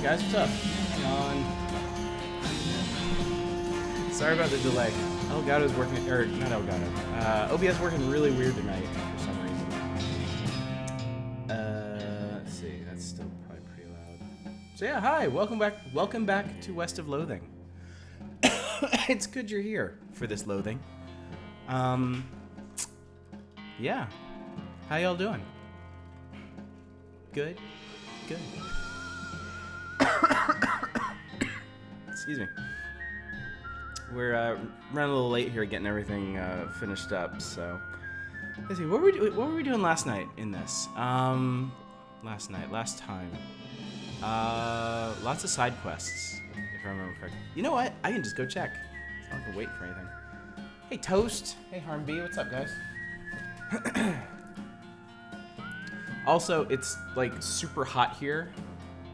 guys? What's up? Hang on. Sorry about the delay. Elgato's working, or not Elgato. OBS working really weird tonight for some reason. Let's see. That's still probably pretty loud. So yeah, hi. Welcome back to West of Loathing. It's good you're here for this Loathing. Yeah. How y'all doing? Good? Good. Excuse me. We're running a little late here getting everything finished up, so... Let's see, what were we doing last night in this? Last time. Lots of side quests, if I remember correctly. You know what? I can just go check. So I don't have to wait for anything. Hey, Toast. Hey, Harm B. What's up, guys? Also, it's like super hot here,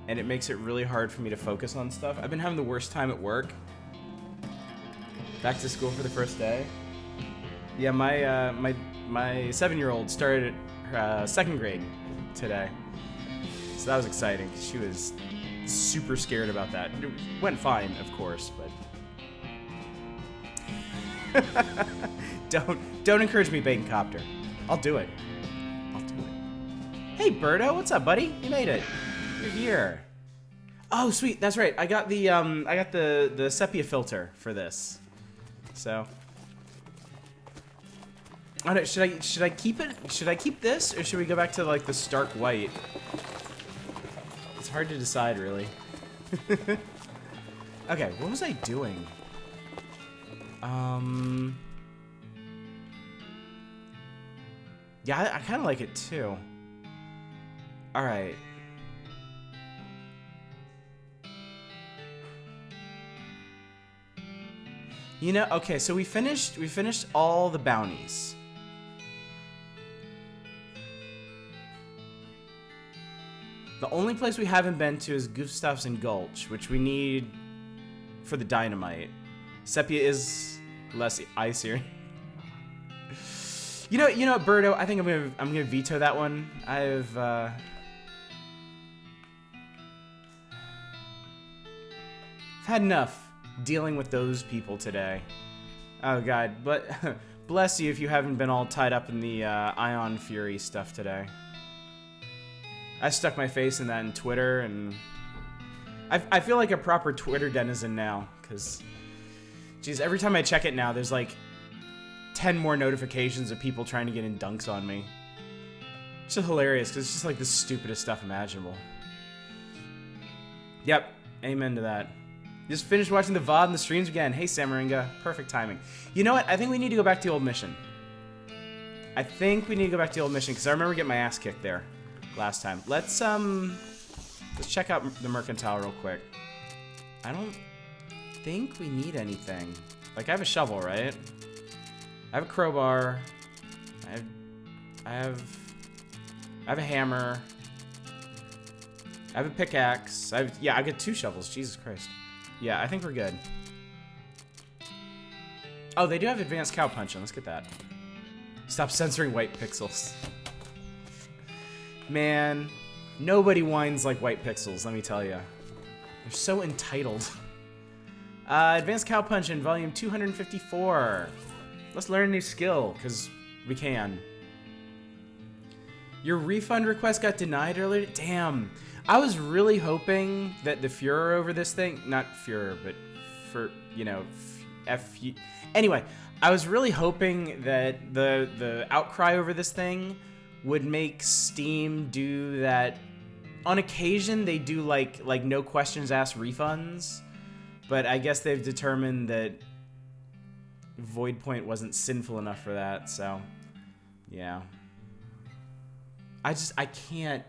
and it makes it really hard for me to focus on stuff. I've been having the worst time at work. Back to school for the first day. Yeah, my 7-year-old started her second grade today, so that was exciting because she was super scared about that. It went fine, of course, but don't encourage me, Bacon Copter. I'll do it. Hey, Birdo, what's up, buddy? You made it. You're here. Oh, sweet. That's right. I got the sepia filter for this. So, I don't know, should I keep it? Should I keep this, or should we go back to like the stark white? It's hard to decide, really. Okay, what was I doing? Yeah, I kind of like it too. All right. You know, okay, so we finished all the bounties. The only place we haven't been to is Gustafsson Gulch, which we need for the dynamite. Sepia is less icier. You know what, Birdo? I think I'm gonna veto that one. I've had enough dealing with those people today. Oh god, but bless you if you haven't been all tied up in the Ion Fury stuff today. I stuck my face in that in Twitter, and I feel like a proper Twitter denizen now, because, geez, every time I check it now, there's like 10 more notifications of people trying to get in dunks on me. It's just hilarious, because it's just like the stupidest stuff imaginable. Yep, amen to that. Just finished watching the VOD and the streams again. Hey, Samaringa. Perfect timing. You know what? I think we need to go back to the old mission. Because I remember getting my ass kicked there last time. Let's check out the Mercantile real quick. I don't think we need anything. Like, I have a shovel, right? I have a crowbar. I have a hammer. I have a pickaxe. I've got 2 shovels. Jesus Christ. Yeah, I think we're good. Oh, they do have advanced cow punching. Let's get that. Stop censoring white pixels. Man, nobody whines like white pixels, let me tell you. They're so entitled. Advanced cow punching, volume 254. Let's learn a new skill, because we can. Your refund request got denied earlier? Damn. I was really hoping that the furor over this thing, not furor, but for, you know, anyway, I was really hoping that the outcry over this thing would make Steam do that. On occasion, they do like no questions asked refunds, but I guess they've determined that Void Point wasn't sinful enough for that, so yeah. I can't.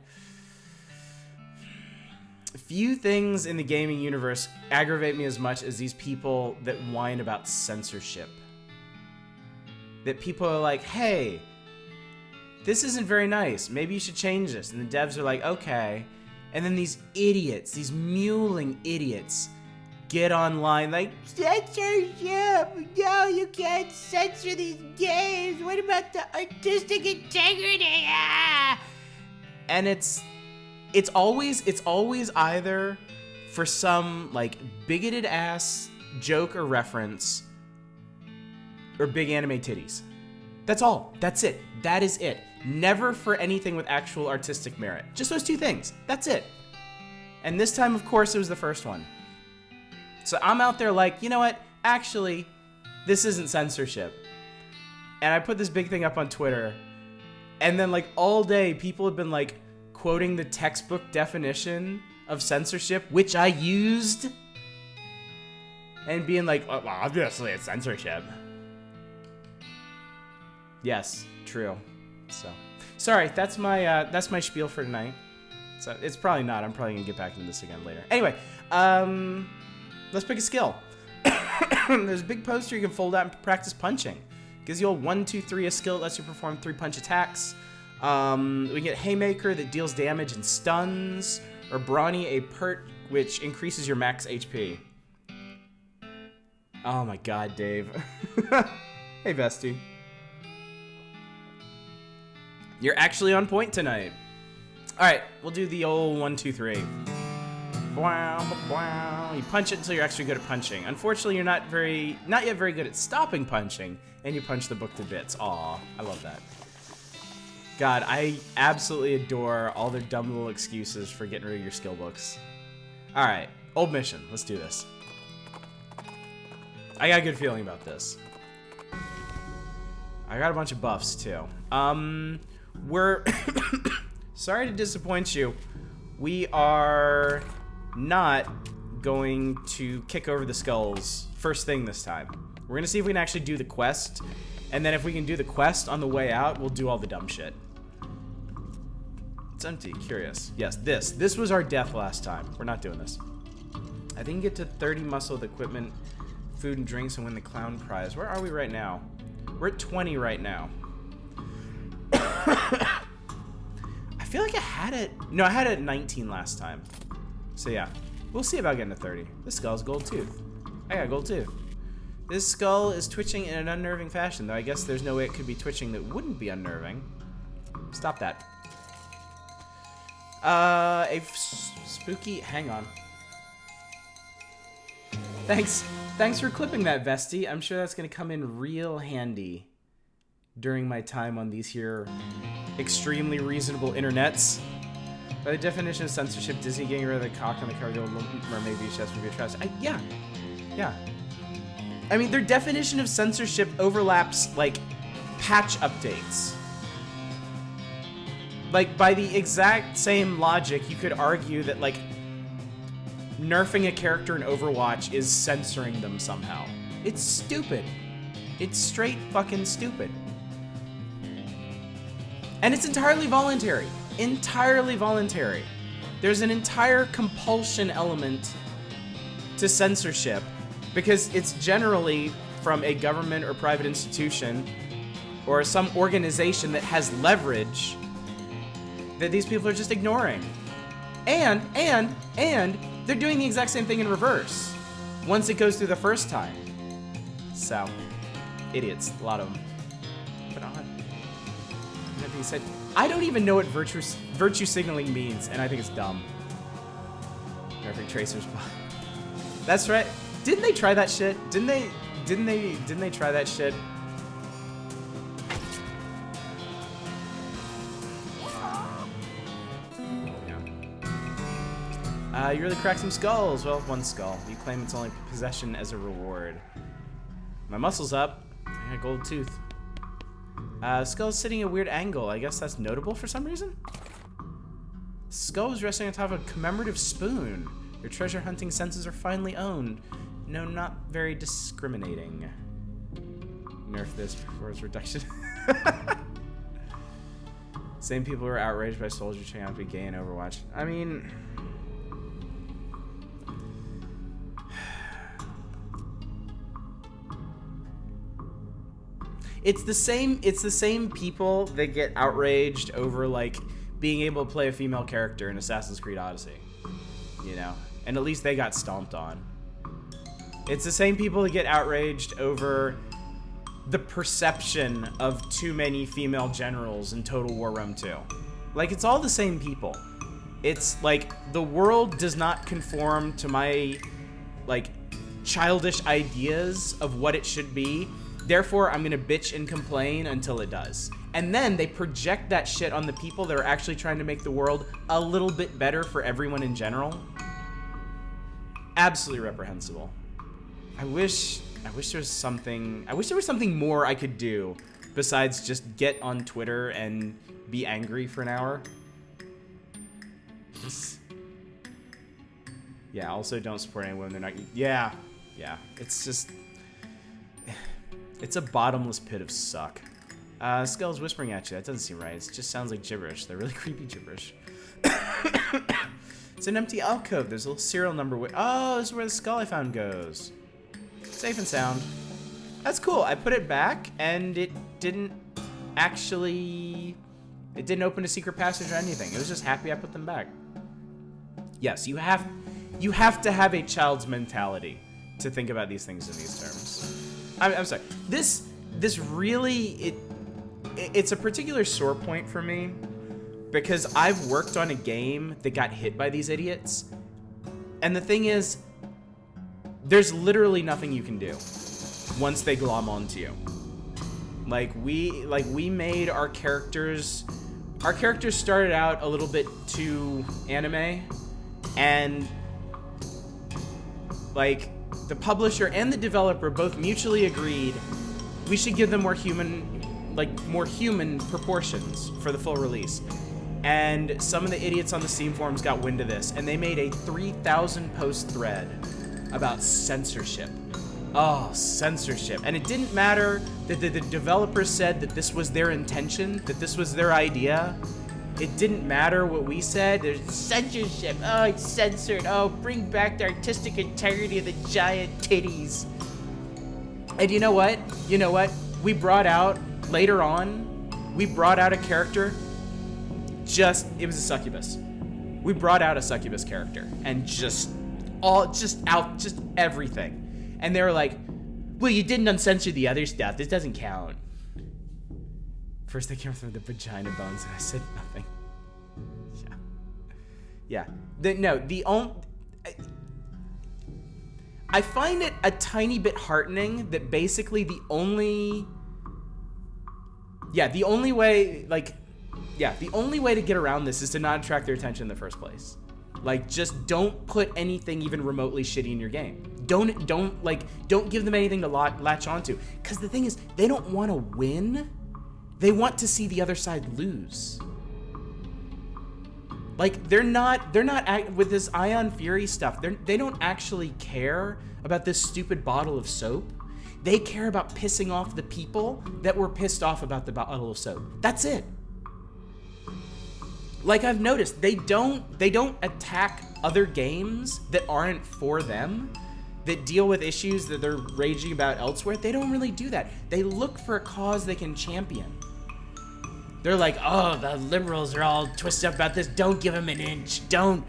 Few things in the gaming universe aggravate me as much as these people that whine about censorship. That people are like, hey, this isn't very nice. Maybe you should change this. And the devs are like, okay. And then these idiots, these mewling idiots, get online like, censorship! No, you can't censor these games! What about the artistic integrity? Ah! And it's always either for some, like, bigoted ass joke or reference or big anime titties. That's all. That's it. That is it. Never for anything with actual artistic merit. Just those two things. That's it. And this time, of course, it was the first one. So I'm out there like, you know what? Actually, this isn't censorship. And I put this big thing up on Twitter. And then, like, all day, people have been, like, quoting the textbook definition of censorship, which I used, and being like, well, obviously it's censorship. Yes, true. So, sorry, that's my spiel for tonight. So it's probably not. I'm probably gonna get back into this again later. Anyway, let's pick a skill. There's a big poster you can fold out and practice punching. Gives you a 1, 2, 3 a skill that lets you perform 3 punch attacks. We can get Haymaker that deals damage and stuns, or Brawny, a pert which increases your max HP. Oh my god, Dave. Hey, Vesty. You're actually on point tonight. Alright, we'll do the old 1, 2, 3. You punch it until you're actually good at punching. Unfortunately, you're not yet very good at stopping punching, and you punch the book to bits. Aw, I love that. God, I absolutely adore all their dumb little excuses for getting rid of your skill books. Alright, old mission. Let's do this. I got a good feeling about this. I got a bunch of buffs, too. We're... Sorry to disappoint you. We are not going to kick over the skulls first thing this time. We're going to see if we can actually do the quest. And then if we can do the quest on the way out, we'll do all the dumb shit. It's empty. Curious. Yes, this was our death last time. We're not doing this. I think you get to 30 muscle with equipment, food and drinks, and win the clown prize. Where are we right now? We're at 20 right now. I feel like I had it... No, I had it at 19 last time. So yeah, we'll see about getting to 30. This skull's gold tooth. I got gold tooth. This skull is twitching in an unnerving fashion, though I guess there's no way it could be twitching that wouldn't be unnerving. Stop that. Spooky... Hang on. Thanks for clipping that, Vesty. I'm sure that's gonna come in real handy during my time on these here extremely reasonable internets. By the definition of censorship, Disney getting rid of the cock on the cover of the Little Mermaid VHS would be a tragedy. Yeah. I mean, their definition of censorship overlaps, like, patch updates. Like, by the exact same logic, you could argue that, like, nerfing a character in Overwatch is censoring them somehow. It's stupid. It's straight fucking stupid. And it's entirely voluntary. Entirely voluntary. There's an entire compulsion element to censorship because it's generally from a government or private institution or some organization that has leverage that these people are just ignoring. And they're doing the exact same thing in reverse once it goes through the first time. So, idiots, a lot of them. But that being said, I don't even know what virtue signaling means, and I think it's dumb. Nerfing tracers. That's right. Didn't they try that shit? Didn't they try that shit? Yeah. You really cracked some skulls. Well, one skull. You claim it's only possession as a reward. My muscle's up. I got a gold tooth. Skull's sitting at a weird angle. I guess that's notable for some reason? Skull is resting on top of a commemorative spoon. Your treasure hunting senses are finally owned. No, not very discriminating. Nerf this before its reduction. Same people who are outraged by soldiers trying out to be gay in Overwatch. I mean... It's the same people that get outraged over, like, being able to play a female character in Assassin's Creed Odyssey. You know? And at least they got stomped on. It's the same people that get outraged over the perception of too many female generals in Total War Rome 2. Like, it's all the same people. It's like the world does not conform to my like childish ideas of what it should be. Therefore, I'm gonna bitch and complain until it does. And then they project that shit on the people that are actually trying to make the world a little bit better for everyone in general. Absolutely reprehensible. I wish there was something more I could do besides just get on Twitter and be angry for an hour. Yeah, also don't support anyone they're not. Yeah. It's just, it's a bottomless pit of suck. Skull's whispering at you. That doesn't seem right. It just sounds like gibberish. They're really creepy gibberish. It's an empty alcove. There's a little serial number. Oh, this is where the skull I found goes. Safe and sound. That's cool. I put it back, and it didn't actually... It didn't open a secret passage or anything. It was just happy I put them back. Yes, you have to have a child's mentality to think about these things in these terms. I'm sorry. This really... It's a particular sore point for me because I've worked on a game that got hit by these idiots. And the thing is, there's literally nothing you can do once they glom onto you. We made our characters started out a little bit too anime, and like the publisher and the developer both mutually agreed we should give them more human proportions for the full release. And some of the idiots on the Steam forums got wind of this, and they made a 3,000 post thread about censorship. Oh, censorship. And it didn't matter that the developers said that this was their intention, that this was their idea. It didn't matter what we said. There's censorship. Oh, it's censored. Oh, bring back the artistic integrity of the giant titties. And you know what? We brought out, later on, a character. It was a succubus. We brought out a succubus character and just everything. And they were like, well, you didn't uncensor the other stuff. This doesn't count. First they came from the vagina bones and I said nothing. Yeah. I find it a tiny bit heartening that basically the only way to get around this is to not attract their attention in the first place. Like, just don't put anything even remotely shitty in your game. Don't give them anything to latch onto. Because the thing is, they don't want to win. They want to see the other side lose. Like, they're not with this Ion Fury stuff. They don't actually care about this stupid bottle of soap. They care about pissing off the people that were pissed off about the bottle of soap. That's it. Like, I've noticed, they don't attack other games that aren't for them, that deal with issues that they're raging about elsewhere. They don't really do that. They look for a cause they can champion. They're like, oh, the liberals are all twisted up about this. Don't give them an inch. Don't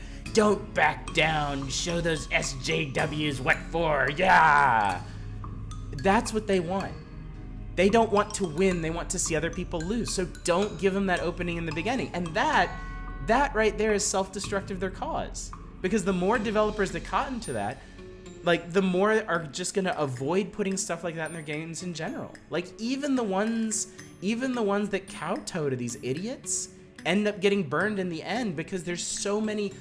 back down. Show those SJWs what for. Yeah. That's what they want. They don't want to win. They want to see other people lose. So don't give them that opening in the beginning. And that right there is self-destructive their cause. Because the more developers that cotton to that, like, the more are just going to avoid putting stuff like that in their games in general. Like, even the ones that kowtow to these idiots end up getting burned in the end because there's so many,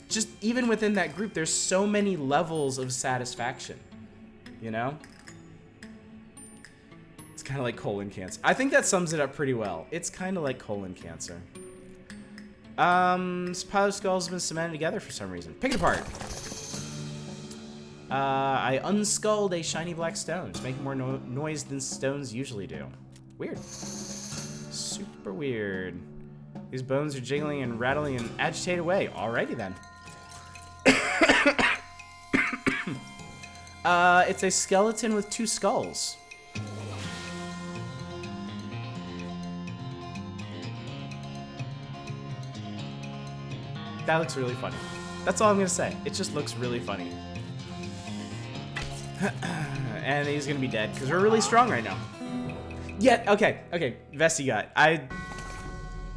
just even within that group, there's so many levels of satisfaction, you know? It's kind of like colon cancer. I think that sums it up pretty well. It's kind of like colon cancer. This pile of skulls has been cemented together for some reason. Pick it apart. I unskulled a shiny black stone. It's making more noise than stones usually do. Weird. Super weird. These bones are jiggling and rattling and agitate away. Alrighty then. It's a skeleton with 2 skulls. That looks really funny. That's all I'm gonna say. It just looks really funny. And he's gonna be dead because we're really strong right now. Yeah, okay. Vesti got. I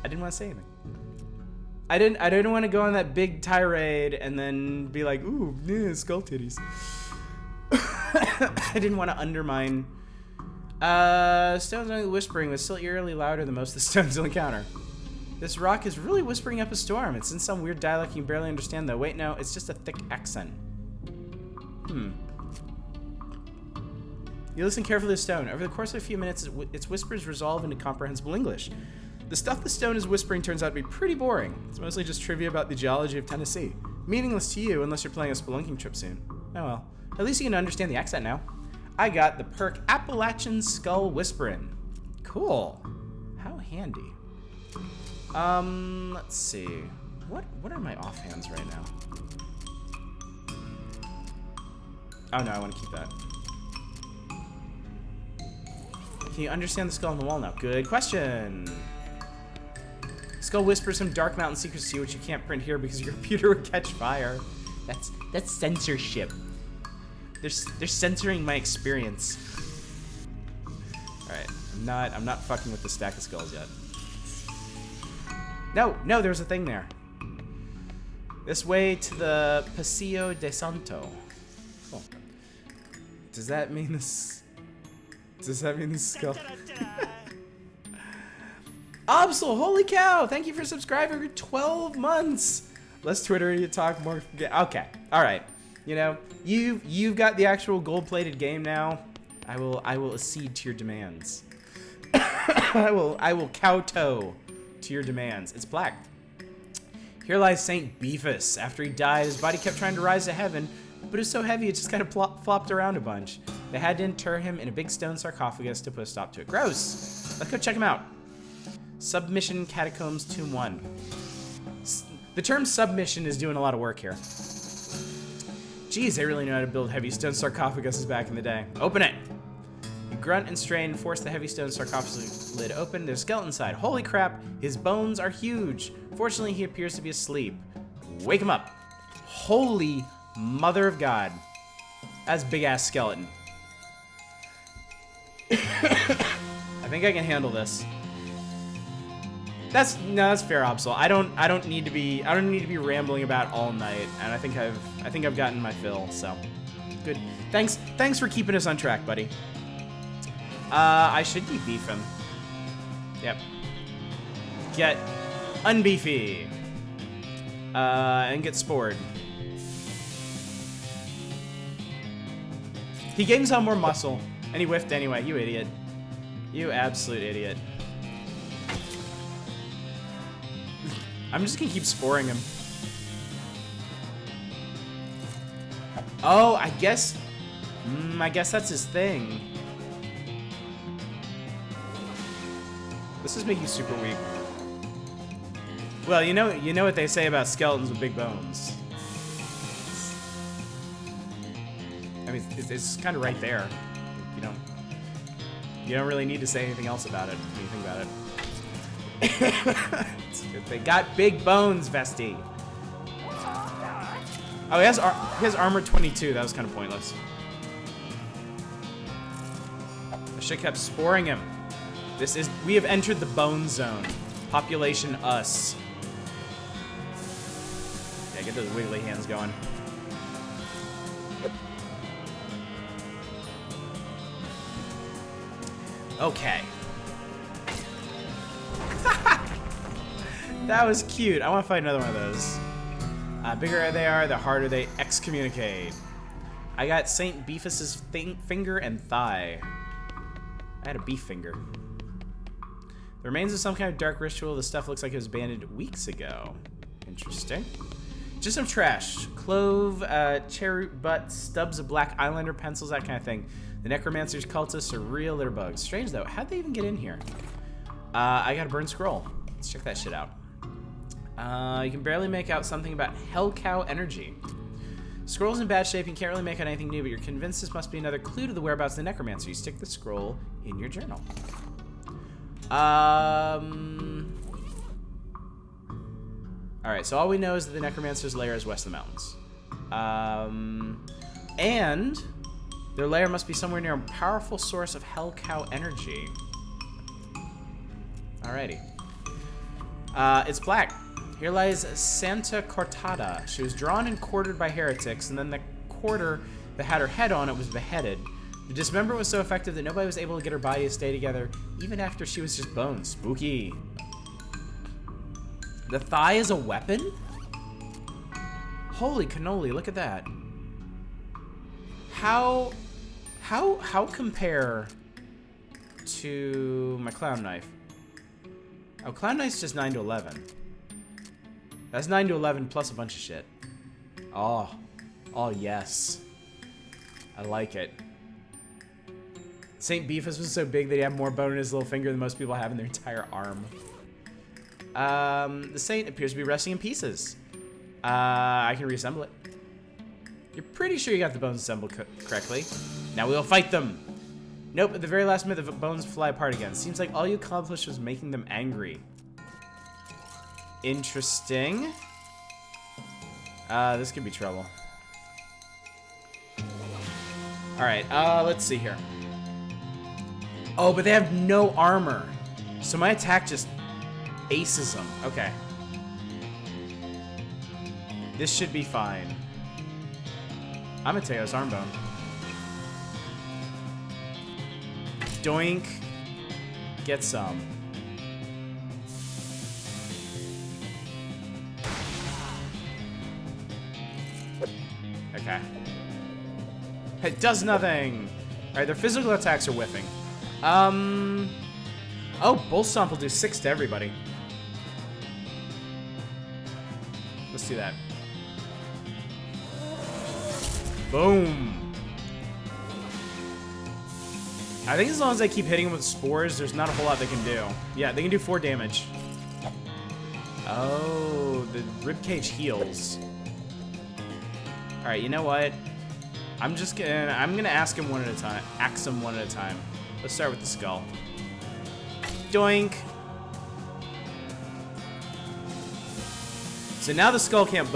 didn't want to say anything. I didn't want to go on that big tirade and then be like, ooh, yeah, skull titties. I didn't want to undermine. Stones only whispering was still eerily louder than most of the stones you'll encounter. This rock is really whispering up a storm. It's in some weird dialect you can barely understand, though. Wait, no, it's just a thick accent. You listen carefully to the stone. Over the course of a few minutes, its whispers resolve into comprehensible English. The stuff the stone is whispering turns out to be pretty boring. It's mostly just trivia about the geology of Tennessee. Meaningless to you unless you're playing a spelunking trip soon. Oh well. At least you can understand the accent now. I got the perk Appalachian Skull Whisperin'. Cool. How handy. Let's see. What are my offhands right now? Oh no, I want to keep that. Can you understand the skull on the wall now? Good question. Skull whispers some dark mountain secrets to you, which you can't print here because your computer would catch fire. That's censorship. They're censoring my experience. All right, I'm not fucking with the stack of skulls yet. No, there's a thing there. This way to the Paseo de Santo. Cool. Does that mean this? Does that mean the skull? Absol, holy cow! Thank you for subscribing for 12 months. Less Twitter, you talk more. Okay, all right. You know, you've got the actual gold-plated game now. I will accede to your demands. I will kowtow to your demands. It's black. Here lies Saint Beefus. After he died, his body kept trying to rise to heaven, but it was so heavy it just kind of flopped around a bunch. They had to inter him in a big stone sarcophagus to put a stop to it. Gross! Let's go check him out. Submission Catacombs Tomb 1. The term submission is doing a lot of work here. Geez, they really know how to build heavy stone sarcophaguses back in the day. Open it! You grunt and strain, force the heavy stone sarcophagus lid open. There's a skeleton inside. Holy crap, his bones are huge. Fortunately, he appears to be asleep. Wake him up. Holy mother of God. That's a big-ass skeleton. I think I can handle this. That's fair, Absol. I don't need to be rambling about all night, and I think I've gotten my fill, so good. Thanks for keeping us on track, buddy. I should debeef him. Yep. Get unbeefy. And get spored. He gains on more muscle, and he whiffed anyway. You idiot. You absolute idiot. I'm just gonna keep sporing him. Oh, I guess that's his thing. This is making you super weak. Well, you know what they say about skeletons with big bones. I mean, it's kind of right there. You don't really need to say anything else about it when you think about it. They got big bones, Vesti. Oh, he has armor 22. That was kind of pointless. I should have kept sporing him. We have entered the bone zone. Population us. Yeah, get those wiggly hands going. Okay. That was cute. I want to find another one of those. Bigger they are, the harder they excommunicate. I got Saint Beefus's finger and thigh. I had a beef finger. The remains of some kind of dark ritual. The stuff looks like it was abandoned weeks ago. Interesting. Just some trash. Clove, cherry butt, stubs of black eyeliner pencils, that kind of thing. The necromancer's cultists are real litterbugs. Strange though, how'd they even get in here? I got a burned scroll. Let's check that shit out. You can barely make out something about hell cow energy. Scroll's in bad shape, you can't really make out anything new, but you're convinced this must be another clue to the whereabouts of the necromancer. You stick the scroll in your journal. Alright, so all we know is that the necromancer's lair is west of the mountains. And their lair must be somewhere near a powerful source of hell cow energy. Alrighty. It's black. Here lies Santa Cortada. She was drawn and quartered by heretics, and then the quarter that had her head on it was beheaded. The dismemberment was so effective that nobody was able to get her body to stay together, even after she was just bones. Spooky. The thigh is a weapon? Holy cannoli, look at that. How compare to my clown knife? Oh, clown knife's just 9 to 11. That's 9 to 11 plus a bunch of shit. Oh. Oh, yes. I like it. St. Beefus was so big that he had more bone in his little finger than most people have in their entire arm. The saint appears to be resting in pieces. I can reassemble it. You're pretty sure you got the bones assembled correctly. Now we'll fight them. Nope, at the very last minute the bones fly apart again. Seems like all you accomplished was making them angry. Interesting. This could be trouble. Alright, let's see here. Oh, but they have no armor. So my attack just aces them. Okay. This should be fine. I'm gonna take this arm bone. Doink. Get some. Okay. It does nothing. Alright, their physical attacks are whiffing. Oh, Bull Stomp will do 6 to everybody. Let's do that. Boom. I think as long as I keep hitting them with spores, there's not a whole lot they can do. Yeah, they can do 4 damage. Oh, the ribcage heals. Alright, you know what? I'm gonna ask him one at a time. Axe him one at a time. Let's start with the skull. Doink. So now the skull can't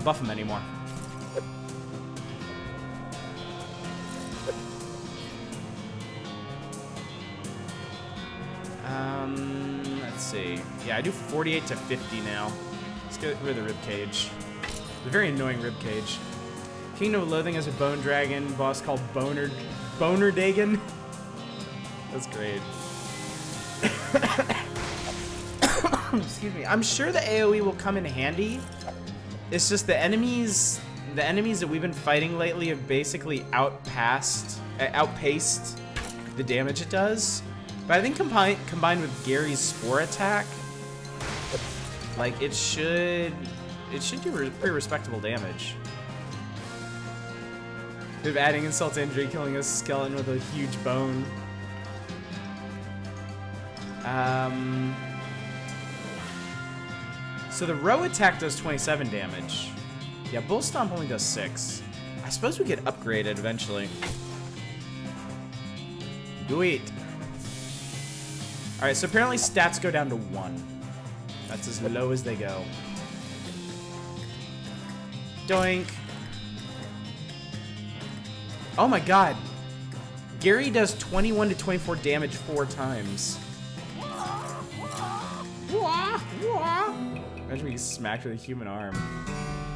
buff him anymore. Let's see. Yeah, I do 48 to 50 now. Let's get rid of the ribcage. The very annoying ribcage. Kingdom of Loathing has a bone dragon boss called Boner Dagon. That's great. Excuse me. I'm sure the AoE will come in handy. It's just the enemies that we've been fighting lately have basically outpaced the damage it does. But I think combined with Gary's spore attack, like it should do pretty respectable damage. They're adding insult to injury, killing a skeleton with a huge bone. So the row attack does 27 damage. Yeah, Bull Stomp only does 6. I suppose we could upgrade it eventually. Do it. Alright, so apparently stats go down to 1. That's as low as they go. Doink. Oh my god. Gary does 21 to 24 damage 4 times. Imagine being smacked with a human arm.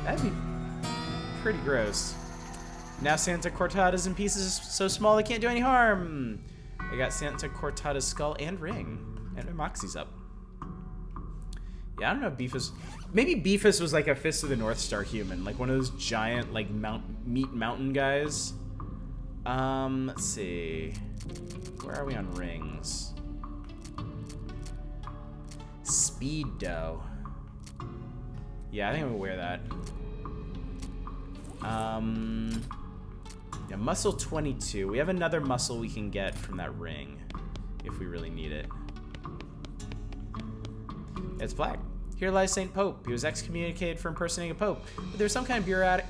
That'd be pretty gross. Now Santa Cortada's in pieces so small they can't do any harm. I got Santa Cortada's skull and ring. And my Moxie's up. Yeah, I don't know if Beefus... Maybe Beefus was like a Fist of the North Star human. Like one of those giant, like, meat mountain guys. Let's see. Where are we on rings? Speedo. Yeah, I think I'm gonna wear that. Yeah, muscle 22. We have another muscle we can get from that ring if we really need it. It's black. Here lies St. Pope. He was excommunicated for impersonating a pope, but there was some kind of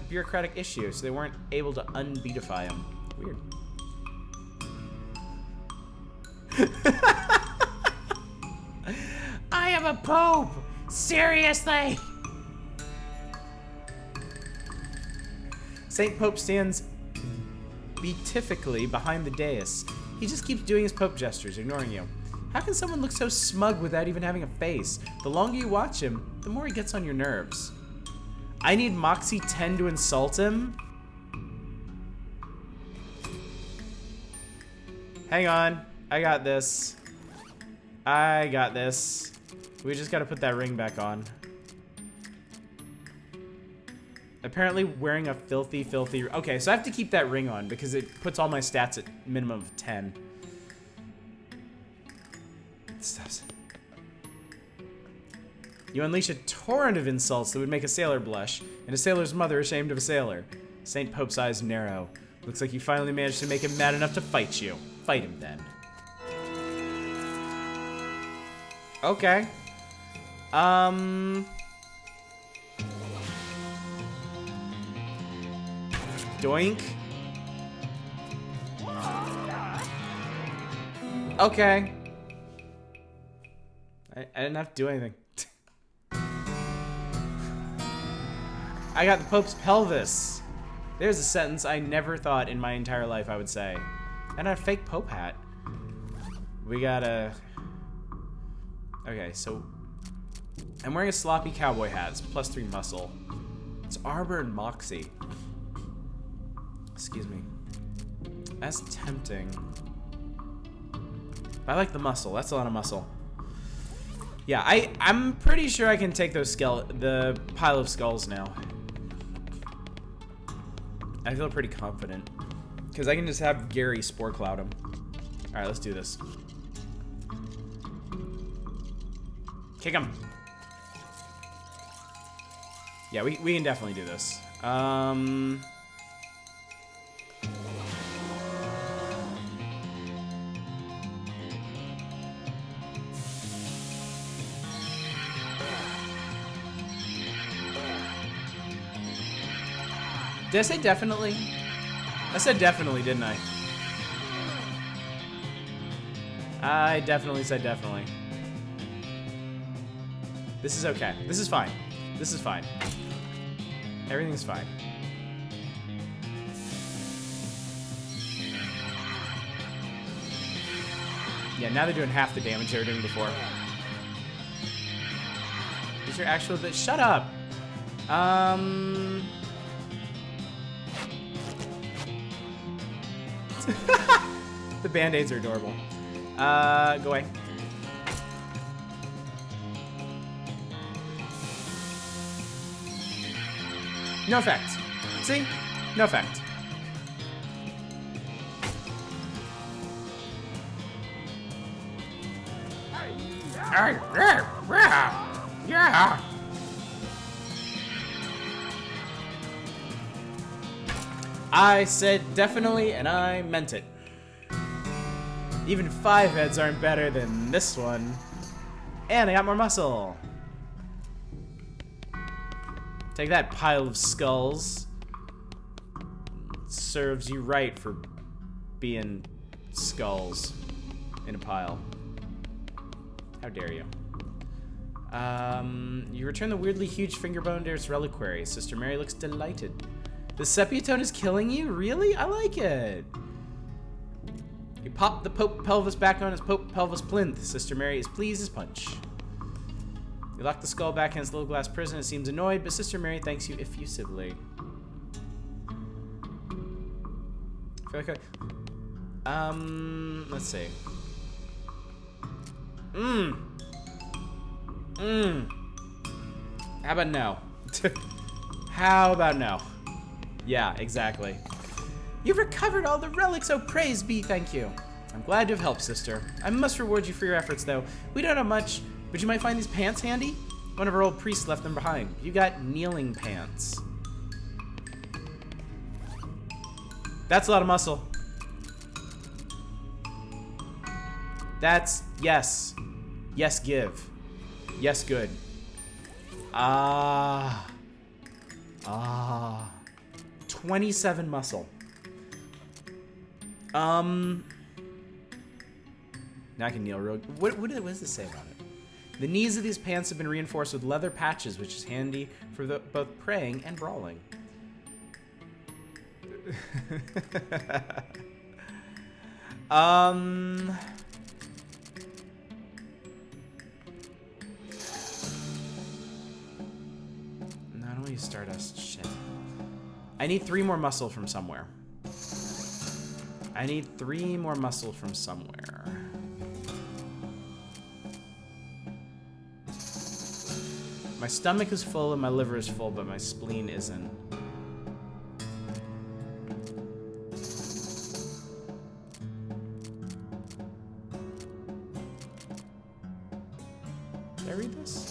bureaucratic issue, so they weren't able to unbeatify him. Weird. I am a pope! Seriously! St. Pope stands beatifically behind the dais. He just keeps doing his pope gestures, ignoring you. How can someone look so smug without even having a face? The longer you watch him, the more he gets on your nerves. I need Moxie 10 to insult him? Hang on. I got this. I got this. We just gotta put that ring back on. Apparently wearing a filthy... Okay, so I have to keep that ring on because it puts all my stats at minimum of 10. Stuffs. You unleash a torrent of insults that would make a sailor blush, and a sailor's mother ashamed of a sailor. St. Pope's eyes narrow. Looks like you finally managed to make him mad enough to fight you. Fight him then. Okay. Doink. Okay. I didn't have to do anything. I got the Pope's pelvis. There's a sentence I never thought in my entire life I would say. And a fake Pope hat. We gotta... Okay, so... I'm wearing a sloppy cowboy hat. It's +3 muscle. It's Arbor and Moxie. Excuse me. That's tempting. I like the muscle. That's a lot of muscle. Yeah, I'm pretty sure I can take those the pile of skulls now. I feel pretty confident. Because I can just have Gary spore cloud him. Alright, let's do this. Kick him. Yeah, we can definitely do this. Did I say definitely? I said definitely, didn't I? I definitely said definitely. This is okay. This is fine. This is fine. Everything's fine. Yeah, now they're doing half the damage they were doing before. Is your actual bit? Shut up! The band-aids are adorable. Go away. No effect. See? No effect. Yeah. I said definitely, and I meant it. Even 5 heads aren't better than this one. And I got more muscle. Take that, pile of skulls. Serves you right for being skulls in a pile. How dare you? You return the weirdly huge finger bone to its reliquary. Sister Mary looks delighted. The sepia tone is killing you? Really? I like it. You pop the Pope pelvis back on his Pope pelvis plinth. Sister Mary is pleased as punch. You lock the skull back in its little glass prison. It seems annoyed, but Sister Mary thanks you effusively. I feel like let's see. How about no? How about no? Yeah, exactly. You've recovered all the relics, oh praise be, thank you. I'm glad to have helped, sister. I must reward you for your efforts, though. We don't have much, but you might find these pants handy? One of our old priests left them behind. You got kneeling pants. That's a lot of muscle. That's, yes. Yes, give. Yes, good. 27 muscle. Now I can kneel real. What does this say about it? The knees of these pants have been reinforced with leather patches, which is handy for both praying and brawling. I'll use stardust. Shit. I need 3 more muscle from somewhere. I need 3 more muscle from somewhere. My stomach is full and my liver is full, but my spleen isn't. Did I read this?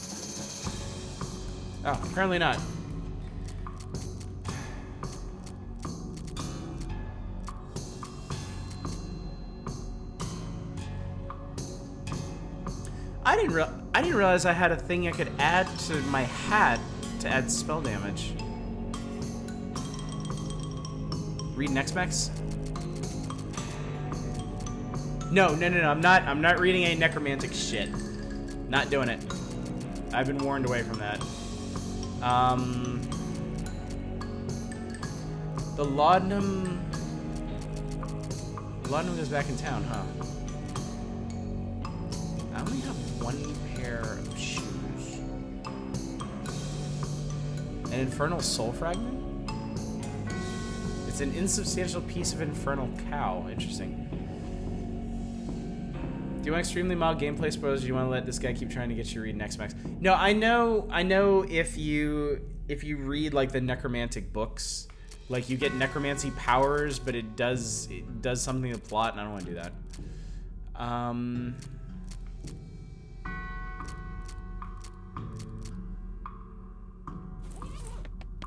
Oh, apparently not. I didn't realize I had a thing I could add to my hat to add spell damage. Read next max? No. I'm not reading any necromantic shit. Not doing it. I've been warned away from that. The laudanum goes back in town, huh? I only have 1 pair of shoes. An infernal soul fragment? It's an insubstantial piece of infernal cow. Interesting. Do you want extremely mild gameplay spoilers, or do you want to let this guy keep trying to get you to read next max? No, I know if you read like the necromantic books, like you get necromancy powers, but it does something to the plot, and I don't want to do that.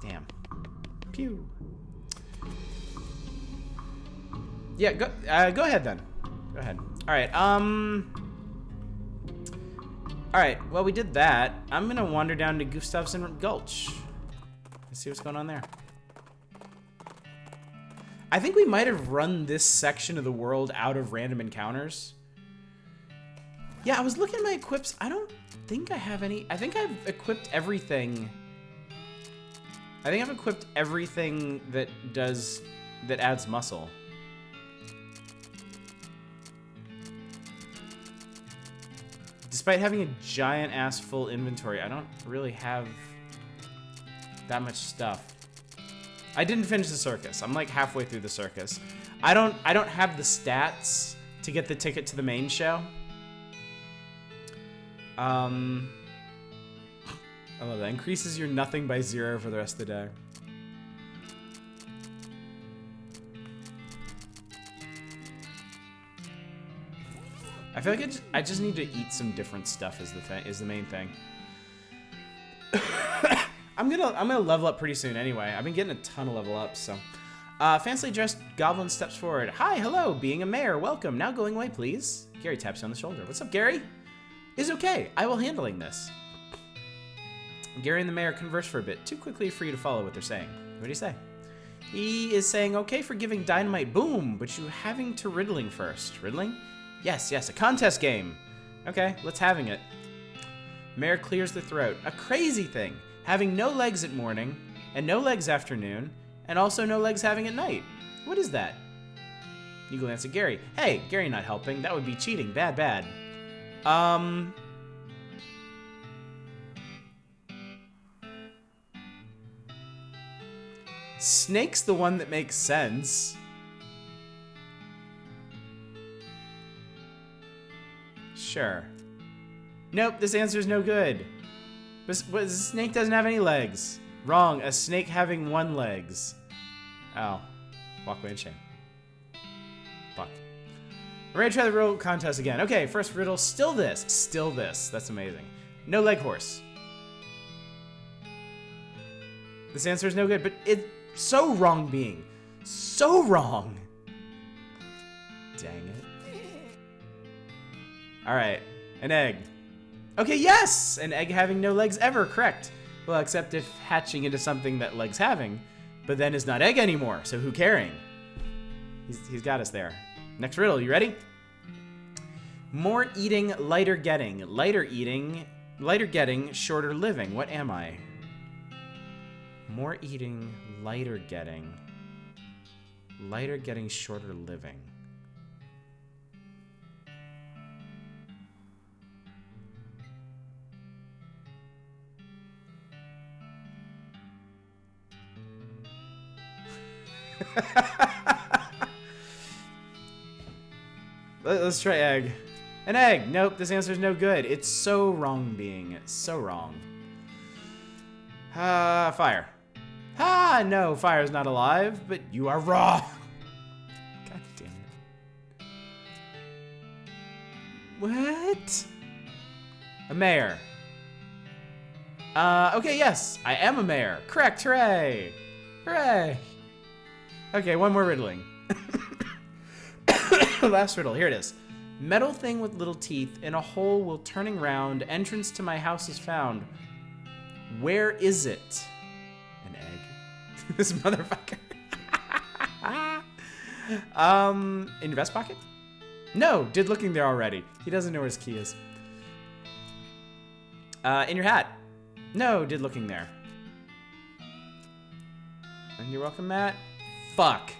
Damn. Pew. Yeah, go ahead then. Go ahead. Alright, Alright, well, we did that. I'm gonna wander down to Gustafsson Gulch. Let's see what's going on there. I think we might have run this section of the world out of random encounters. Yeah, I was looking at my equips. I don't think I have any. I think I've equipped everything. I think I've equipped everything that adds muscle. Despite having a giant ass full inventory, I don't really have that much stuff. I didn't finish the circus. I'm like halfway through the circus. I don't have the stats to get the ticket to the main show. I love that. Increases your nothing by 0 for the rest of the day. I feel like I just need to eat some different stuff is the main thing. I'm gonna level up pretty soon anyway. I've been getting a ton of level ups, so. Fancily dressed goblin steps forward. Hi, hello, being a mayor, welcome. Now going away, please. Gary taps you on the shoulder. What's up, Gary? It's okay, I will handling this. Gary and the mayor converse for a bit, too quickly for you to follow what they're saying. What do you say? He is saying, okay for giving dynamite, boom, but you having to riddling first. Riddling? Yes, a contest game. Okay, let's having it. Mayor clears the throat. A crazy thing. Having no legs at morning, and no legs afternoon, and also no legs having at night. What is that? You glance at Gary. Hey, Gary not helping. That would be cheating. Bad. Snake's the one that makes sense. Sure. Nope, this answer's no good. But snake doesn't have any legs. Wrong, a snake having 1 legs. Oh. Walk away in shame. Fuck. We're gonna try the riddle contest again. Okay, first riddle, still this. Still this. That's amazing. No leg horse. This answer is no good, but it's so wrong being. So wrong. Dang it. Alright, an egg. Okay, yes! An egg having no legs ever, correct. Well, except if hatching into something that legs having, but then is not egg anymore, so who caring? He's got us there. Next riddle, you ready? More eating, lighter getting. Lighter eating, lighter getting, shorter living. What am I? More eating, lighter getting. Lighter getting, shorter living. Let's try egg. An egg. Nope, this answer's no good. It's so wrong being. It's so wrong. Fire. Ah, no, fire is not alive, but you are wrong. God damn it. What? A mayor. Okay, yes, I am a mayor. Correct, hooray. Hooray. Okay, one more riddling. Last riddle, here it is. Metal thing with little teeth, in a hole will turning round, entrance to my house is found. Where is it? An egg. This motherfucker. In your vest pocket? No, did looking there already. He doesn't know where his key is. In your hat? No, did looking there. And you're welcome, Matt. Fuck.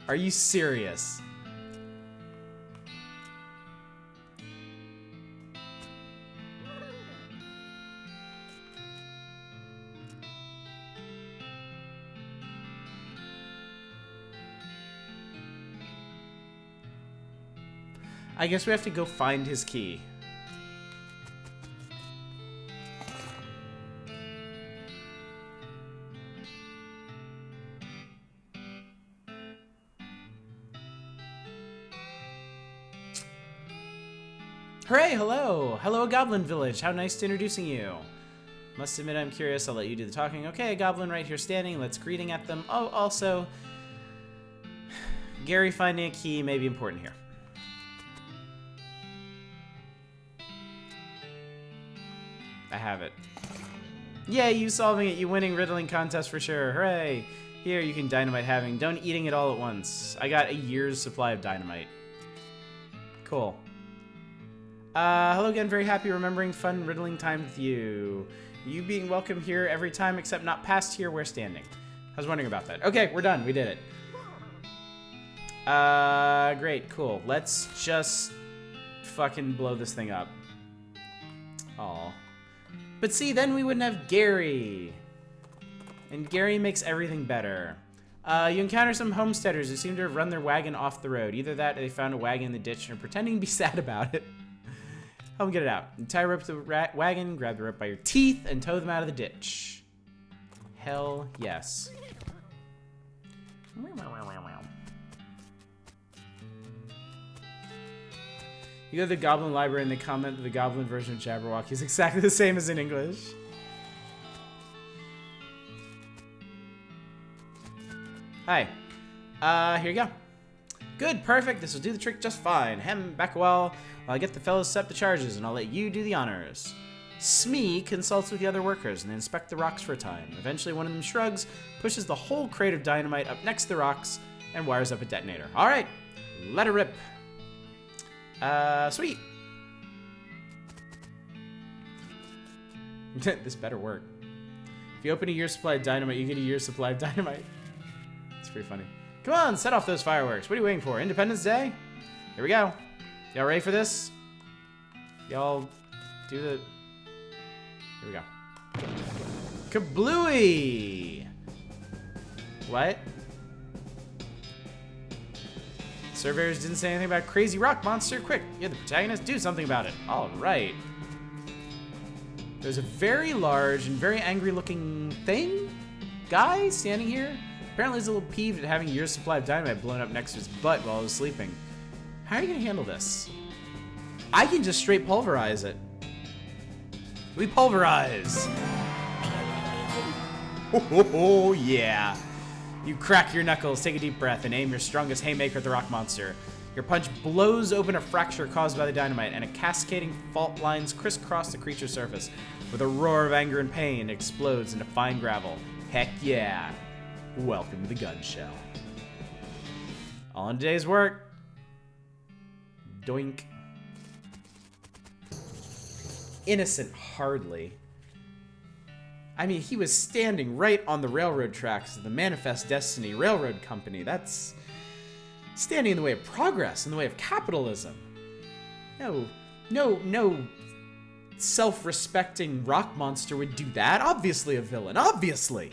Are you serious? I guess we have to go find his key. Hooray, hello! Hello, Goblin Village. How nice to introducing you. Must admit I'm curious. I'll let you do the talking. Okay, a goblin right here standing. Let's greeting at them. Oh, also, Gary finding a key may be important here. I have it. Yay, you solving it. You winning riddling contest for sure. Hooray. Here, you can dynamite having. Don't eating it all at once. I got a year's supply of dynamite. Cool. Hello again. Very happy remembering fun riddling time with you. You being welcome here every time except not past here where standing. I was wondering about that. Okay, we're done. We did it. Great. Cool. Let's just fucking blow this thing up. Aw. But see, then we wouldn't have Gary. And Gary makes everything better. You encounter some homesteaders who seem to have run their wagon off the road. Either that or they found a wagon in the ditch and are pretending to be sad about it. Help them get it out. You tie a rope to the wagon, grab the rope by your teeth, and tow them out of the ditch. Hell yes. You go to the Goblin Library and they comment that the Goblin version of Jabberwocky is exactly the same as in English. Hi. Here you go. Good, perfect. This will do the trick just fine. Hem, back a while I get the fellows set up the charges, and I'll let you do the honors. Smee consults with the other workers, and they inspect the rocks for a time. Eventually, one of them shrugs, pushes the whole crate of dynamite up next to the rocks, and wires up a detonator. All right, let it rip. Sweet. This better work. If you open a year's supply of dynamite, you get a year's supply of dynamite. It's pretty funny. Come on, set off those fireworks. What are you waiting for? Independence Day? Here we go. Y'all ready for this? Y'all do the... Here we go. Kablooey! What? Surveyors didn't say anything about crazy rock monster. Quick, you're the protagonist. Do something about it. All right. There's a very large and very angry looking guy standing here. Apparently he's a little peeved at having a year's supply of dynamite blown up next to his butt while he was sleeping. How are you gonna handle this? I can just straight pulverize it. We pulverize. Oh yeah. You crack your knuckles, take a deep breath, and aim your strongest haymaker at the rock monster. Your punch blows open a fracture caused by the dynamite, and a cascading fault lines crisscross the creature's surface. With a roar of anger and pain, it explodes into fine gravel. Heck yeah. Welcome to the gun shell. All in today's work. Doink. Innocent, hardly. I mean, he was standing right on the railroad tracks of the Manifest Destiny Railroad Company. That's standing in the way of progress, in the way of capitalism. No self-respecting rock monster would do that. Obviously a villain, obviously.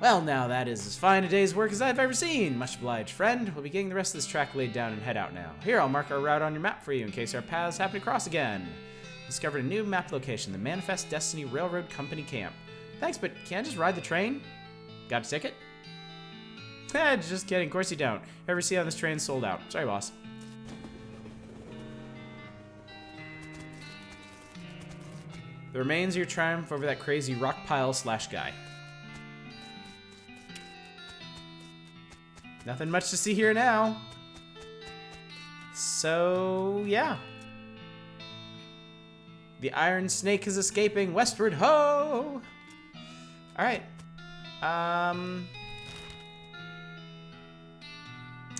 Well, now that is as fine a day's work as I've ever seen. Much obliged, friend. We'll be getting the rest of this track laid down and head out now. Here, I'll mark our route on your map for you in case our paths happen to cross again. Discovered a new map location, the Manifest Destiny Railroad Company Camp. Thanks, but can't I just ride the train? Got a ticket? Just kidding. Of course you don't. Ever see how this train's sold out? Sorry, boss. The remains of your triumph over that crazy rock pile / guy. Nothing much to see here now. So, yeah. The Iron Snake is escaping westward. Ho! Alright.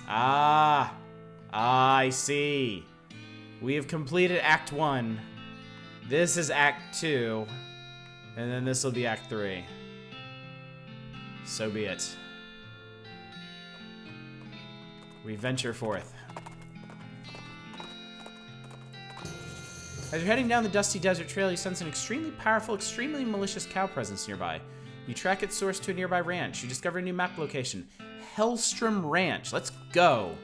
I see. We have completed Act 1. This is Act 2. And then this will be Act 3. So be it. We venture forth. As you're heading down the dusty desert trail, you sense an extremely powerful, extremely malicious cow presence nearby. You track its source to a nearby ranch. You discover a new map location. Hellstrom Ranch. Let's go.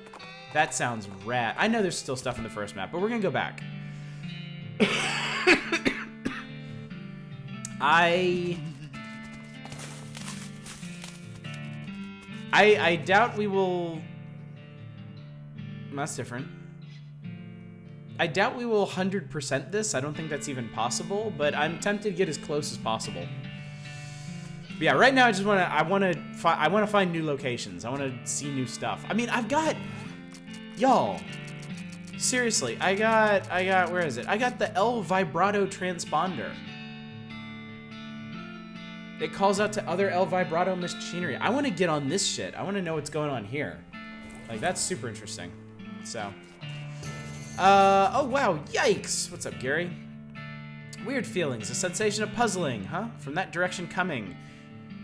That sounds rad. I know there's still stuff in the first map, but we're gonna go back. I doubt we will... That's different. I doubt we will 100% this. I don't think that's even possible, but I'm tempted to get as close as possible. But yeah, right now I just I want to find new locations. I want to see new stuff. I mean, I've got, y'all. Seriously, I got. Where is it? I got the L vibrato transponder. It calls out to other L vibrato machinery. I want to get on this shit. I want to know what's going on here. Like, that's super interesting. So, oh wow, yikes! What's up, Gary? Weird feelings, a sensation of puzzling, huh? From that direction coming.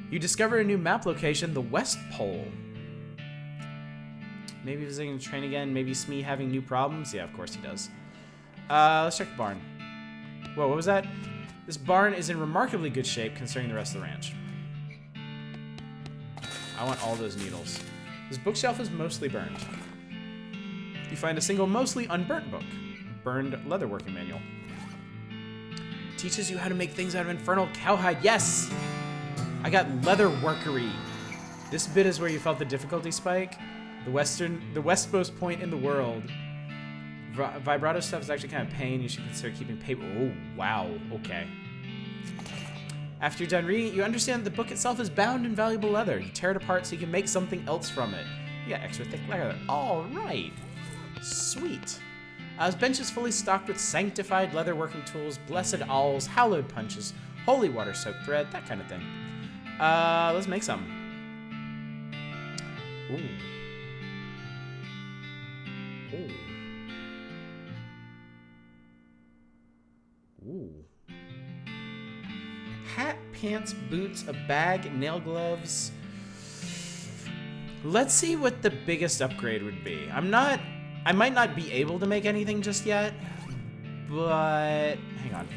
You discover a new map location, the West Pole. Maybe visiting the train again, maybe Smee having new problems? Yeah, of course he does. Let's check the barn. Whoa, what was that? This barn is in remarkably good shape considering the rest of the ranch. I want all those needles. This bookshelf is mostly burned. You find a single mostly unburnt book. Burned leatherworking manual. Teaches you how to make things out of infernal cowhide. Yes! I got leatherworkery. This bit is where you felt the difficulty spike. The westmost point in the world. Vibrato stuff is actually kind of pain. You should consider keeping paper. Oh, wow. Okay. After you're done reading it, you understand that the book itself is bound in valuable leather. You tear it apart so you can make something else from it. You got extra thick leather. All right. Sweet. His bench is fully stocked with sanctified leatherworking tools, blessed awls, hallowed punches, holy water soaked thread, that kind of thing. Let's make some. Ooh. Ooh. Ooh. Hat, pants, boots, a bag, nail gloves. Let's see what the biggest upgrade would be. I might not be able to make anything just yet, but hang on.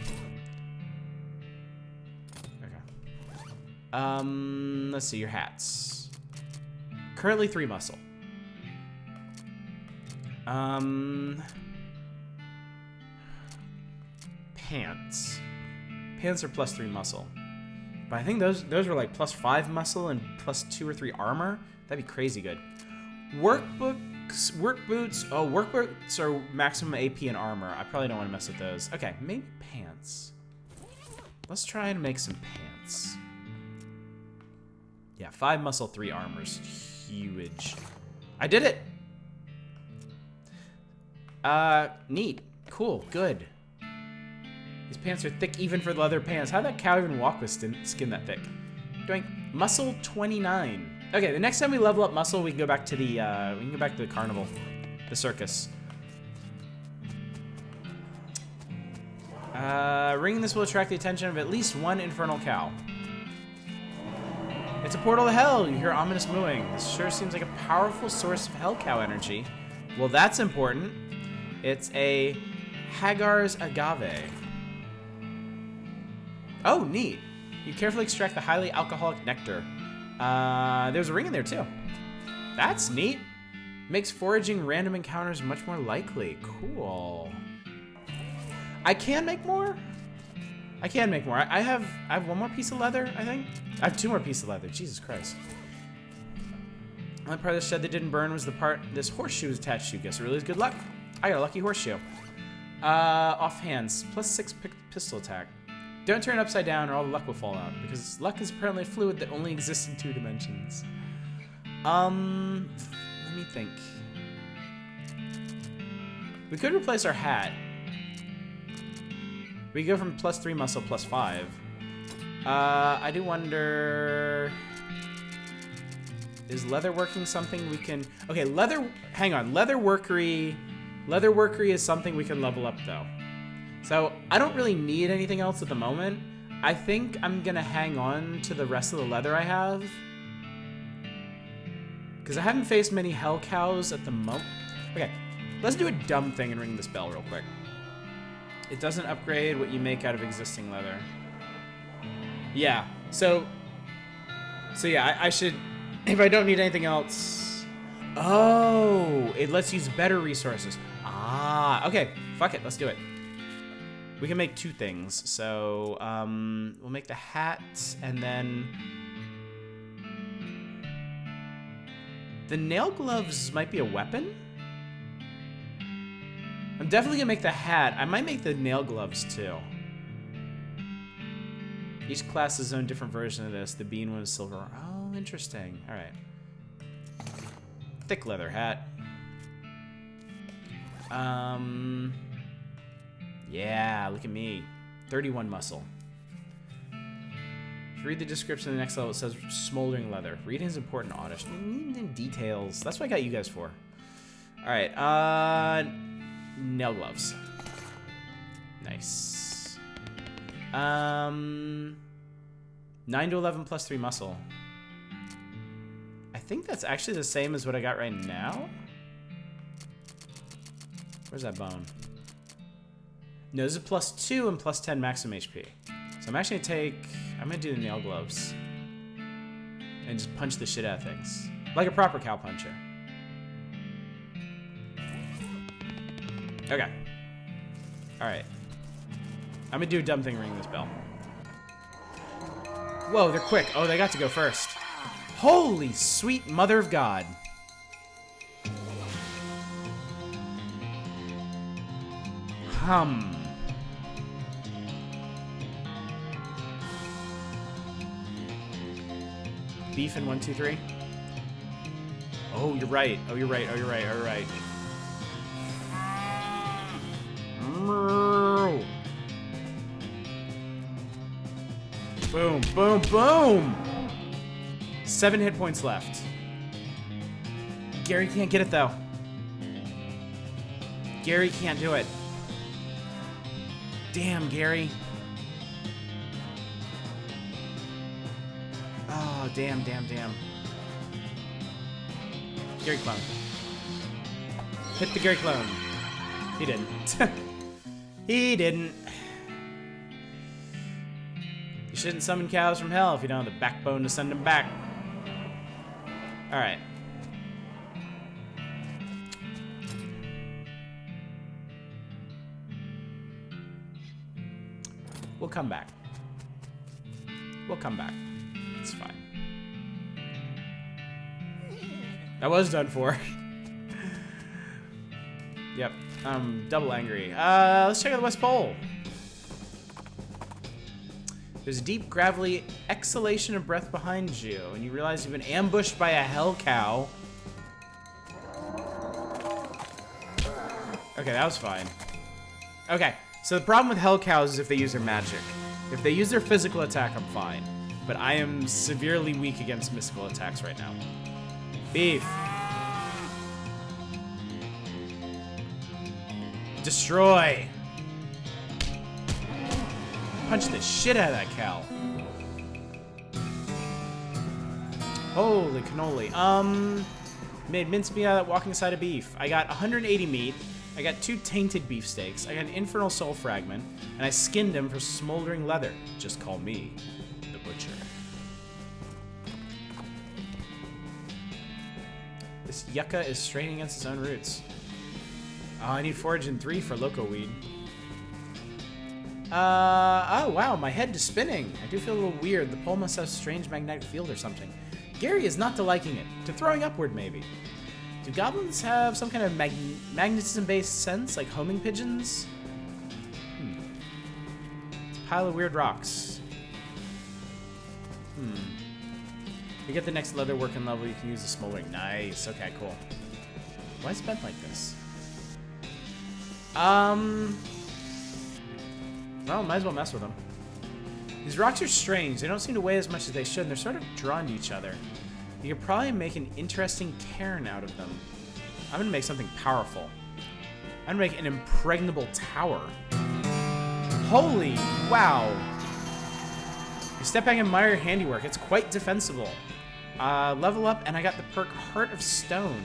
Okay. Let's see your hats. Currently 3 muscle. Pants. Pants are +3 muscle. But I think those were like +5 muscle and +2 or 3 armor. That'd be crazy good. Work boots. Oh, work boots are maximum AP and armor. I probably don't want to mess with those. Okay, maybe pants. Let's try and make some pants. Yeah, 5 muscle, 3 armor's huge. I did it! Neat. Cool, good. These pants are thick even for leather pants. How'd that cow even walk with skin that thick? Doink. Muscle 29. Okay, the next time we level up muscle, we can go back to the carnival, the circus. Ringing this will attract the attention of at least 1 infernal cow. It's a portal to hell. You hear ominous mooing. This sure seems like a powerful source of hell cow energy. Well, that's important. It's a Hagar's agave. Oh, neat. You carefully extract the highly alcoholic nectar. There's a ring in there too. That's neat. Makes foraging random encounters much more likely. Cool. I can make more. I can make more. I have one more piece of leather, I think. I have 2 more pieces of leather. Jesus Christ. The only part of the shed that didn't burn was the part this horseshoe is attached to. Guess it really is good luck. I got a lucky horseshoe. Off hands. +6 pistol attack. Don't turn it upside down or all the luck will fall out. Because luck is apparently a fluid that only exists in 2 dimensions. Let me think. We could replace our hat. We go from +3 muscle, +5. I do wonder... Is leatherworking something we can... Okay, hang on. Leatherworkery is something we can level up, though. So, I don't really need anything else at the moment. I think I'm gonna hang on to the rest of the leather I have. Because I haven't faced many hell cows at the moment. Okay, let's do a dumb thing and ring this bell real quick. It doesn't upgrade what you make out of existing leather. Yeah, so yeah, I should... If I don't need anything else... Oh, it lets use better resources. Ah, okay. Fuck it, let's do it. We can make 2 things. So, we'll make the hat, and then... The nail gloves might be a weapon? I'm definitely gonna make the hat. I might make the nail gloves, too. Each class has its own different version of this. The bean one is silver. Oh, interesting. All right. Thick leather hat. Yeah, look at me. 31 muscle. If you read the description of the next level, it says smoldering leather. Reading is important, honest. Details. That's what I got you guys for. All right. Nail gloves. Nice. 9 to 11 +3 muscle. I think that's actually the same as what I got right now. Where's that bone? No, this is +2 and +10 maximum HP. So I'm actually I'm gonna do the nail gloves. And just punch the shit out of things. Like a proper cow puncher. Okay. Alright. I'm gonna do a dumb thing ringing this bell. Whoa, they're quick. Oh, they got to go first. Holy sweet mother of God. Beef in 1, 2, 3. Oh, you're right. Oh, you're right. Oh, you're right. Oh, you're right. Boom, boom, boom! 7 hit points left. Gary can't get it, though. Gary can't do it. Damn, Gary. Oh, damn, damn, damn. Gary clone. Hit the Gary clone. He didn't. He didn't. You shouldn't summon cows from hell if you don't have the backbone to send them back. Alright. We'll come back. We'll come back. It's fine. That was done for. Yep. I'm double angry. Let's check out the West Pole. There's a deep, gravelly exhalation of breath behind you, and you realize you've been ambushed by a hell cow. Okay, that was fine. Okay, so the problem with hell cows is if they use their magic. If they use their physical attack, I'm fine. But I am severely weak against mystical attacks right now. Beef. Destroy. Punch the shit out of that cow. Holy cannoli. Made mincemeat out of that walking side of beef. I got 180 meat. I got 2 tainted beefsteaks. I got an infernal soul fragment. And I skinned him for smoldering leather. Just call me the butcher. This yucca is straining against its own roots. Oh, I need forage 3 for loco weed. Oh wow, my head is spinning. I do feel a little weird. The pole must have a strange magnetic field or something. Gary is not to liking it. To throwing upward, maybe. Do goblins have some kind of magnetism-based sense, like homing pigeons? It's a pile of weird rocks. You get the next leather working level, you can use the smoldering. Nice. Okay, cool. Why is it bent like this? Well, might as well mess with them. These rocks are strange. They don't seem to weigh as much as they should, and they're sort of drawn to each other. You could probably make an interesting cairn out of them. I'm gonna make something powerful. I'm gonna make an impregnable tower. Holy wow. You step back and admire your handiwork. It's quite defensible. Level up, and I got the perk Heart of Stone.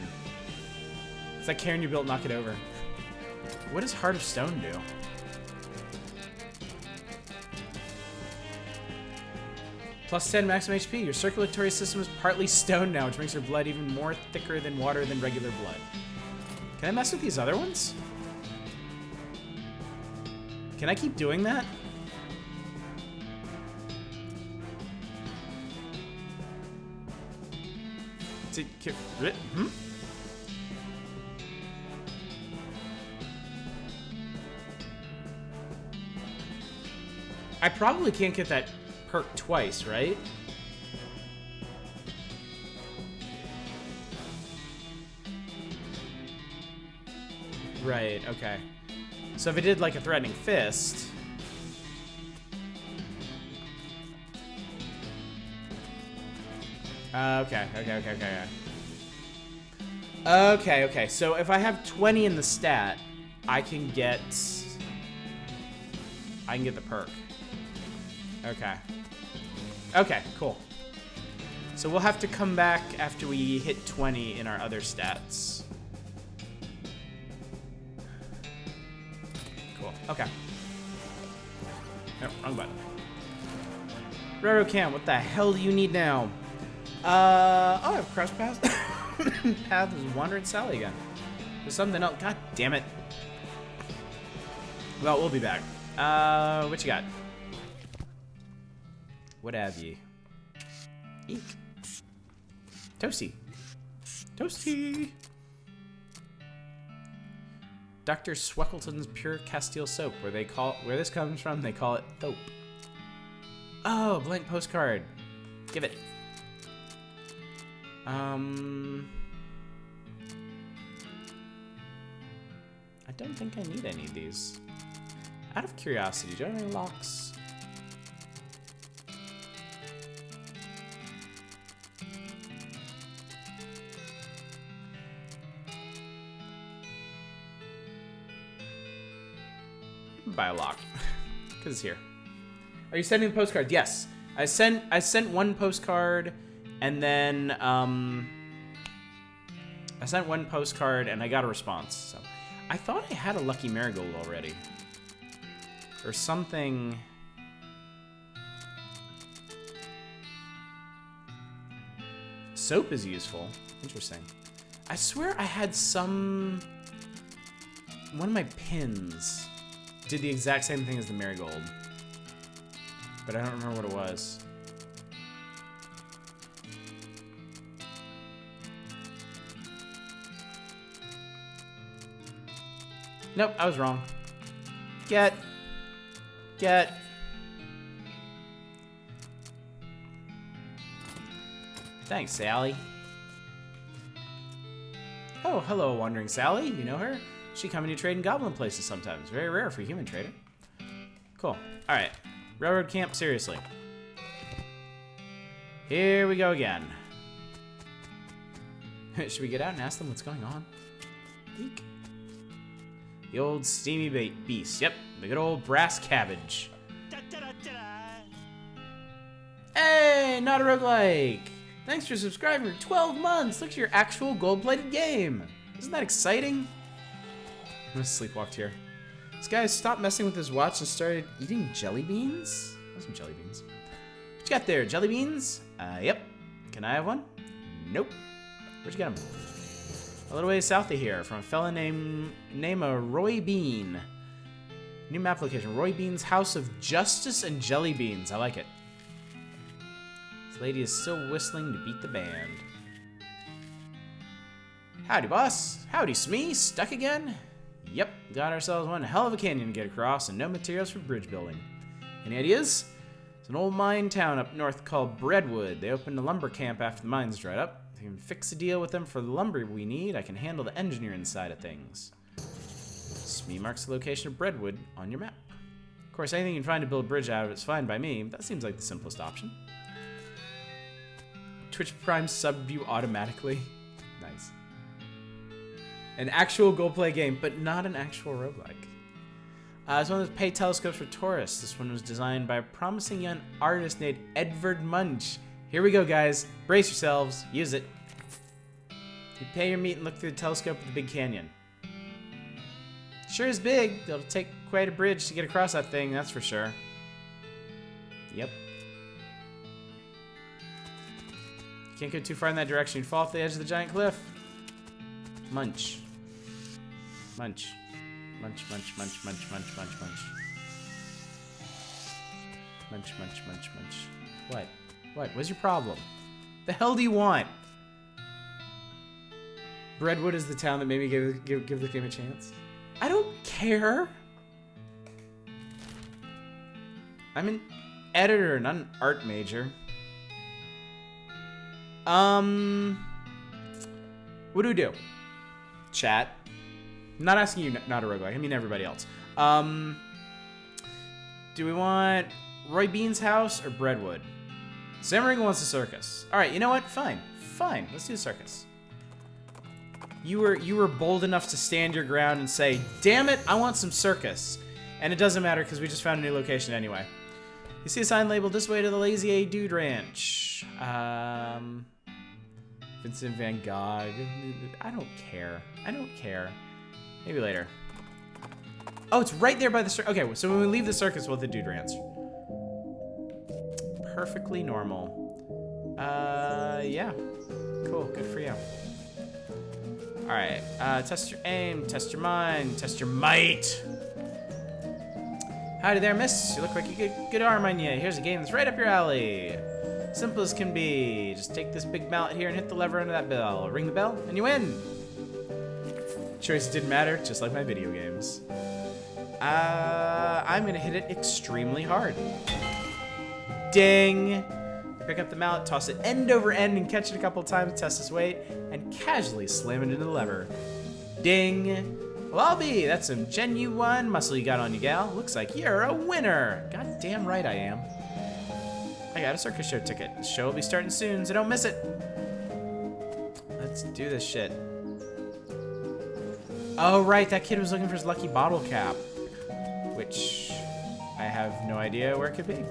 It's that cairn you built, knock it over. What does Heart of Stone do? Plus 10 maximum HP. Your circulatory system is partly stone now, which makes your blood even more thicker than water than regular blood. Can I mess with these other ones? Can I keep doing that? I probably can't get that perk twice, right? Right, okay. So if I did like a threatening fist... Okay, so if I have 20 in the stat, I can get the perk. Okay, cool. So we'll have to come back after we hit 20 in our other stats. Cool, okay. No, wrong button. Railroad camp, what the hell do you need now? I have cross paths. Path is Wandering Sally again. There's something else. God damn it. Well, we'll be back. What you got? What have ye? Eek. Toasty. Toasty. Dr. Sweckleton's Pure Castile Soap, where this comes from, they call it Thope. Oh, blank postcard. Give it. I don't think I need any of these. Out of curiosity, do I have any locks? Buy a lock. Because it's here. Are you sending the postcard? Yes. I sent one postcard, and then I sent one postcard and I got a response. So I thought I had a lucky marigold already. Or something. Soap is useful. Interesting. I swear I had one of my pins did the exact same thing as the marigold. But I don't remember what it was. Nope, I was wrong. Get. Thanks, Sally. Oh, hello, Wandering Sally. You know her? She come into trade in goblin places sometimes. Very rare for a human trader. Cool. Alright. Railroad camp, seriously. Here we go again. Should we get out and ask them what's going on? Eek. The old steamy beast. Yep, the good old brass cabbage. Hey, not a roguelike! Thanks for subscribing for 12 months! Look at your actual gold-plated game! Isn't that exciting? I'm gonna sleepwalk here. This guy stopped messing with his watch and started eating jelly beans? Some jelly beans. What you got there, jelly beans? Yep. Can I have one? Nope. Where'd you get them? A little ways south of here, from a fella named Roy Bean. New map location, Roy Bean's House of Justice and Jellybeans. I like it. This lady is still whistling to beat the band. Howdy, boss. Howdy, Smee. Stuck again? Yep, got ourselves one hell of a canyon to get across and no materials for bridge building. Any ideas? It's an old mine town up north called Breadwood. They opened a lumber camp after the mines dried up. If I can fix a deal with them for the lumber we need, I can handle the engineering side of things. Smee marks the location of Breadwood on your map. Of course, anything you can find to build a bridge out of it's fine by me. That seems like the simplest option. Twitch Prime sub view automatically. Nice. An actual go play game, but not an actual roguelike. It's one of those paid telescopes for tourists. This one was designed by a promising young artist named Edvard Munch. Here we go, guys. Brace yourselves. Use it. You pay your meat and look through the telescope at the big canyon. Sure is big. It'll take quite a bridge to get across that thing, that's for sure. Yep. You can't go too far in that direction. You'd fall off the edge of the giant cliff. Munch. Munch. Munch, munch, munch, munch, munch, munch, munch. Munch, munch, munch, munch. What? What? What's your problem? The hell do you want? Breadwood is the town that maybe give the game a chance. I don't care. I'm an editor, not an art major. What do we do? Chat. I'm not asking you, not a roguelike. I mean everybody else. Do we want Roy Bean's house or Breadwood? Samringa wants a circus. All right, you know what? Fine. Fine. Let's do the circus. You were bold enough to stand your ground and say, damn it, I want some circus. And it doesn't matter because we just found a new location anyway. You see a sign labeled this way to the Lazy A Dude Ranch. Vincent Van Gogh. I don't care. I don't care. Maybe later. Oh, it's right there by the circus. Okay, so when we leave the circus, we'll hit the Dude Ranch. Perfectly normal. Yeah. Cool, good for you. Alright, test your aim, test your mind, test your might. Howdy there, miss. You look like you get good arm on you. Here's a game that's right up your alley. Simple as can be. Just take this big mallet here and hit the lever under that bell. Ring the bell, and you win. Choice didn't matter, just like my video games. I'm gonna hit it extremely hard. Ding! Pick up the mallet, toss it end over end, and catch it a couple times, test its weight, and casually slam it into the lever. Ding! Well, I'll be. That's some genuine muscle you got on you, gal. Looks like you're a winner. God damn right I am. I got a circus show ticket. The show will be starting soon, so don't miss it. Let's do this shit. Oh, right, that kid was looking for his lucky bottle cap. Which I have no idea where it could be.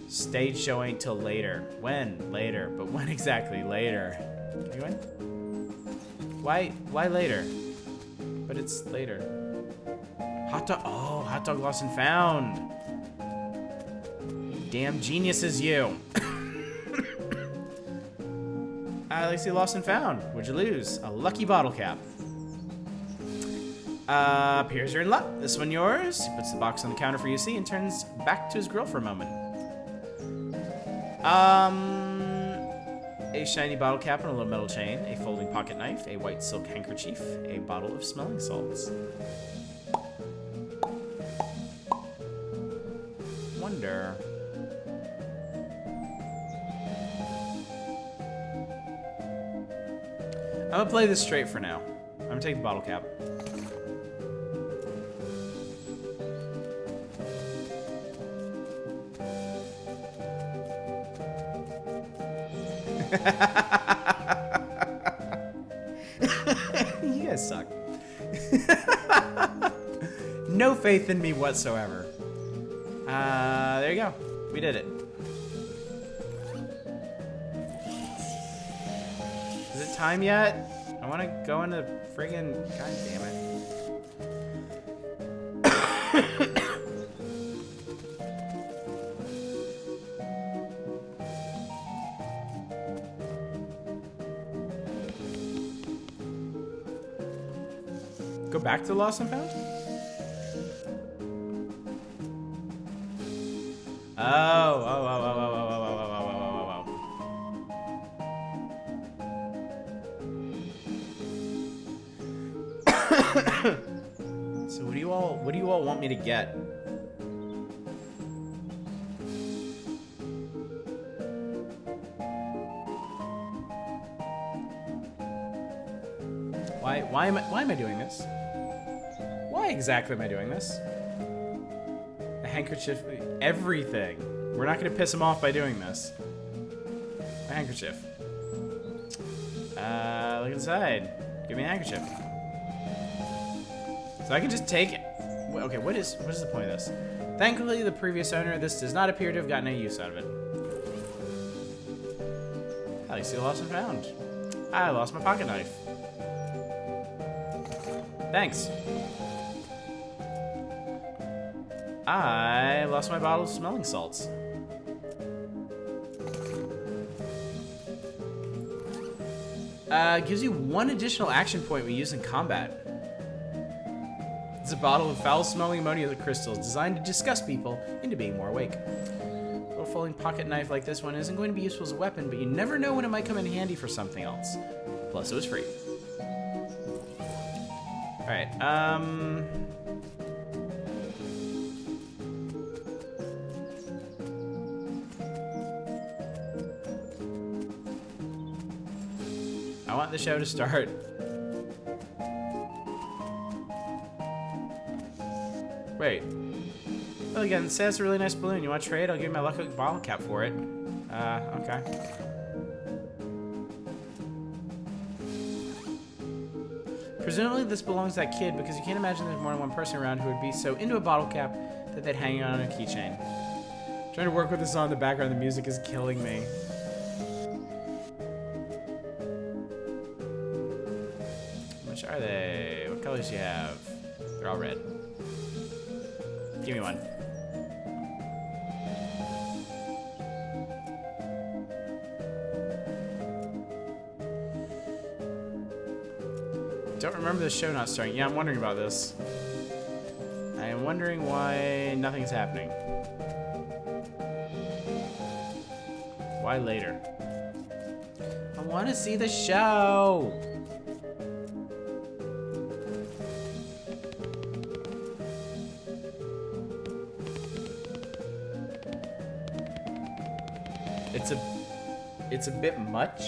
Stage show ain't till later. When? Later. But when exactly? Later. Can you win? Why later? But it's later. Hot dog. Oh, hot dog lost and found. Damn genius is you. Alexi lost and found. What'd you lose? A lucky bottle cap. Appears you're in luck. This one yours. He puts the box on the counter for you to see and turns back to his girl for a moment. A shiny bottle cap and a little metal chain, a folding pocket knife, a white silk handkerchief, a bottle of smelling salts. Wonder. I'm gonna play this straight for now. I'm gonna take the bottle cap. You guys suck. No faith in me whatsoever. There you go. We did it. Is it time yet? I want to go into friggin'... God damn it. back to the Lost and Found? Oh. So what do you all want me to get? Why am I doing this? Why exactly am I doing this? A handkerchief, everything. We're not gonna piss him off by doing this. A handkerchief. Look inside. Give me a handkerchief. So I can just take it. Okay, what is the point of this? Thankfully, the previous owner of this does not appear to have gotten any use out of it. Hell, you see lost and found. I lost my pocket knife. Thanks. I lost my bottle of smelling salts. Gives you 1 additional action point when used in combat. It's a bottle of foul-smelling ammonia crystals designed to disgust people into being more awake. A little folding pocket knife like this one isn't going to be useful as a weapon, but you never know when it might come in handy for something else. Plus, it was free. Alright, I want the show to start. Wait. Well, again, it says it's a really nice balloon. You want to trade? I'll give you my lucky bottle cap for it. Okay. Presumably this belongs to that kid because you can't imagine there's more than one person around who would be so into a bottle cap that they'd hang it on a keychain. Trying to work with this on in the background, the music is killing me. How much are they? What colors do you have? They're all red. Give me one. Don't remember the show not starting. Yeah, I'm wondering about this. I am wondering why nothing's happening. Why later? I want to see the show! It's a bit much.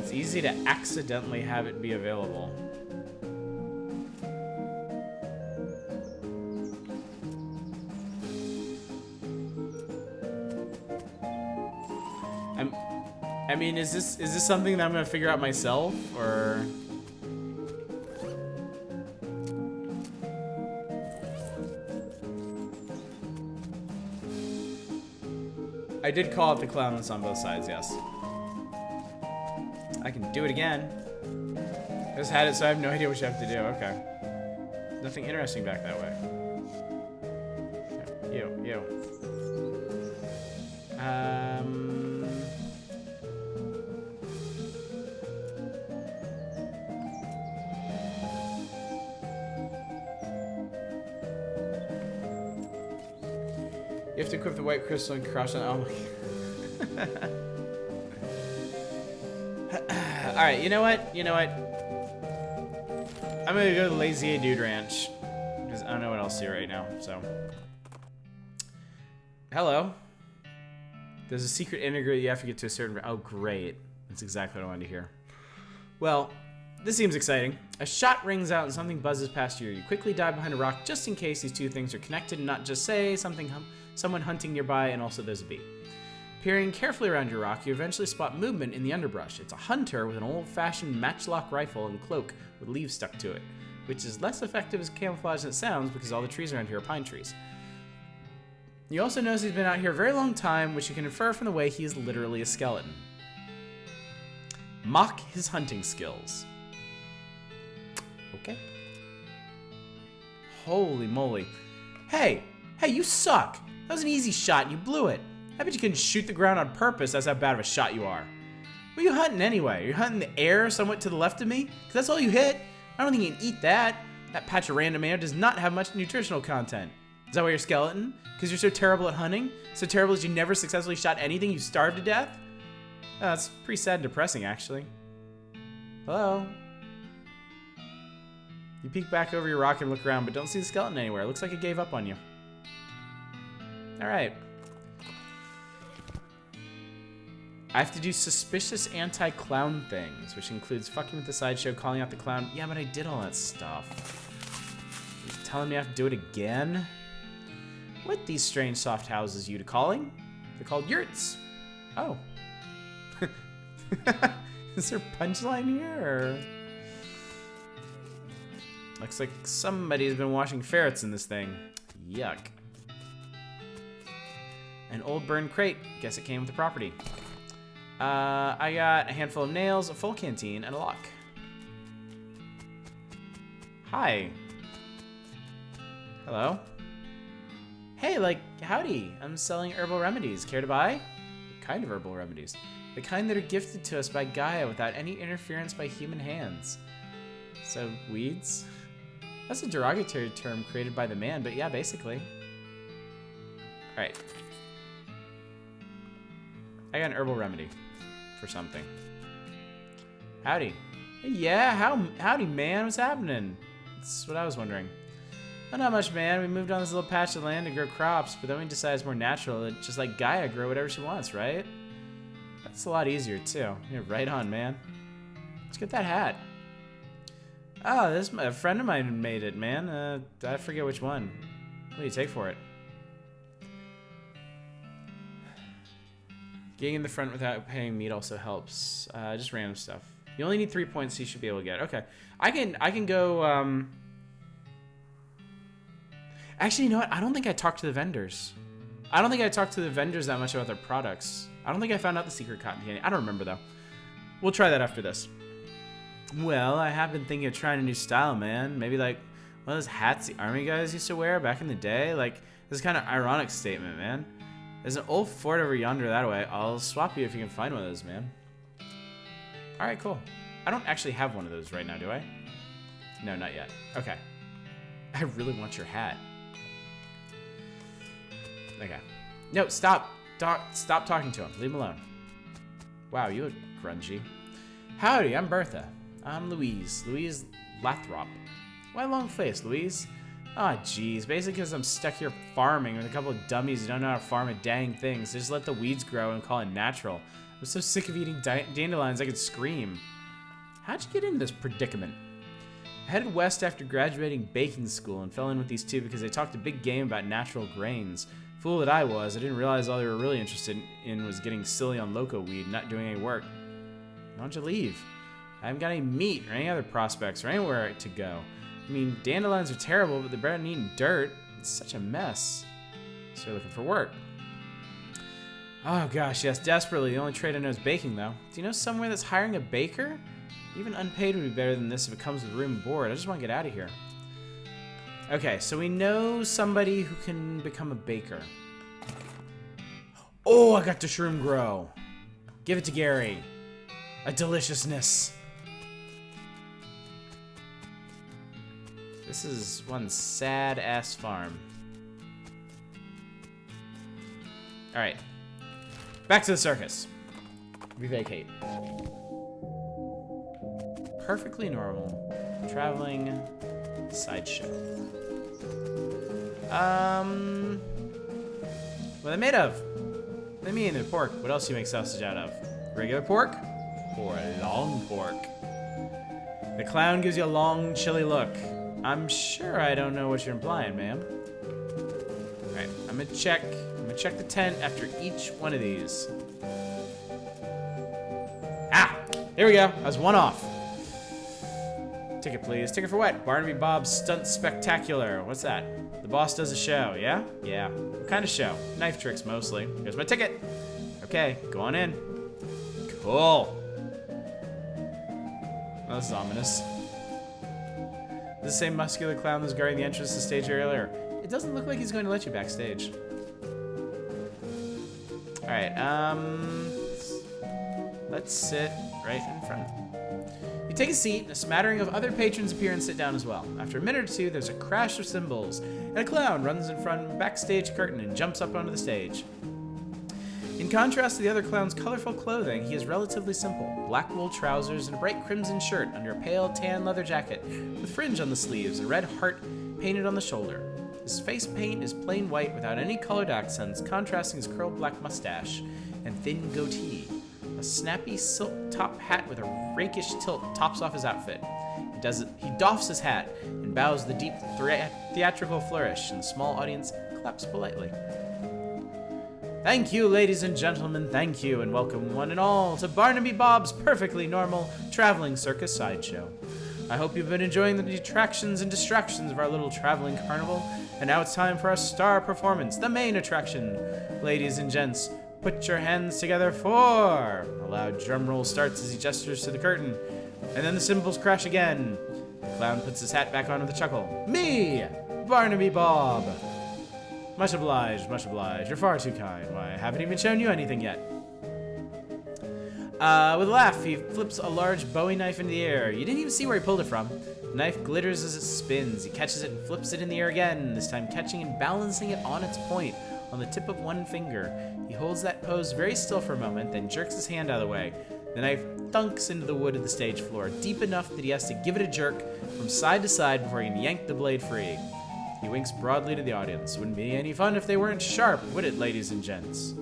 It's easy to accidentally have it be available. I mean, is this something that I'm gonna figure out myself, or? I did call out the clowns on both sides, yes. I can do it again. I just had it, so I have no idea what you have to do. Okay. Nothing interesting back that way. You. You have to equip the white crystal and crush on. Oh my. Alright, you know what? I'm gonna go to the Lazy Dude Ranch. Because I don't know what else to do right now, so. Hello. There's a secret integrate you have to get to a certain. Oh, great. That's exactly what I wanted to hear. Well, this seems exciting. A shot rings out and something buzzes past you. You quickly dive behind a rock just in case these two things are connected and not just say someone hunting nearby and also there's a bee. Peering carefully around your rock, you eventually spot movement in the underbrush. It's a hunter with an old-fashioned matchlock rifle and cloak with leaves stuck to it, which is less effective as camouflage than it sounds because all the trees around here are pine trees. You also notice he's been out here a very long time, which you can infer from the way he is literally a skeleton. Mock his hunting skills. Okay. Holy moly. Hey, you suck. That was an easy shot and you blew it. I bet you couldn't shoot the ground on purpose. That's how bad of a shot you are. What are you hunting anyway? You're hunting the air somewhat to the left of me? Because that's all you hit. I don't think you can eat that. That patch of random air does not have much nutritional content. Is that why you're skeleton? Because you're so terrible at hunting? So terrible that you never successfully shot anything, you starved to death? Oh, that's pretty sad and depressing, actually. Hello? You peek back over your rock and look around, but don't see the skeleton anywhere. It looks like it gave up on you. Alright. I have to do suspicious anti-clown things, which includes fucking with the sideshow, calling out the clown. Yeah, but I did all that stuff. You're telling me I have to do it again? What these strange soft houses you to calling? They're called yurts. Oh. Is there a punchline here, or? Looks like somebody's been washing ferrets in this thing. Yuck. An old burned crate. Guess it came with the property. I got a handful of nails, a full canteen, and a lock. Hi. Hello? Hey, like, howdy. I'm selling herbal remedies. Care to buy? What kind of herbal remedies? The kind that are gifted to us by Gaia without any interference by human hands. So, weeds? That's a derogatory term created by the man, but yeah, basically. Alright. I got an herbal remedy for something. Howdy. Hey, yeah, howdy, man. What's happening? That's what I was wondering. Oh, not much, man. We moved on this little patch of land to grow crops, but then we decided it's more natural to just let Gaia grow whatever she wants, right? That's a lot easier, too. Yeah, right on, man. Let's get that hat. Oh, a friend of mine made it, man. I forget which one. What do you take for it? Getting in the front without paying meat also helps. Just random stuff. You only need 3 points, so you should be able to get it. Okay. I can go, Actually, you know what? I don't think I talked to the vendors. I don't think I talked to the vendors that much about their products. I don't think I found out the secret cotton candy. I don't remember, though. We'll try that after this. Well, I have been thinking of trying a new style, man. Maybe like one of those hats the army guys used to wear back in the day. Like, this is kind of ironic statement, man. There's an old fort over yonder that way. I'll swap you if you can find one of those, man. Alright, cool. I don't actually have one of those right now, do I? No, not yet. Okay. I really want your hat. Okay. No, stop. Stop talking to him. Leave him alone. Wow, you look grungy. Howdy, I'm Bertha. I'm Louise. Louise Lathrop. Why long face, Louise? Aw, jeez. Basically because I'm stuck here farming with a couple of dummies who don't know how to farm a dang thing, so just let the weeds grow and call it natural. I'm so sick of eating dandelions I could scream. How'd you get into this predicament? I headed west after graduating baking school and fell in with these two because they talked a big game about natural grains. Fool that I was, I didn't realize all they were really interested in was getting silly on loco weed and not doing any work. Why don't you leave? I haven't got any meat or any other prospects or anywhere to go. I mean, dandelions are terrible, but they're better than eating dirt. It's such a mess. So you're looking for work. Oh gosh, yes, desperately. The only trade I know is baking, though. Do you know somewhere that's hiring a baker? Even unpaid would be better than this if it comes with room and board. I just want to get out of here. Okay, so we know somebody who can become a baker. Oh, I got the shroom grow. Give it to Gary. A deliciousness. This is one sad-ass farm. Alright. Back to the circus. We vacate. Perfectly normal. Traveling sideshow. What are they made of? What do they mean they're pork? What else do you make sausage out of? Regular pork? Or long pork? The clown gives you a long, chilly look. I'm sure I don't know what you're implying, ma'am. Alright, I'm gonna check the tent after each one of these. Ah! There we go. I was one off. Ticket, please. Ticket for what? Barnaby Bob's Stunt Spectacular. What's that? The boss does a show, yeah? Yeah. What kind of show? Knife tricks, mostly. Here's my ticket. Okay, go on in. Cool. That was ominous. The same muscular clown that was guarding the entrance to the stage earlier. it doesn't look like he's going to let you backstage. All right, let's sit right in front. You take a seat, and a smattering of other patrons appear and sit down as well. After a minute or two, there's a crash of cymbals, and a clown runs in front of a backstage curtain and jumps up onto the stage. In contrast to the other clown's colorful clothing, he is relatively simple. Black wool trousers and a bright crimson shirt under a pale tan leather jacket with fringe on the sleeves and a red heart painted on the shoulder. His face paint is plain white without any colored accents, contrasting his curled black mustache and thin goatee. A snappy silk top hat with a rakish tilt tops off his outfit. He doffs his hat and bows with a deep theatrical flourish, and the small audience claps politely. Thank you, ladies and gentlemen, thank you, and welcome one and all to Barnaby Bob's perfectly normal traveling circus sideshow. I hope you've been enjoying the detractions and distractions of our little traveling carnival, and now it's time for our star performance, the main attraction. Ladies and gents, put your hands together for... A loud drum roll starts as he gestures to the curtain, and then the cymbals crash again. The clown puts his hat back on with a chuckle. Me, Barnaby Bob. Much obliged, much obliged. You're far too kind. Why, I haven't even shown you anything yet. With a laugh, he flips a large Bowie knife into the air. You didn't even see where he pulled it from. The knife glitters as it spins. He catches it and flips it in the air again, this time catching and balancing it on its point on the tip of one finger. He holds that pose very still for a moment, then jerks his hand out of the way. The knife thunks into the wood of the stage floor, deep enough that he has to give it a jerk from side to side before he can yank the blade free. He winks broadly to the audience. Wouldn't be any fun if they weren't sharp, would it, ladies and gents?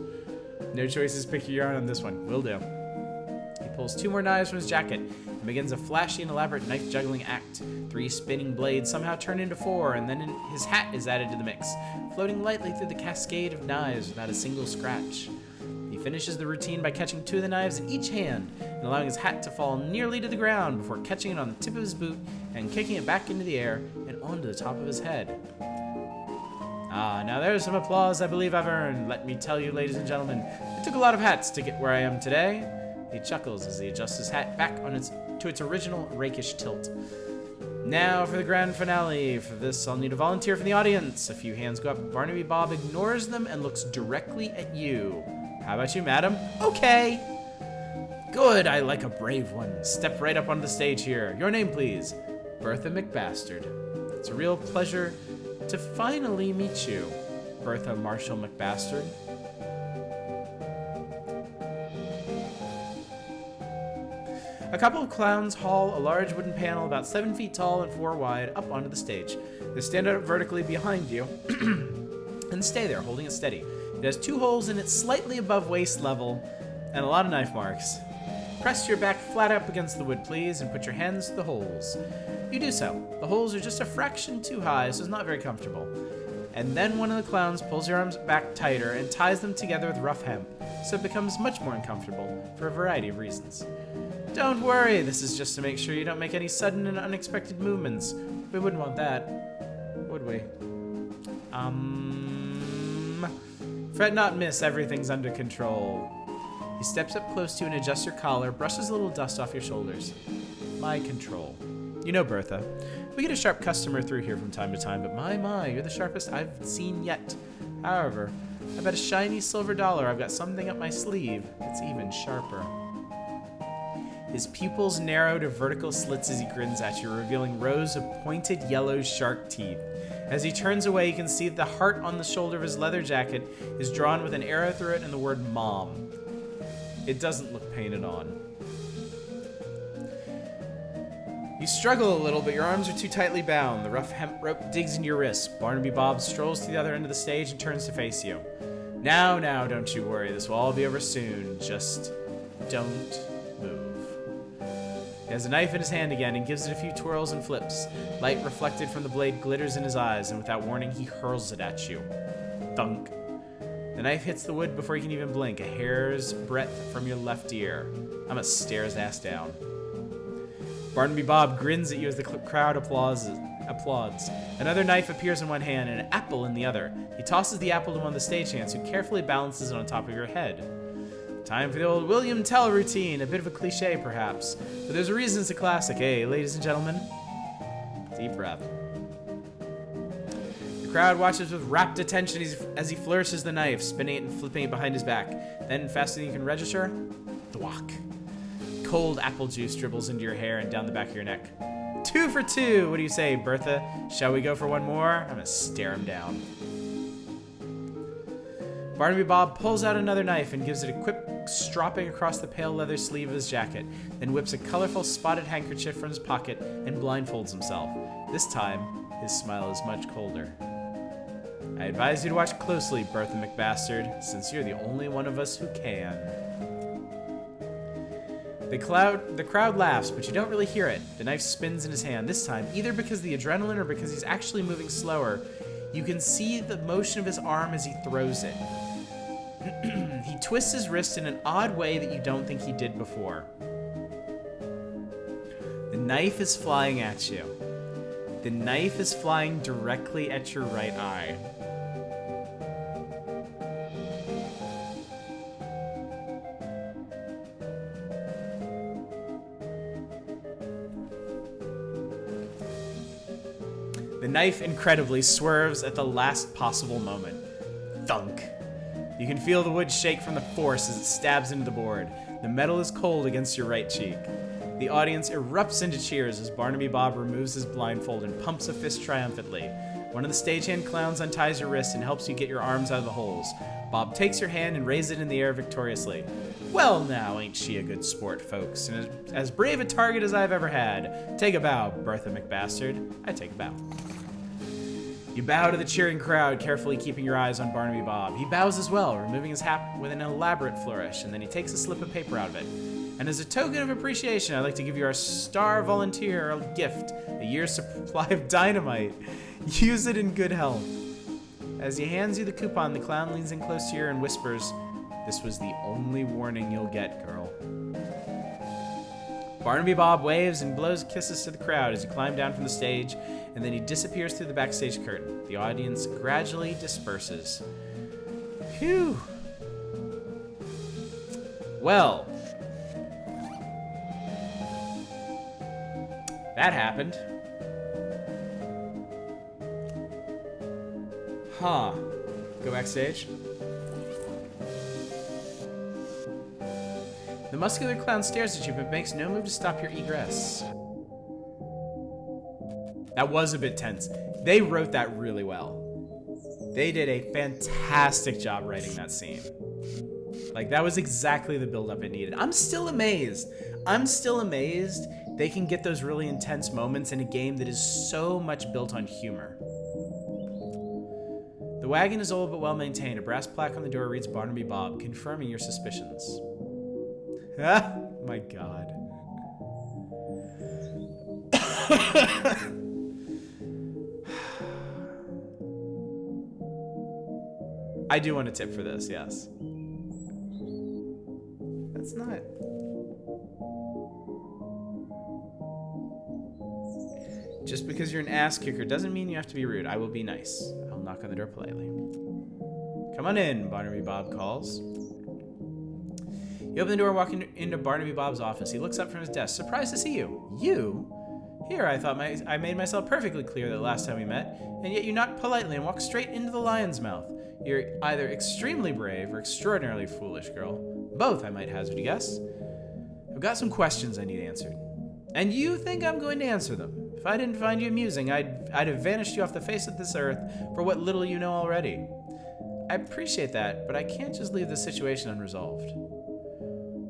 No choices, pick your yarn on this one. Will do. He pulls 2 more knives from his jacket and begins a flashy and elaborate knife juggling act. 3 spinning blades somehow turn into 4, and then his hat is added to the mix, floating lightly through the cascade of knives without a single scratch. He finishes the routine by catching 2 of the knives in each hand and allowing his hat to fall nearly to the ground before catching it on the tip of his boot and kicking it back into the air and onto the top of his head. Ah, now there's some applause I believe I've earned. Let me tell you, ladies and gentlemen, it took a lot of hats to get where I am today. He chuckles as he adjusts his hat back on to its original rakish tilt. Now for the grand finale. For this, I'll need a volunteer from the audience. A few hands go up. Barnaby Bob ignores them and looks directly at you. How about you, madam? Okay. Good, I like a brave one. Step right up onto the stage here. Your name, please. Bertha McBastard. It's a real pleasure to finally meet you, Bertha Marshall McBastard. A couple of clowns haul a large wooden panel about 7 feet tall and 4 wide up onto the stage. They stand out vertically behind you and stay there, holding it steady. It has 2 holes in it slightly above waist level and a lot of knife marks. Press your back flat up against the wood, please, and put your hands to the holes. You do so. The holes are just a fraction too high, so it's not very comfortable. And then one of the clowns pulls your arms back tighter and ties them together with rough hemp, so it becomes much more uncomfortable for a variety of reasons. Don't worry, this is just to make sure you don't make any sudden and unexpected movements. We wouldn't want that, would we? Fret not, miss, everything's under control. He steps up close to you and adjusts your collar, brushes a little dust off your shoulders. My control. You know, Bertha, we get a sharp customer through here from time to time, but my, you're the sharpest I've seen yet. However, I bet a shiny silver dollar I've got something up my sleeve that's even sharper. His pupils narrow to vertical slits as he grins at you, revealing rows of pointed yellow shark teeth. As he turns away, you can see that the heart on the shoulder of his leather jacket is drawn with an arrow through it and the word Mom. It doesn't look painted on. You struggle a little, but your arms are too tightly bound. The rough hemp rope digs into your wrist. Barnaby Bob strolls to the other end of the stage and turns to face you. Now, don't you worry. This will all be over soon. Just don't move. He has a knife in his hand again and gives it a few twirls and flips. Light reflected from the blade glitters in his eyes, and without warning, he hurls it at you. Thunk. The knife hits the wood before you can even blink, a hair's breadth from your left ear. I'm gonna stare his ass down. Barnaby Bob grins at you as the crowd applauds. Another knife appears in one hand and an apple in the other. He tosses the apple to one of the stagehands, who carefully balances it on top of your head. Time for the old William Tell routine, a bit of a cliche perhaps, but there's a reason it's a classic, eh, ladies and gentlemen? Deep breath. The crowd watches with rapt attention as he flourishes the knife, spinning it and flipping it behind his back. Then, faster than you can register, thwack. Cold apple juice dribbles into your hair and down the back of your neck. 2 for 2! What do you say, Bertha? Shall we go for one more? I'm gonna stare him down. Barnaby Bob pulls out another knife and gives it a quick stropping across the pale leather sleeve of his jacket, then whips a colorful spotted handkerchief from his pocket and blindfolds himself. This time, his smile is much colder. I advise you to watch closely, Bertha McBastard, since you're the only one of us who can. The crowd laughs, but you don't really hear it. The knife spins in his hand, this time, either because of the adrenaline or because he's actually moving slower. You can see the motion of his arm as he throws it. He twists his wrist in an odd way that you don't think he did before. The knife is flying at you. The knife is flying directly at your right eye. The knife, incredibly, swerves at the last possible moment. Thunk. You can feel the wood shake from the force as it stabs into the board. The metal is cold against your right cheek. The audience erupts into cheers as Barnaby Bob removes his blindfold and pumps a fist triumphantly. One of the stagehand clowns unties your wrist and helps you get your arms out of the holes. Bob takes your hand and raises it in the air victoriously. Well now, ain't she a good sport, folks, and as brave a target as I've ever had. Take a bow, Bertha McBastard. I take a bow. You bow to the cheering crowd, carefully keeping your eyes on Barnaby Bob. He bows as well, removing his hat with an elaborate flourish, and then he takes a slip of paper out of it. And as a token of appreciation, I'd like to give you our star volunteer gift, a year's supply of dynamite. Use it in good health. As he hands you the coupon, the clown leans in close to your ear and whispers, "This was the only warning you'll get, girl." Barnaby Bob waves and blows kisses to the crowd as you climb down from the stage, and then he disappears through the backstage curtain. The audience gradually disperses. Phew. Well. That happened. Huh. Go backstage. The muscular clown stares at you but makes no move to stop your egress. That was a bit tense. They wrote that really well. They did a fantastic job writing that scene. Like, that was exactly the build-up it needed. I'm still amazed. They can get those really intense moments in a game that is so much built on humor. The wagon is old but well maintained. A brass plaque on the door reads Barnaby Bob, confirming your suspicions. Ah, my God. I do want a tip for this, yes. That's not... Just because you're an ass kicker doesn't mean you have to be rude. I will be nice. I'll knock on the door politely. Come on in, Barnaby Bob calls. You open the door and walk into Barnaby Bob's office. He looks up from his desk, surprised to see you. You? Here, I thought I made myself perfectly clear the last time we met, and yet you knocked politely and walked straight into the lion's mouth. You're either extremely brave or extraordinarily foolish, girl. Both, I might hazard a guess. I've got some questions I need answered. And you think I'm going to answer them. If I didn't find you amusing, I'd have vanished you off the face of this earth for what little you know already. I appreciate that, but I can't just leave the situation unresolved.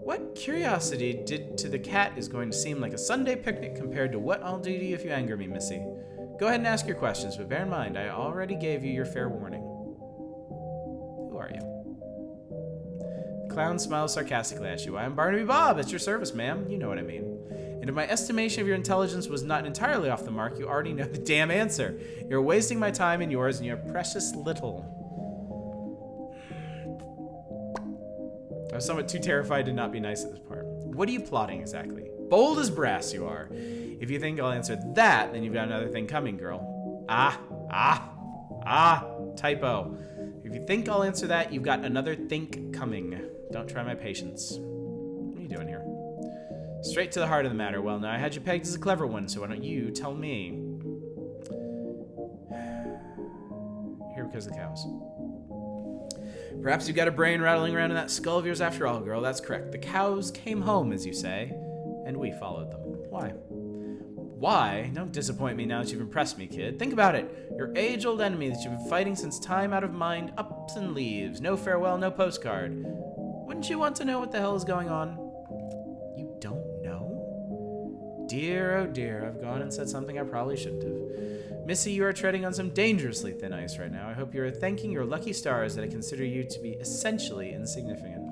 What curiosity did to the cat is going to seem like a Sunday picnic compared to what I'll do to you if you anger me, Missy. Go ahead and ask your questions, but bear in mind, I already gave you your fair warning. Who are you? The clown smiles sarcastically at you. I'm Barnaby Bob, at your service, ma'am. You know what I mean. And if my estimation of your intelligence was not entirely off the mark, you already know the damn answer. You're wasting my time and yours, and you have precious little. I was somewhat too terrified to not be nice at this part. What are you plotting exactly? Bold as brass you are. If you think I'll answer that, then you've got another thing coming, girl. Typo. If you think I'll answer that, you've got another think coming. Don't try my patience. What are you doing here? Straight to the heart of the matter. Well, now I had you pegged as a clever one, so why don't you tell me? because of the cows. Perhaps you've got a brain rattling around in that skull of yours after all, girl. That's correct. The cows came home, as you say, and we followed them. Why? Why? Don't disappoint me now that you've impressed me, kid. Think about it. Your age-old enemy that you've been fighting since time out of mind, ups and leaves. No farewell, no postcard. Wouldn't you want to know what the hell is going on? You don't know? Dear, oh dear, I've gone and said something I probably shouldn't have. Missy, you are treading on some dangerously thin ice right now. I hope you are thanking your lucky stars that I consider you to be essentially insignificant.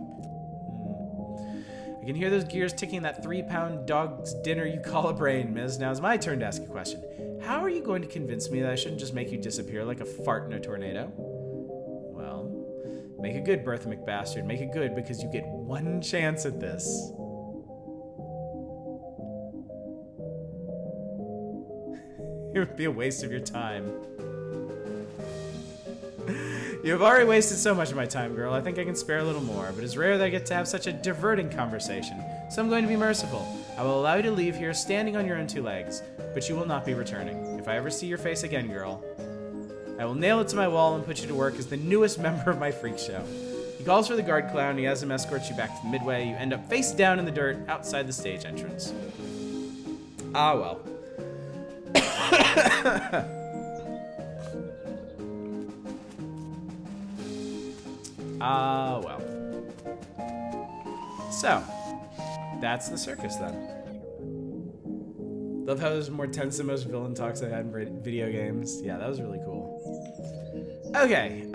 I can hear those gears ticking in that 3-pound dog's dinner you call a brain, miss. Now it's my turn to ask a question. How are you going to convince me that I shouldn't just make you disappear like a fart in a tornado? Well, make it good, Bertha McBastard. Make it good, because you get one chance at this. It would be a waste of your time. You have already wasted so much of my time, girl. I think I can spare a little more, but it's rare that I get to have such a diverting conversation, so I'm going to be merciful. I will allow you to leave here standing on your own 2 legs, but you will not be returning. If I ever see your face again, girl, I will nail it to my wall and put you to work as the newest member of my freak show. He calls for the guard clown, he has him escort you back to the midway. You end up face down in the dirt outside the stage entrance. Ah, well. Well. So, that's the circus then. Love how there's more tense than most villain talks I've had in video games. Yeah, that was really cool. Okay,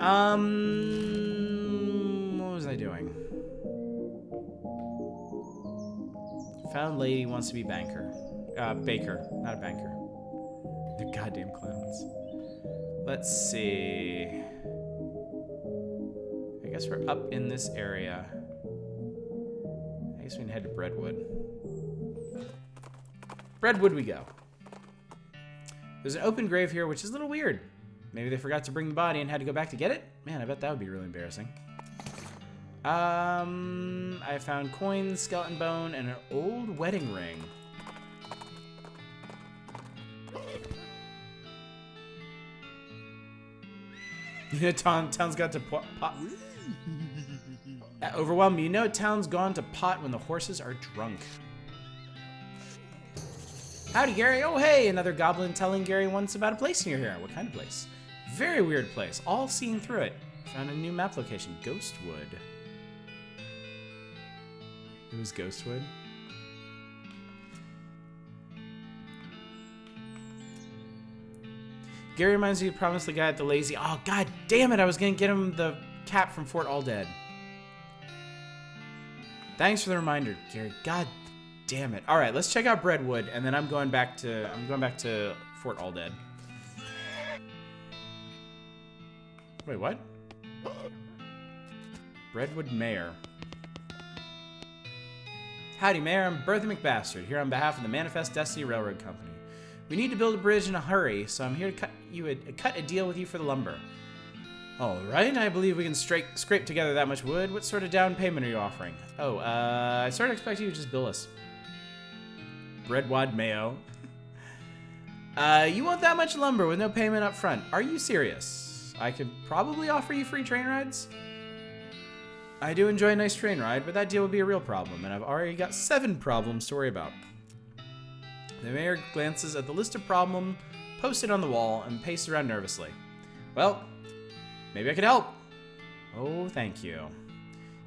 what was I doing? Found lady wants to be banker. Baker, not a banker. The goddamn clowns. Let's see. I guess we're up in this area. I guess we can head to Breadwood. Breadwood we go. There's an open grave here, which is a little weird. Maybe they forgot to bring the body and had to go back to get it? Man, I bet that would be really embarrassing. I found coins, skeleton bone, and an old wedding ring. You know, town's got to pot. Overwhelmed. You know, town's gone to pot when the horses are drunk. Howdy, Gary. Oh, hey, another goblin telling Gary once about a place near here. What kind of place? Very weird place. All seeing through it. Found a new map location. Ghostwood. It was Ghostwood. Gary reminds me to promise the guy at the lazy. Oh, god damn it. I was going to get him the cap from Fort Alldead. Thanks for the reminder, Gary. God damn it. All right, let's check out Breadwood, and then I'm going back to Fort Alldead. Wait, what? Breadwood Mayor. Howdy, Mayor. I'm Bertha McBastard, here on behalf of the Manifest Destiny Railroad Company. We need to build a bridge in a hurry, so I'm here to cut a deal with you for the lumber. All right, I believe we can scrape together that much wood. What sort of down payment are you offering? Oh, I sort of expect you to just bill us. Breadwood Mayo. You want that much lumber with no payment up front? Are you serious? I could probably offer you free train rides. I do enjoy a nice train ride, but that deal would be a real problem, and I've already got 7 problems to worry about. The mayor glances at the list of problems posted on the wall and paces around nervously. Well, maybe I could help. Oh, thank you.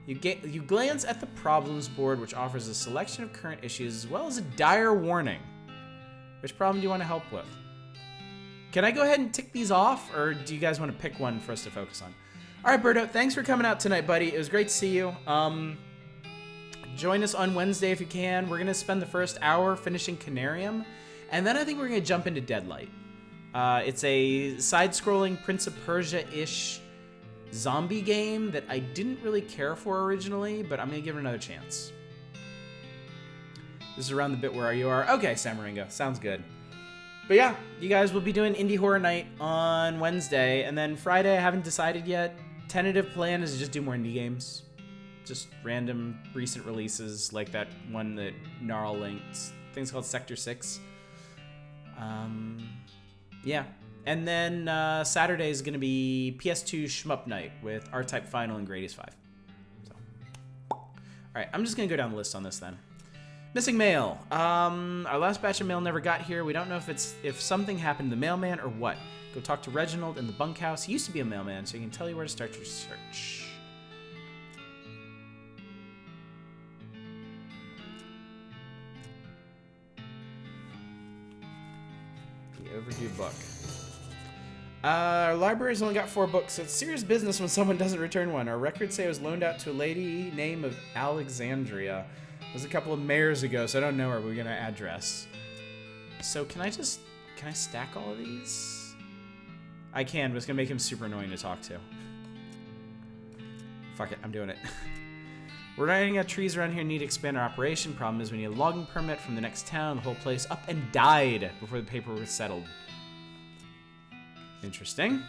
You glance at the problems board, which offers a selection of current issues as well as a dire warning. Which problem do you want to help with? Can I go ahead and tick these off, or do you guys want to pick one for us to focus on? All right, Berto, thanks for coming out tonight, buddy. It was great to see you. Join us on Wednesday if you can. We're going to spend the first hour finishing Canarium, and then I think we're going to jump into Deadlight. It's a side-scrolling Prince of Persia-ish zombie game that I didn't really care for originally, but I'm going to give it another chance. This is around the bit where you are. Okay, Samaringa. Sounds good. But yeah, you guys will be doing Indie Horror Night on Wednesday, and then Friday I haven't decided yet. Tentative plan is to just do more indie games. Just random recent releases like that one that Gnarl linked. I think it's called Sector 6. Yeah, And then Saturday is going to be PS2 Shmup Night with R-Type Final and Grady's 5. So, all right, I'm just going to go down the list on this then. Missing mail. Our last batch of mail never got here. We don't know if something happened to the mailman or what. Go talk to Reginald in the bunkhouse. He used to be a mailman, so he can tell you where to start your search. The overdue book. Our library's only got 4 books, so it's serious business when someone doesn't return one. Our records say it was loaned out to a lady named of Alexandria. It was a couple of mayors ago, so I don't know her. We're gonna address. So can I stack all of these? I can, but it's gonna make him super annoying to talk to. Fuck it, I'm doing it. We're running out of trees around here, need to expand our operation. Problem is we need a logging permit from the next town. The whole place up and died before the paperwork was settled. Interesting.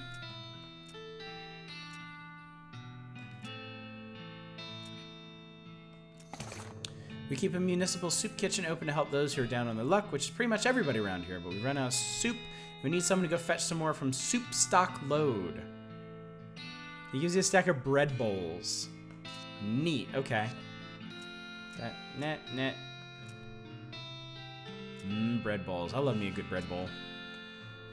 We keep a municipal soup kitchen open to help those who are down on their luck, which is pretty much everybody around here, but we run out of soup. We need someone to go fetch some more from Soup Stock Load. He gives you a stack of bread bowls. Neat, okay. Net. Bread bowls. I love me a good bread bowl.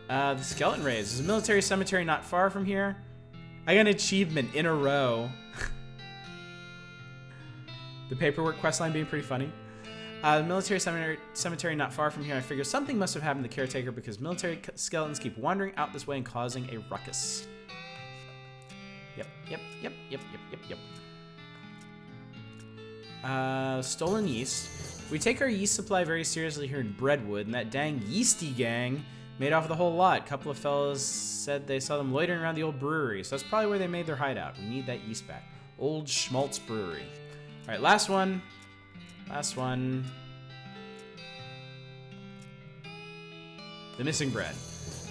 The skeleton raise. There's a military cemetery not far from here. I got an achievement in a row. The paperwork questline being pretty funny. The military cemetery not far from here. I figure something must have happened to the caretaker because military skeletons keep wandering out this way and causing a ruckus. Yep. Stolen yeast. We take our yeast supply very seriously here in Breadwood, and that dang yeasty gang made off with the whole lot. A couple of fellas said they saw them loitering around the old brewery, so that's probably where they made their hideout. We need that yeast back. Old Schmaltz Brewery. All right, last one. The missing bread.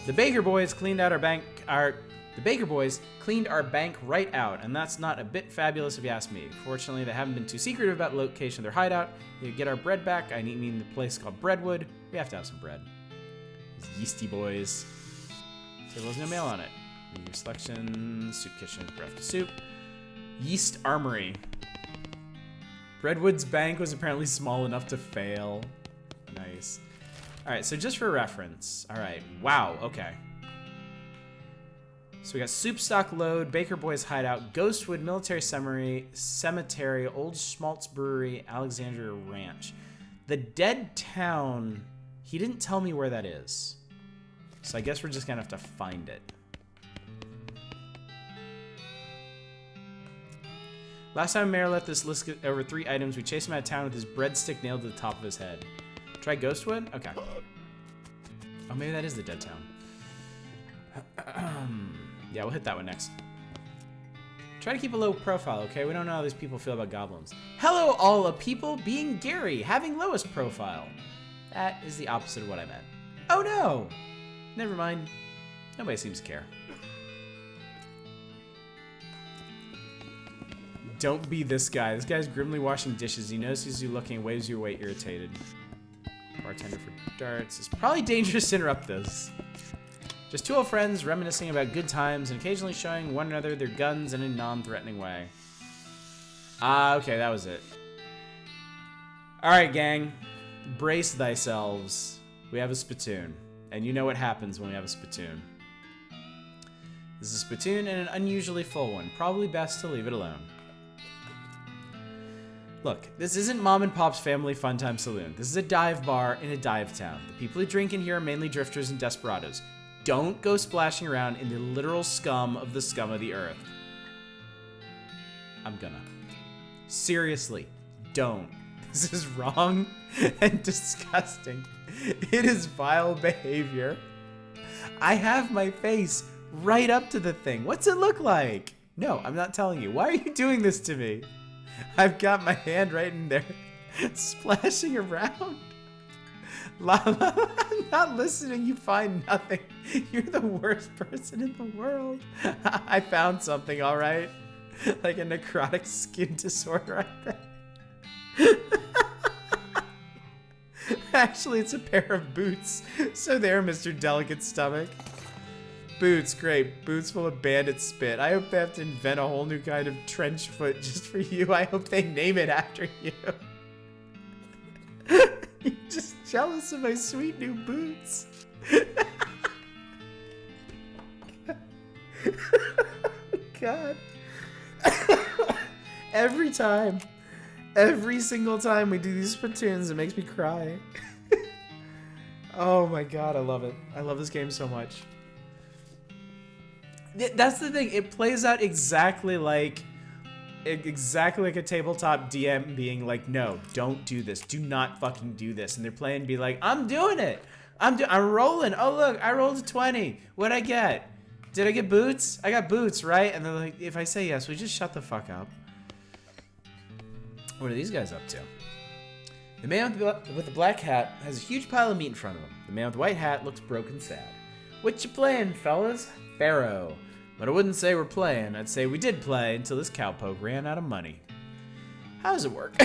The Baker Boys cleaned out our bank. The Baker Boys cleaned our bank right out, and that's not a bit fabulous if you ask me. Fortunately, they haven't been too secretive about the location of their hideout. To get our bread back, I mean the place called Breadwood. We have to have some bread. These yeasty boys. So there's no mail on it. Your selection, soup kitchen, breakfast soup. Yeast Armory. Breadwood's bank was apparently small enough to fail. Nice. All right, so just for reference. All right, wow, okay. So we got Soup Stock Load, Baker Boys Hideout, Ghostwood Military Cemetery, Old Schmaltz Brewery, Alexandria Ranch. The dead town, he didn't tell me where that is. So I guess we're just gonna have to find it. Last time Mayor let this list get over 3 items, we chased him out of town with his breadstick nailed to the top of his head. Try Ghostwood? Okay. Oh, maybe that is the dead town. Yeah, we'll hit that one next. Try to keep a low profile, okay? We don't know how these people feel about goblins. Hello, all the people, being Gary, having lowest profile. That is the opposite of what I meant. Oh no! Never mind. Nobody seems to care. Don't be this guy. This guy's grimly washing dishes. He notices you looking and waves you away irritated. Bartender for darts. It's probably dangerous to interrupt this. Just 2 old friends reminiscing about good times and occasionally showing one another their guns in a non-threatening way. Okay, that was it. Alright, gang. Brace thyselves. We have a spittoon. And you know what happens when we have a spittoon. This is a spittoon and an unusually full one. Probably best to leave it alone. Look, this isn't Mom and Pop's Family Fun Time Saloon. This is a dive bar in a dive town. The people who drink in here are mainly drifters and desperados. Don't go splashing around in the literal scum of the earth. I'm gonna. Seriously, don't. This is wrong and disgusting. It is vile behavior. I have my face right up to the thing. What's it look like? No, I'm not telling you. Why are you doing this to me? I've got my hand right in there, splashing around. I'm not listening. You find nothing. You're the worst person in the world. I found something, all right? Like a necrotic skin disorder, I bet. Actually, it's a pair of boots. So there, Mr. Delicate Stomach. Boots, great. Boots full of bandit spit. I hope they have to invent a whole new kind of trench foot just for you. I hope they name it after you. You're just jealous of my sweet new boots. God. Every time. Every single time we do these Splatoons, it makes me cry. Oh my god, I love it. I love this game so much. That's the thing. It plays out exactly like a tabletop DM being like, no, don't do this. Do not fucking do this. And they're playing be like, I'm doing it. I'm rolling. Oh, look, I rolled a 20. What'd I get? Did I get boots? I got boots, right? And they're like, if I say yes, we just shut the fuck up. What are these guys up to? The man with the black hat has a huge pile of meat in front of him. The man with the white hat looks broken sad. What you playing, fellas? Pharaoh. But I wouldn't say we're playing. I'd say we did play until this cowpoke ran out of money. How does it work?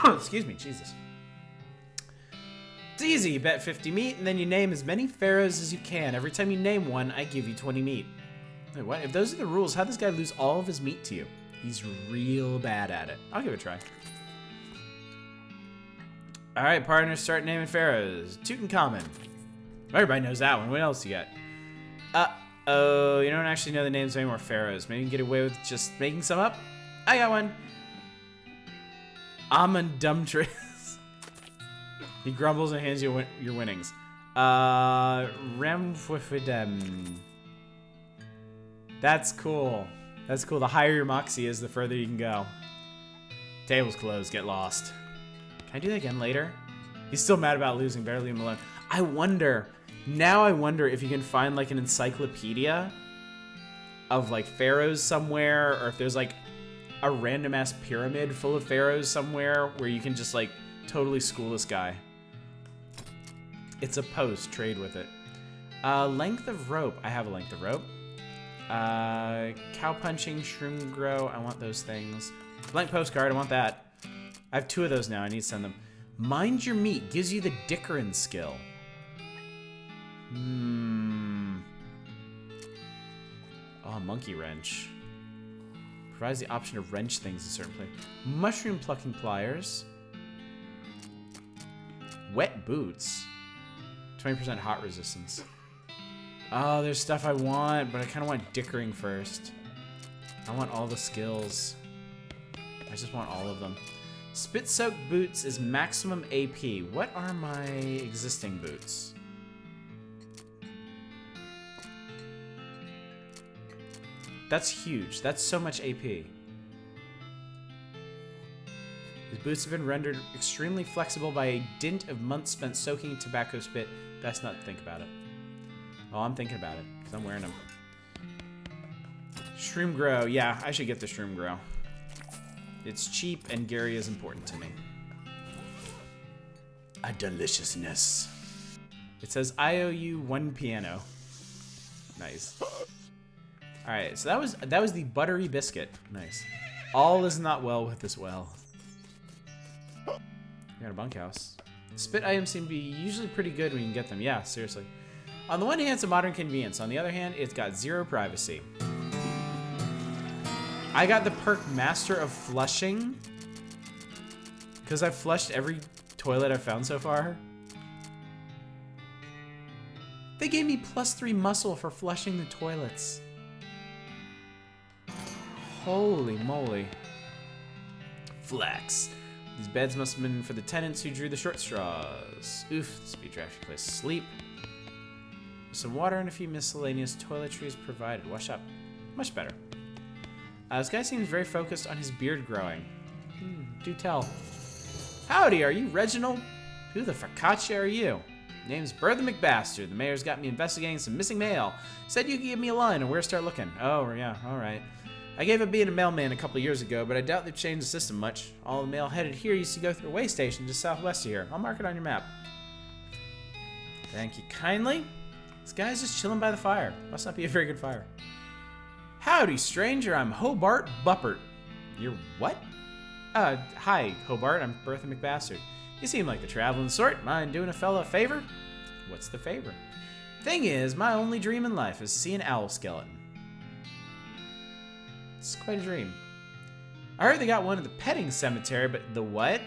Excuse me, Jesus. It's easy. You bet 50 meat, and then you name as many pharaohs as you can. Every time you name one, I give you 20 meat. Wait, what? If those are the rules, how does this guy lose all of his meat to you? He's real bad at it. I'll give it a try. All right, partners, start naming pharaohs. Tutankhamun. Everybody knows that one. What else you got? Uh-oh, you don't actually know the names of any more pharaohs. Maybe you can get away with just making some up? I got one. Amundumtris. He grumbles and hands you your winnings. Remfwifidem. That's cool. That's cool. The higher your moxie is, the further you can go. Table's closed. Get lost. Can I do that again later? He's still mad about losing. Better leave him alone. I wonder if you can find like an encyclopedia of like pharaohs somewhere, or if there's like a random ass pyramid full of pharaohs somewhere where you can just like totally school this guy. It's a post. Trade with it. Length of rope. I have a length of rope. Cow punching, shroom grow. I want those things. Blank postcard. I want that. I have 2 of those now. I need to send them. Mind your meat gives you the Dickerin skill. Oh, monkey wrench. Provides the option to wrench things in certain places. Mushroom plucking pliers. Wet boots. 20% hot resistance. Oh, there's stuff I want, but I kind of want Dickering first. I want all the skills. I just want all of them. Spit-soaked boots is maximum AP. What are my existing boots? That's huge. That's so much AP. His boots have been rendered extremely flexible by a dint of months spent soaking tobacco spit. Best not to think about it. Oh, I'm thinking about it, because I'm wearing them. Shroom Grow. Yeah, I should get the Shroom Grow. It's cheap, and Gary is important to me. A deliciousness. It says, I owe you 1 piano. Nice. Alright, so that was the buttery biscuit. Nice. All is not well with this well. We got a bunkhouse. Spit items seem to be usually pretty good when you can get them. Yeah, seriously. On the one hand, it's a modern convenience. On the other hand, it's got 0 privacy. I got the perk Master of Flushing because I've flushed every toilet I've found so far. They gave me +3 muscle for flushing the toilets. Holy moly. Flex. These beds must have been for the tenants who drew the short straws. Oof, this would be a drafty place to sleep. Some water and a few miscellaneous toiletries provided. Wash up. Much better. This guy seems very focused on his beard growing. Do tell. Howdy, are you Reginald? Who the focaccia are you? Name's Bertha McBastard. The mayor's got me investigating some missing mail. Said you could give me a line on where to start looking. Oh, yeah, alright. I gave up being a mailman a couple years ago, but I doubt they've changed the system much. All the mail headed here used to go through a way station just southwest of here. I'll mark it on your map. Thank you kindly. This guy's just chilling by the fire. Must not be a very good fire. Howdy, stranger. I'm Hobart Buppert. You're what? Hi, Hobart. I'm Bertha McBastard. You seem like the traveling sort. Mind doing a fella a favor? What's the favor? Thing is, my only dream in life is to see an owl skeleton. It's quite a dream. I heard they got one at the petting cemetery, but the what?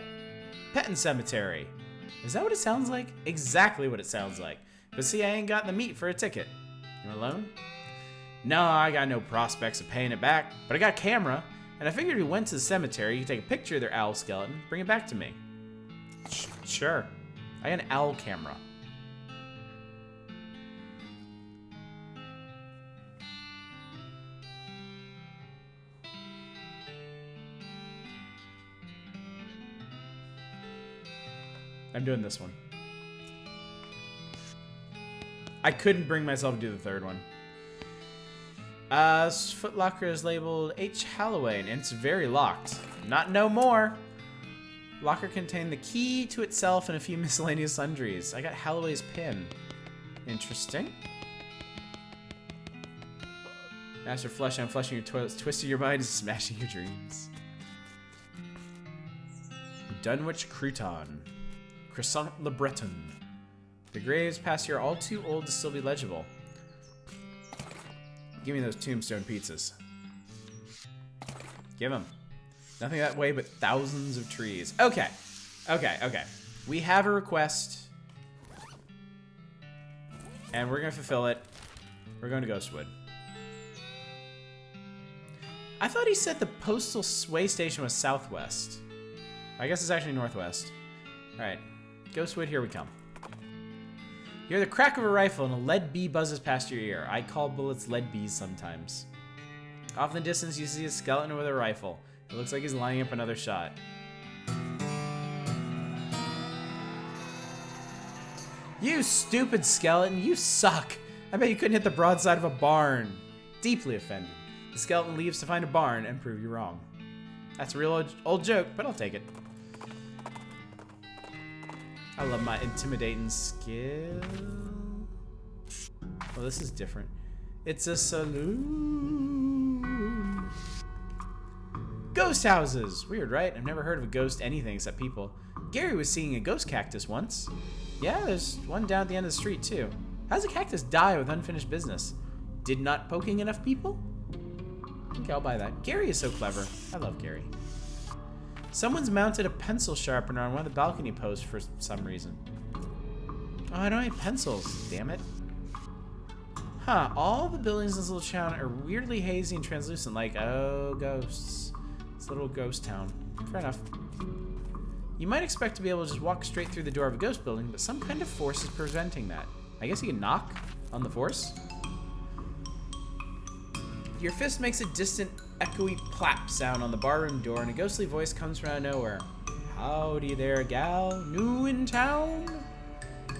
Petting cemetery. Is that what it sounds like? Exactly what it sounds like. But see, I ain't got the meat for a ticket. You alone? No, I got no prospects of paying it back, but I got a camera, and I figured if we went to the cemetery, you could take a picture of their owl skeleton, bring it back to me. Sure. I got an owl camera. I'm doing this one. I couldn't bring myself to do the third one. Foot locker is labeled H. Halloway, and it's very locked. Not no more. Locker contained the key to itself and a few miscellaneous sundries. I got Halloway's pin. Interesting. Master Flesh, I'm fleshing your toilets, twisting your mind, and smashing your dreams. Dunwich Crouton. Croissant Le Breton. The graves past here are all too old to still be legible. Give me those tombstone pizzas. Give them. Nothing that way but thousands of trees. Okay. Okay. We have a request. And we're going to fulfill it. We're going to Ghostwood. I thought he said the postal way station was southwest. I guess it's actually northwest. Alright. Ghostwood, here we come. You hear the crack of a rifle and a lead bee buzzes past your ear. I call bullets lead bees sometimes. Off in the distance, you see a skeleton with a rifle. It looks like he's lining up another shot. You stupid skeleton, you suck. I bet you couldn't hit the broadside of a barn. Deeply offended. The skeleton leaves to find a barn and prove you wrong. That's a real old joke, but I'll take it. I love my intimidating skill. Oh, this is different. It's a saloon. Ghost houses. Weird, right? I've never heard of a ghost anything except people. Gary was seeing a ghost cactus once. Yeah, there's one down at the end of the street, too. How does a cactus die with unfinished business? Did not poking enough people? Okay, I'll buy that. Gary is so clever. I love Gary. Someone's mounted a pencil sharpener on one of the balcony posts for some reason. Oh, I don't have pencils, damn it. Huh, all the buildings in this little town are weirdly hazy and translucent, like, oh, ghosts. It's a little ghost town. Fair enough. You might expect to be able to just walk straight through the door of a ghost building, but some kind of force is preventing that. I guess you can knock on the force? Your fist makes a distant, echoey plap sound on the barroom door, and a ghostly voice comes from out of nowhere. Howdy there, gal. New in town?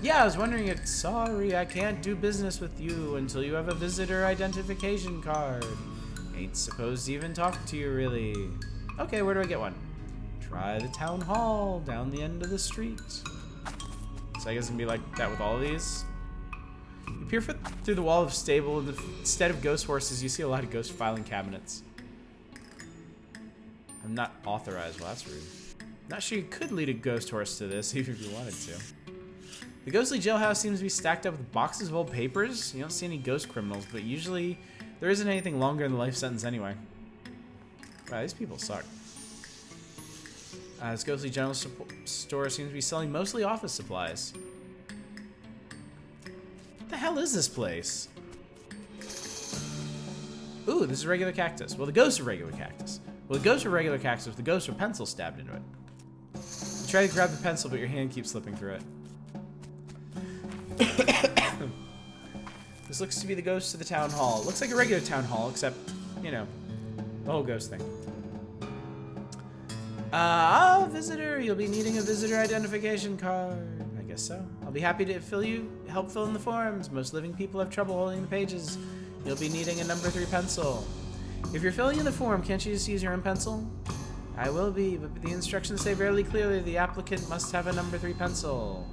Yeah, I was wondering if... Sorry, I can't do business with you until you have a visitor identification card. Ain't supposed to even talk to you, really. Okay, where do I get one? Try the town hall down the end of the street. So I guess it's gonna be like that with all of these. You peer through the wall of stable, and instead of ghost horses, you see a lot of ghost filing cabinets. I'm not authorized. Well, that's rude. Not sure you could lead a ghost horse to this, even if you wanted to. The ghostly jailhouse seems to be stacked up with boxes of old papers. You don't see any ghost criminals, but usually there isn't anything longer than the life sentence anyway. Wow, these people suck. This ghostly general store seems to be selling mostly office supplies. What the hell is this place? Ooh, this is regular cactus. Well, the ghosts are regular cactus. Well, the ghosts are regular cactus with the ghost with pencil stabbed into it. You try to grab the pencil, but your hand keeps slipping through it. This looks to be the ghost of the town hall. It looks like a regular town hall, except, you know, the whole ghost thing. Visitor, you'll be needing a visitor identification card. I guess so. I'll be happy to help fill in the forms. Most living people have trouble holding the pages. You'll be needing a number 3 pencil. If you're filling in the form, can't you just use your own pencil? I will be, but the instructions say very clearly the applicant must have a number 3 pencil.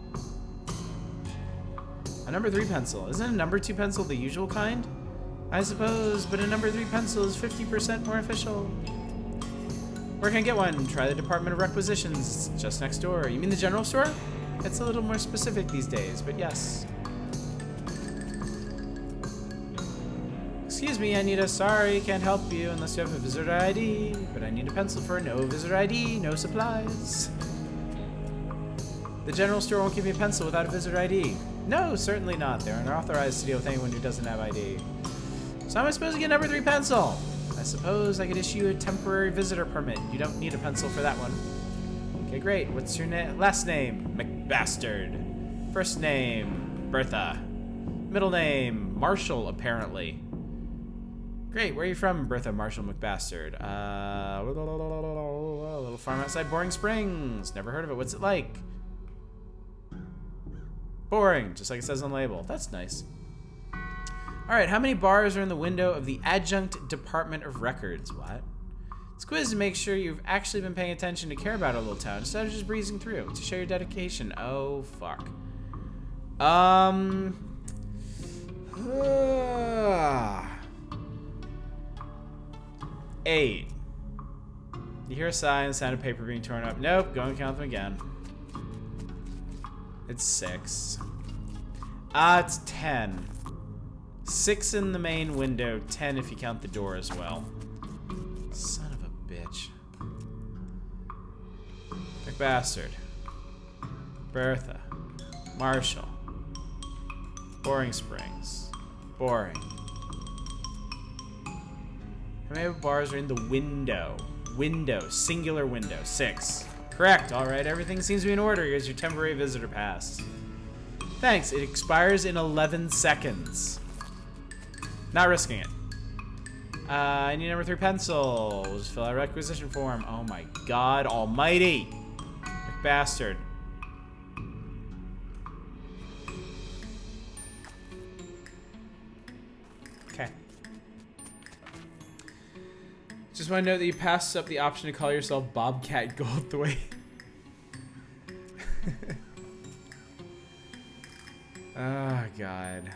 A number 3 pencil. Isn't a number 2 pencil the usual kind? I suppose, but a number 3 pencil is 50% more official. Where can I get one? Try the Department of Requisitions. It's just next door. You mean the general store? It's a little more specific these days, but yes. Excuse me, Anita. Sorry, can't help you unless you have a visitor ID. But I need a pencil for no visitor ID, no supplies. The general store won't give me a pencil without a visitor ID. No, certainly not. They're unauthorized to deal with anyone who doesn't have ID. So how am I supposed to get number 3 pencil? I suppose I could issue you a temporary visitor permit. You don't need a pencil for that one. Okay, great. What's your last name? McBastard. First name, Bertha. Middle name, Marshall, apparently. Great. Where are you from, Bertha Marshall McBastard? A little farm outside Boring Springs. Never heard of it. What's it like? Boring, just like it says on the label. That's nice. Alright, how many bars are in the window of the Adjunct Department of Records? What? It's a quiz to make sure you've actually been paying attention to care about our little town instead of just breezing through. To show your dedication. Oh, fuck. 8. You hear a sigh and the sound of paper being torn up. Nope, go and count them again. It's 6. It's 10. 6 in the main window, 10 if you count the door as well. Son of a bitch. McBastard. Bertha. Marshall. Boring Springs. Boring. How many bars are in the window? Window. Singular window. 6. Correct. Alright, everything seems to be in order. Here's your temporary visitor pass. Thanks. It expires in 11 seconds. Not risking it. I need number 3 pencil. We'll just fill out a requisition form. Oh my god almighty. McBastard. Okay. Just want to note that you passed up the option to call yourself Bobcat Goldthwait. Oh, God.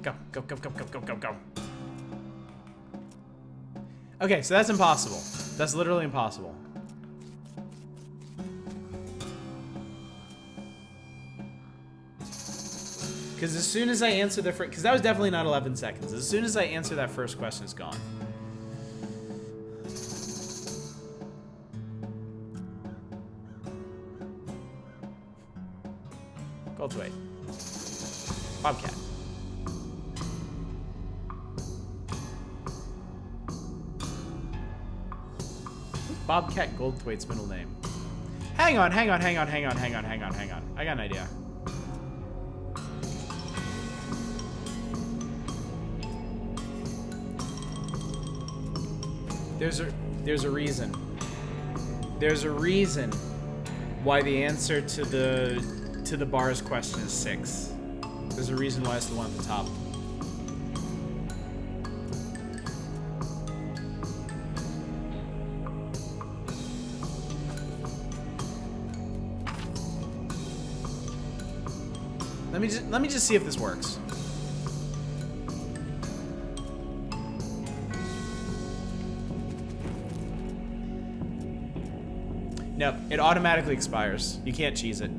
Go, go, go, go, go, go, go, go. Okay, so that's impossible. That's literally impossible. Because as soon as I answer the first... Because that was definitely not 11 seconds. As soon as I answer that first question, it's gone. Goldthwait. Bobcat. Bobcat Goldthwait's middle name. Hang on. I got an idea. There's a reason. There's a reason why the answer to the bars question is 6. There's a reason why it's the one at the top. Let me just see if this works. Nope, it automatically expires. You can't cheese it.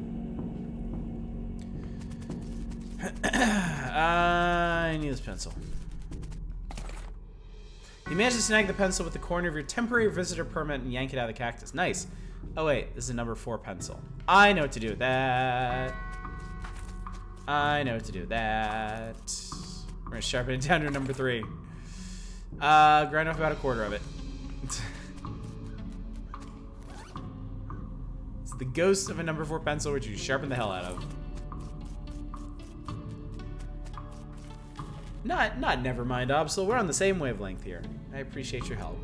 I need this pencil. You managed to snag the pencil with the corner of your temporary visitor permit and yank it out of the cactus. Nice. Oh wait, this is a number 4 pencil. I know what to do with that. I know what to do with that. We're gonna sharpen it down to number 3. Grind off about a quarter of it. It's the ghost of a number 4 pencil which you sharpen the hell out of. Not never mind, Obsel. We're on the same wavelength here. I appreciate your help.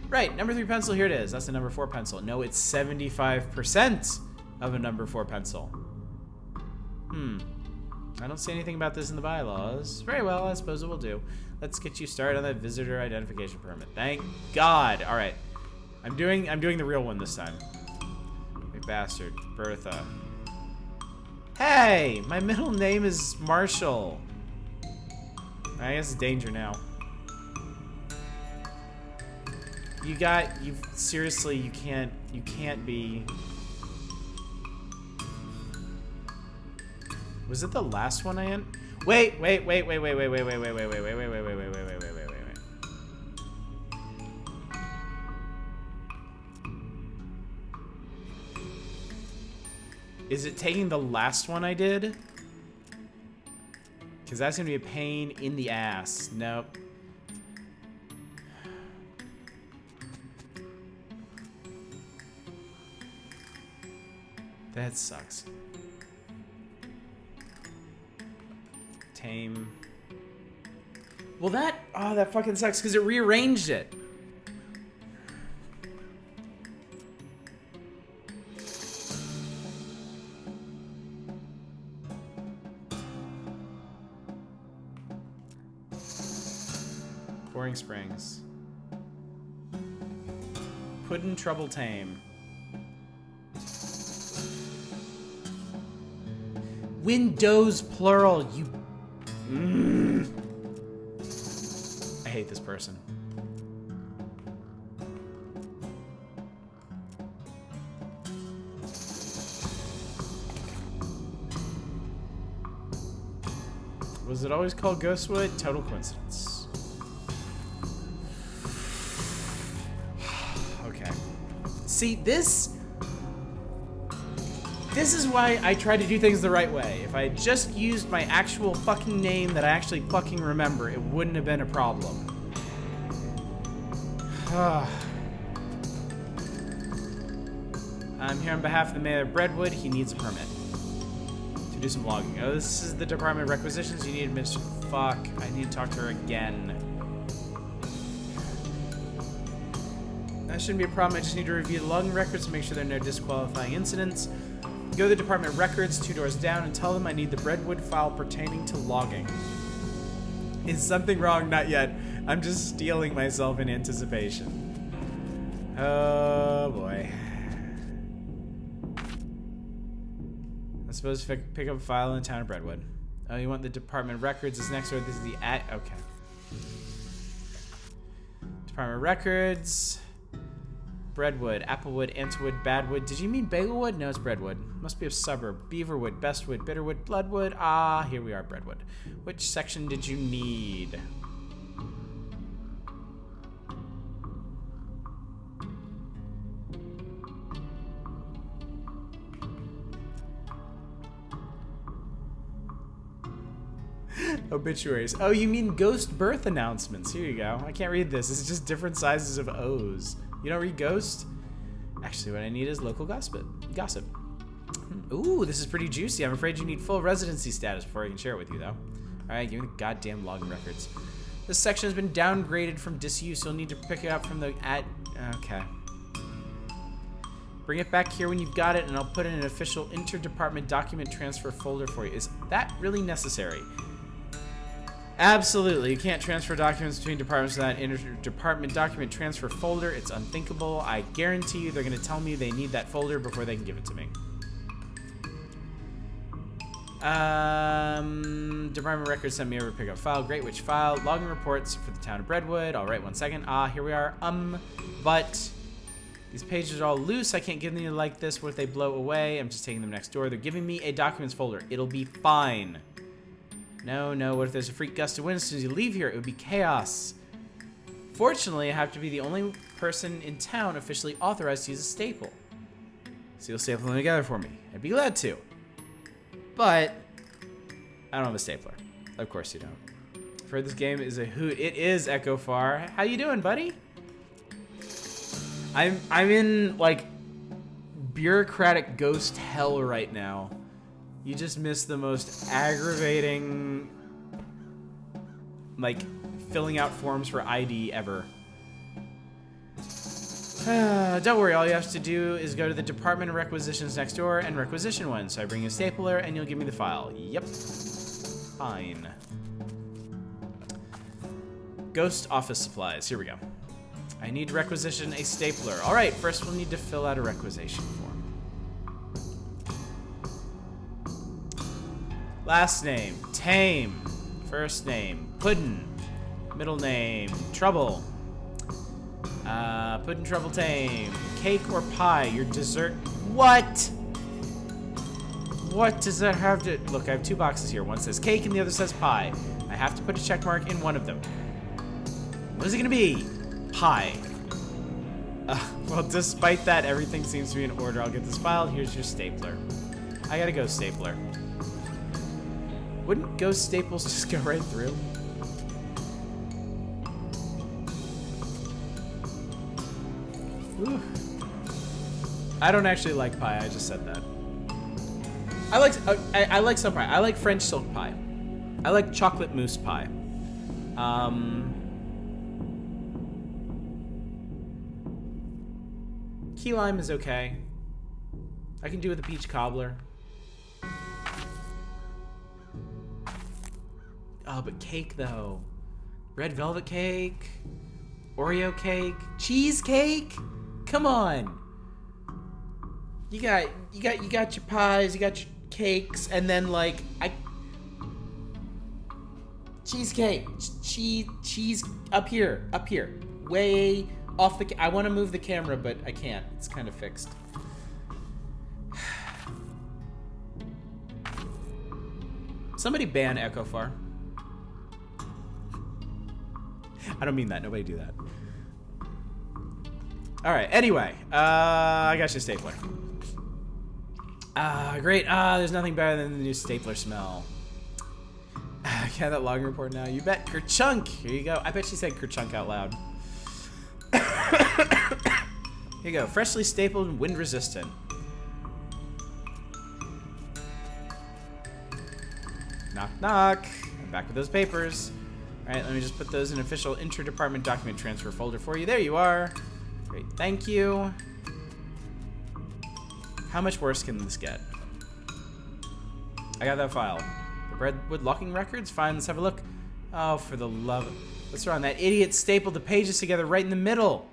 Right, number 3 pencil, here it is. That's the number 4 pencil. No, it's 75% of a number 4 pencil. I don't see anything about this in the bylaws. Very well, I suppose it will do. Let's get you started on that visitor identification permit. Thank God. All right, I'm doing the real one this time. McBastard, Bertha. Hey, my middle name is Marshall. I guess it's danger now. Seriously, you can't be. Was it the last one I had? Wait. Is it taking the last one I did? Because that's going to be a pain in the ass. Nope. That sucks. Tame. Well, that fucking sucks because it rearranged it. Boring Springs. Puddin' Trouble Tame. Windows plural, you. I hate this person. Was it always called Ghostwood? Total coincidence. Okay. See, this is why I try to do things the right way. If I had just used my actual fucking name that I actually fucking remember, it wouldn't have been a problem. I'm here on behalf of the mayor of Breadwood. He needs a permit to do some logging. Oh, this is the Department of Requisitions. You need administration. Fuck. I need to talk to her again. That shouldn't be a problem. I just need to review the logging records to make sure there are no disqualifying incidents. Go to the Department of Records 2 doors down and tell them I need the Breadwood file pertaining to logging. Is something wrong? Not yet. I'm just stealing myself in anticipation. Oh boy. I'm supposed to pick up a file in the town of Breadwood. Oh, you want the Department of Records is next door. This is the okay. Department of Records. Breadwood, Applewood, Antwood, Badwood. Did you mean Baglewood? No, it's Breadwood. Must be a suburb. Beaverwood, Bestwood, Bitterwood, Bloodwood. Ah, here we are, Breadwood. Which section did you need? Obituaries. Oh, you mean ghost birth announcements. Here you go. I can't read this. It's just different sizes of O's. You don't read ghost? Actually, what I need is local gossip. Ooh, this is pretty juicy. I'm afraid you need full residency status before I can share it with you, though. Alright, give me the goddamn logging records. This section has been downgraded from disuse. You'll need to pick it up from the okay. Bring it back here when you've got it, and I'll put in an official interdepartment document transfer folder for you. Is that really necessary? Absolutely. You can't transfer documents between departments without an interdepartment document transfer folder. It's unthinkable. I guarantee you they're going to tell me they need that folder before they can give it to me. Department Records sent me over to pick up file. Great, which file? Logging reports for the town of Breadwood. All right, 1 second. Here we are. But these pages are all loose. I can't give them to you like this. What if they blow away? I'm just taking them next door. They're giving me a documents folder. It'll be fine. No, what if there's a freak gust of wind as soon as you leave here? It would be chaos. Fortunately, I have to be the only person in town officially authorized to use a staple. So you'll staple them together for me. I'd be glad to. But I don't have a stapler. Of course you don't. I've heard this game is a hoot. It is Echo Far. How you doing, buddy? I'm in like bureaucratic ghost hell right now. You just missed the most aggravating, like, filling out forms for ID ever. Don't worry, all you have to do is go to the Department of Requisitions next door and requisition one. So I bring you a stapler and you'll give me the file. Yep. Fine. Ghost office supplies. Here we go. I need to requisition a stapler. All right, first we'll need to fill out a requisition form. Last name, Tame. First name, Puddin'. Middle name, Trouble. Puddin' Trouble Tame. Cake or pie, your dessert. What? What does that have to... Look, I have 2 boxes here. One says cake and the other says pie. I have to put a check mark in one of them. What is it gonna be? Pie. Well, despite that, everything seems to be in order. I'll get this filed. Here's your stapler. I gotta go stapler. Wouldn't ghost staples just go right through? Ooh. I don't actually like pie. I just said that. I like some pie. I like French silk pie. I like chocolate mousse pie. Key lime is okay. I can do with a peach cobbler. Oh, but cake though. Red velvet cake, Oreo cake, cheesecake. Come on. You got your pies, you got your cakes, and then like cheesecake, cheese up here, way off the. I want to move the camera, but I can't. It's kind of fixed. Somebody ban Echofar. I don't mean that. Nobody do that. All right. Anyway, I got your stapler. Great. There's nothing better than the new stapler smell. Yeah, that logging report now. You bet. Kerchunk. Here you go. I bet she said Kerchunk out loud. Here you go. Freshly stapled and wind resistant. Knock, knock. I'm back with those papers. All right, let me just put those in official inter-department document transfer folder for you. There you are. Great, thank you. How much worse can this get? I got that file. The Redwood locking records? Fine, let's have a look. Oh, for the love of... What's wrong? That idiot stapled the pages together right in the middle.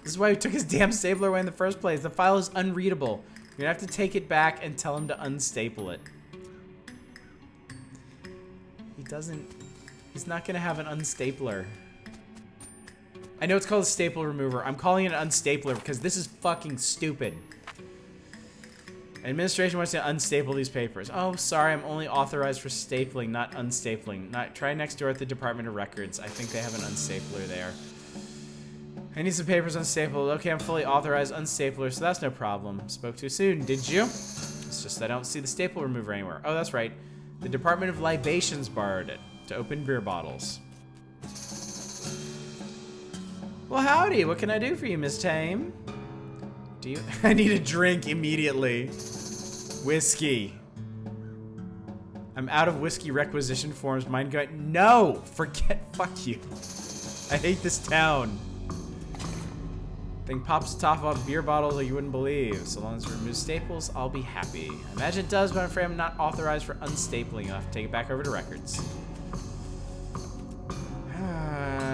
This is why we took his damn stapler away in the first place. The file is unreadable. You're gonna have to take it back and tell him to unstaple it. He doesn't... He's not gonna have an unstapler. I know it's called a staple remover. I'm calling it an unstapler because this is fucking stupid. Administration wants to unstaple these papers. Oh, sorry, I'm only authorized for stapling, not unstapling. Try next door at the Department of Records. I think they have an unstapler there. I need some papers unstapled. Okay, I'm fully authorized unstapler, so that's no problem. Spoke too soon, did you? It's just I don't see the staple remover anywhere. Oh, that's right. The Department of Libations borrowed it to open beer bottles. Well, howdy. What can I do for you, Miss Tame? Do you? I need a drink immediately. Whiskey. I'm out of whiskey requisition forms. Mine going. No! Forget. Fuck you. I hate this town. Thing pops top off beer bottles like you wouldn't believe. So long as it removes staples, I'll be happy. I imagine it does, but I'm afraid I'm not authorized for unstapling. You'll have to take it back over to records.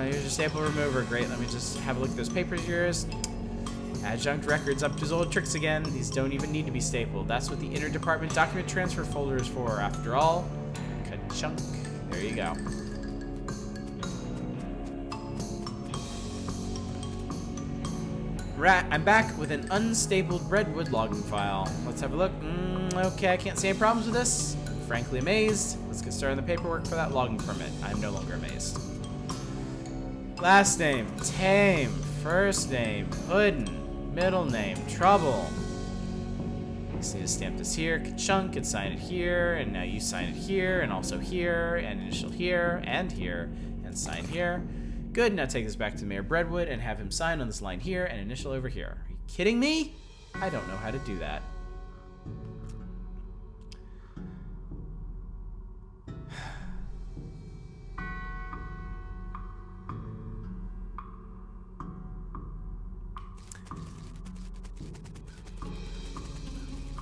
Here's your staple remover. Great, let me just have a look at those papers of yours. Adjunct records up to his old tricks again. These don't even need to be stapled. That's what the interdepartment document transfer folder is for, after all. Ka-chunk. There you go. I'm back with an unstapled Redwood logging file. Let's have a look. Okay, I can't see any problems with this. I'm frankly amazed. Let's get started on the paperwork for that logging permit. I'm no longer amazed. Last name, Tame. First name, Puddin'. Middle name, Trouble. Just need to stamp this here. Ka-chunk, and sign it here. And now you sign it here, and also here, and initial here, and sign here. Good, now take this back to Mayor Redwood and have him sign on this line here and initial over here. Are you kidding me? I don't know how to do that.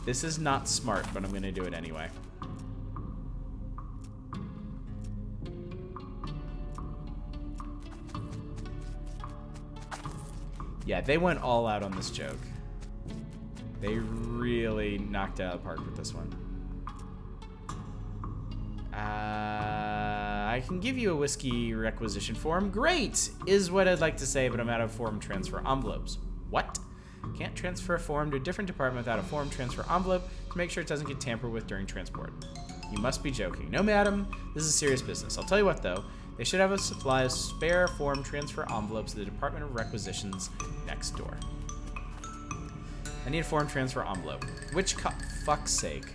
This is not smart, but I'm gonna do it anyway. Yeah, they went all out on this joke. They really knocked it out of the park with this one. I can give you a whiskey requisition form. Great, is what I'd like to say, but I'm out of form transfer envelopes. What? Can't transfer a form to a different department without a form transfer envelope to make sure it doesn't get tampered with during transport. You must be joking. No, madam, this is serious business. I'll tell you what, though. They should have a supply of spare form transfer envelopes at the Department of Requisitions next door. I need a form transfer envelope. Which fuck's sake?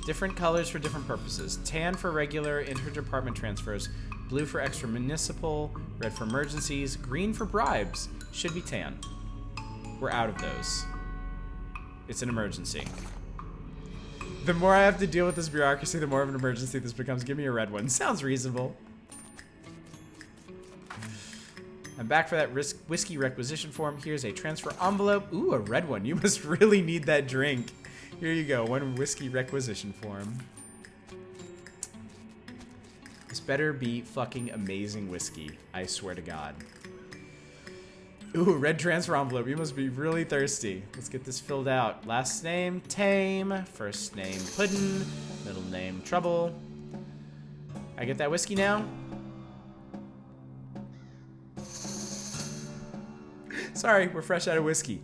Different colors for different purposes. Tan for regular interdepartment transfers, blue for extra municipal, red for emergencies, green for bribes. Should be tan. We're out of those. It's an emergency. The more I have to deal with this bureaucracy, the more of an emergency this becomes. Give me a red one. Sounds reasonable. I'm back for that whiskey requisition form. Here's a transfer envelope. Ooh, a red one. You must really need that drink. Here you go. One whiskey requisition form. This better be fucking amazing whiskey. I swear to God. Ooh, red transfer envelope. You must be really thirsty. Let's get this filled out. Last name, Tame. First name, Puddin'. Middle name, Trouble. I get that whiskey now? Sorry, we're fresh out of whiskey.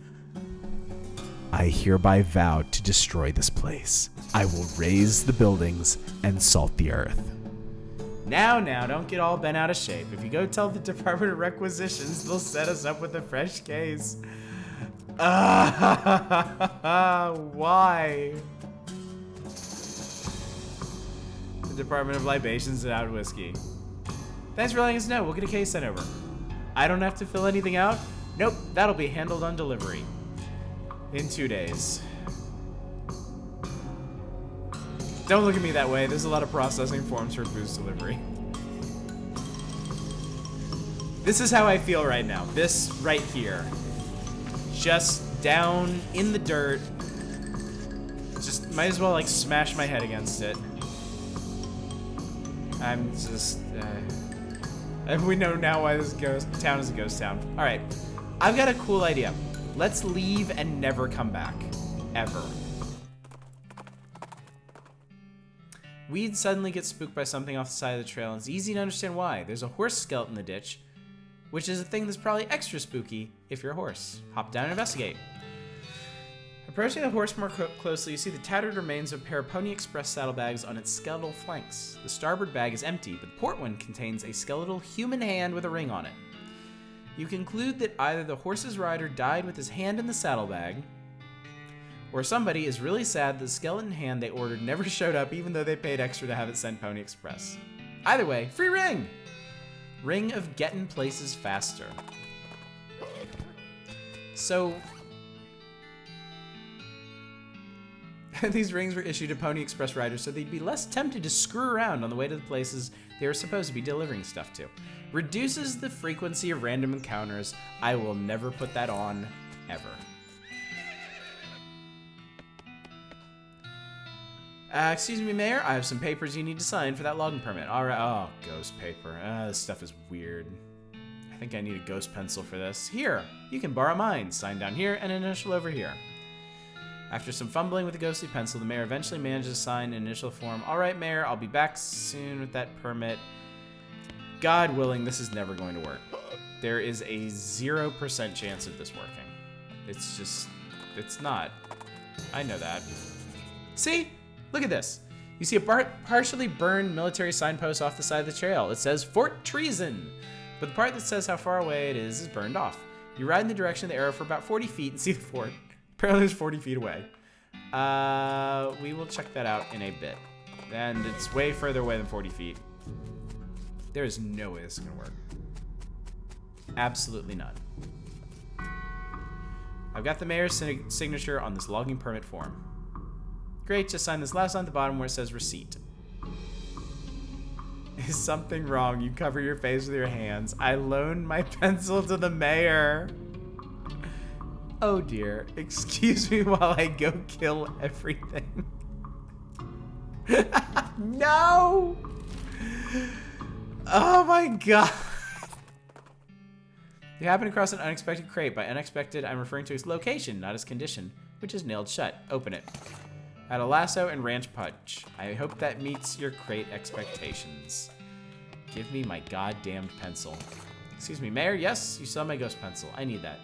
I hereby vow to destroy this place. I will raise the buildings and salt the earth. Now, don't get all bent out of shape. If you go tell the Department of Requisitions, they'll set us up with a fresh case. Why? The Department of Libations and Out Whiskey. Thanks for letting us know. We'll get a case sent over. I don't have to fill anything out? Nope, that'll be handled on delivery. In 2 days. Don't look at me that way. There's a lot of processing forms for booze delivery. This is how I feel right now. This right here. Just down in the dirt. Just might as well like smash my head against it. I'm just... and we know now why this town is a ghost town. Alright. I've got a cool idea. Let's leave and never come back. Ever. We'd suddenly get spooked by something off the side of the trail, and it's easy to understand why. There's a horse skeleton in the ditch, which is a thing that's probably extra spooky if you're a horse. Hop down and investigate. Approaching the horse more closely, you see the tattered remains of a pair of Pony Express saddlebags on its skeletal flanks. The starboard bag is empty, but the port one contains a skeletal human hand with a ring on it. You conclude that either the horse's rider died with his hand in the saddlebag, or somebody is really sad the skeleton hand they ordered never showed up even though they paid extra to have it sent Pony Express. Either way, free ring! Ring of getting places faster. So, these rings were issued to Pony Express riders so they'd be less tempted to screw around on the way to the places they were supposed to be delivering stuff to. Reduces the frequency of random encounters. I will never put that on, ever. Excuse me, Mayor, I have some papers you need to sign for that logging permit. Alright, oh, ghost paper. This stuff is weird. I think I need a ghost pencil for this. Here, you can borrow mine. Sign down here and initial over here. After some fumbling with the ghostly pencil, the mayor eventually manages to sign an initial form. Alright, Mayor, I'll be back soon with that permit. God willing, this is never going to work. There is a 0% chance of this working. It's just, it's not. I know that. See? Look at this. You see a partially burned military signpost off the side of the trail. It says Fort Treason, but the part that says how far away it is burned off. You ride in the direction of the arrow for about 40 feet and see the fort. Apparently it's 40 feet away. We will check that out in a bit. And it's way further away than 40 feet. There is no way this is going to work. Absolutely none. I've got the mayor's signature on this logging permit form. Great, just sign this last line at the bottom where it says receipt. Is something wrong? You cover your face with your hands. I loaned my pencil to the mayor. Oh dear. Excuse me while I go kill everything. No! Oh my god. You happen across an unexpected crate. By unexpected, I'm referring to its location, not its condition, which is nailed shut. Open it. Add a lasso and ranch punch. I hope that meets your crate expectations. Give me my goddamn pencil. Excuse me, Mayor? Yes, you saw my ghost pencil. I need that.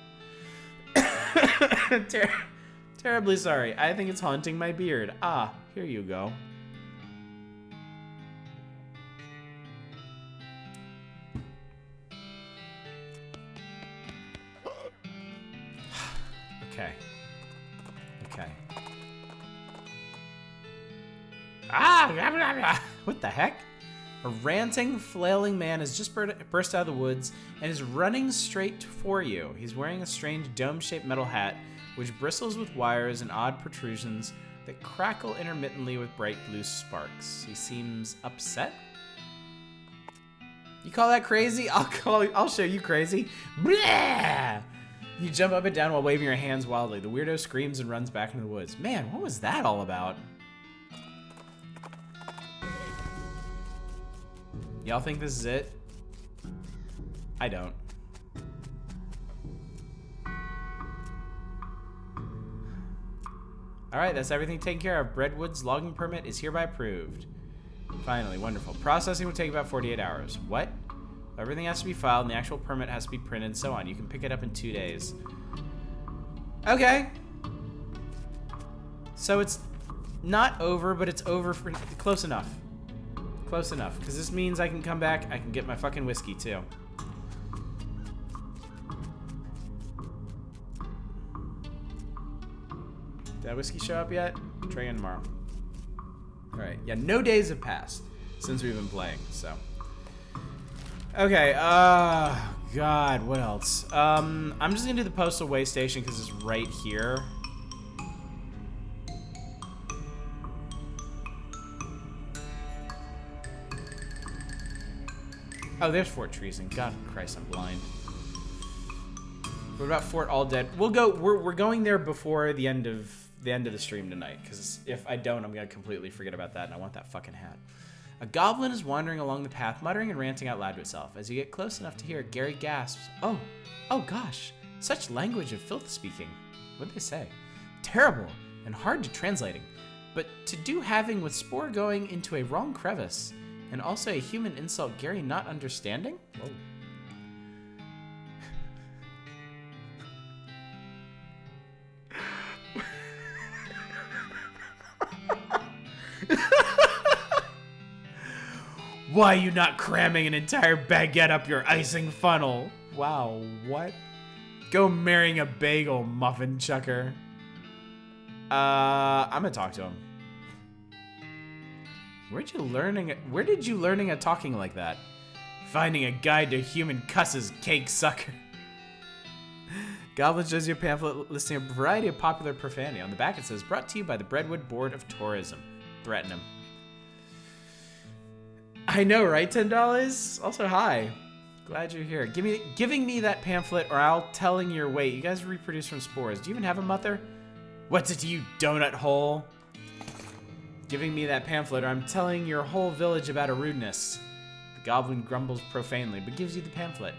Terribly sorry. I think it's haunting my beard. Ah, here you go. Okay. Okay. Ah! What the heck? A ranting, flailing man has just burst out of the woods and is running straight for you. He's wearing a strange dome-shaped metal hat, which bristles with wires and odd protrusions that crackle intermittently with bright blue sparks. He seems upset. You call that crazy? I'll show you crazy. Blah! You jump up and down while waving your hands wildly. The weirdo screams and runs back into the woods. Man, what was that all about? Y'all think this is it? I don't. Alright, that's everything taken care of. Breadwood's logging permit is hereby approved. Finally, wonderful. Processing will take about 48 hours. What? Everything has to be filed and the actual permit has to be printed and so on. You can pick it up in 2 days. Okay. So it's not over, but it's over for close enough. Close enough, because this means I can come back, I can get my fucking whiskey too. Did that whiskey show up yet? Try again tomorrow. Alright, yeah, no days have passed since we've been playing, so. Okay, God, what else? I'm just gonna do the postal way station because it's right here. Oh, there's Fort Treason. God Christ, I'm blind. What about Fort All Dead? We'll go. We're going there before the end of the stream tonight. Because if I don't, I'm gonna completely forget about that, and I want that fucking hat. A goblin is wandering along the path, muttering and ranting out loud to itself. As you get close enough to hear, Gary gasps, "Oh gosh! Such language of filth speaking. What did they say? Terrible and hard to translating. But to do having with Spore going into a wrong crevice." And also a human insult, Gary not understanding? Whoa. Why are you not cramming an entire baguette up your icing funnel? Wow, what? Go marrying a bagel, muffin chucker. I'm gonna talk to him. Where did you learning a talking like that? Finding a guide to human cusses, cake sucker. Goblin shows you a pamphlet listing a variety of popular profanity. On the back it says, brought to you by the Breadwood Board of Tourism. Threaten him. I know, right? $10? Also, hi. Glad you're here. Giving me that pamphlet or I'll telling your weight. You guys reproduce from spores. Do you even have a mother? What's it to you, donut hole? Giving me that pamphlet, or I'm telling your whole village about a rudeness. The goblin grumbles profanely, but gives you the pamphlet.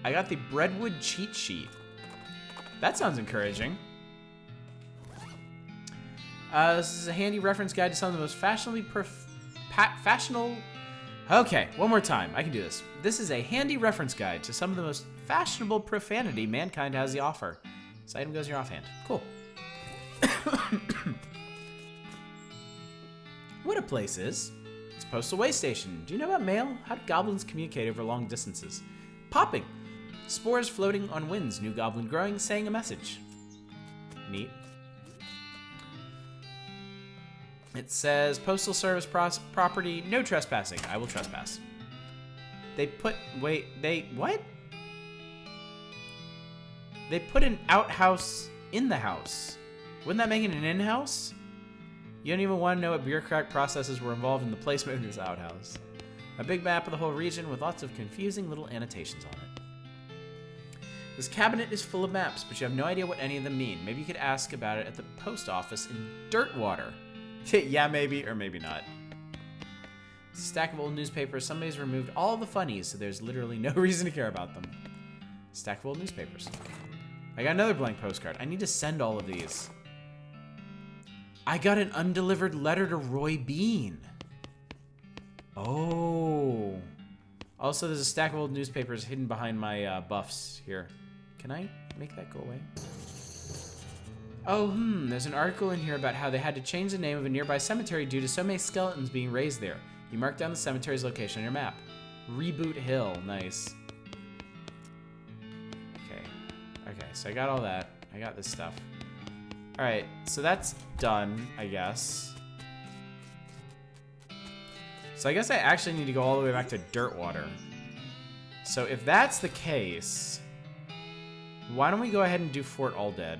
I got the Breadwood cheat sheet. That sounds encouraging. This is a handy reference guide to some of the most fashionably fashionable... Okay, one more time. I can do this. This is a handy reference guide to some of the most fashionable profanity mankind has to offer. This item goes in your offhand. Cool. What a place is. It's a postal way station. Do you know about mail? How do goblins communicate over long distances? Popping. Spores floating on winds. New goblin growing, saying a message. Neat. It says, postal service property, no trespassing. I will trespass. What? They put an outhouse in the house. Wouldn't that make it an in-house? You don't even want to know what bureaucratic processes were involved in the placement of this outhouse. A big map of the whole region with lots of confusing little annotations on it. This cabinet is full of maps, but you have no idea what any of them mean. Maybe you could ask about it at the post office in Dirtwater. Yeah, maybe, or maybe not. It's a stack of old newspapers. Somebody's removed all the funnies, so there's literally no reason to care about them. Stack of old newspapers. I got another blank postcard. I need to send all of these. I got an undelivered letter to Roy Bean. Oh. Also, there's a stack of old newspapers hidden behind my buffs here. Can I make that go away? Oh, there's an article in here about how they had to change the name of a nearby cemetery due to so many skeletons being raised there. You mark down the cemetery's location on your map. Reboot Hill, nice. Okay, so I got all that. I got this stuff. Alright, so that's done, I guess. So I guess I actually need to go all the way back to Dirtwater. So if that's the case, why don't we go ahead and do Fort Aldead?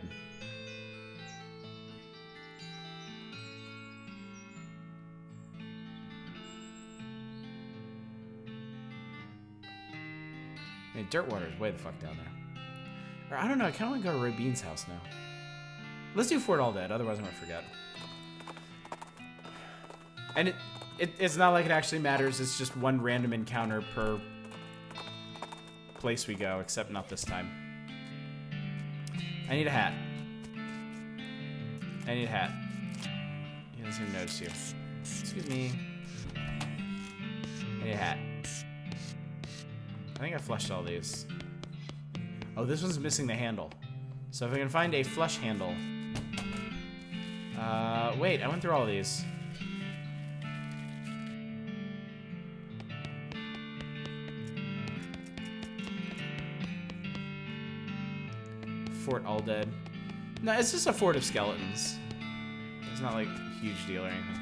I mean, Dirtwater is way the fuck down there. Or I don't know, I kind of want to go to Roy Bean's house now. Let's do Fort Aldead, otherwise I'm going to forget. And it's not like it actually matters, it's just one random encounter per place we go, except not this time. I need a hat. I need a hat. He doesn't even notice you. Excuse me. I need a hat. I think I flushed all these. Oh, this one's missing the handle. So if I can find a flush handle. Wait, I went through all these. Fort Aldead. No, it's just a fort of skeletons. It's not like a huge deal or anything.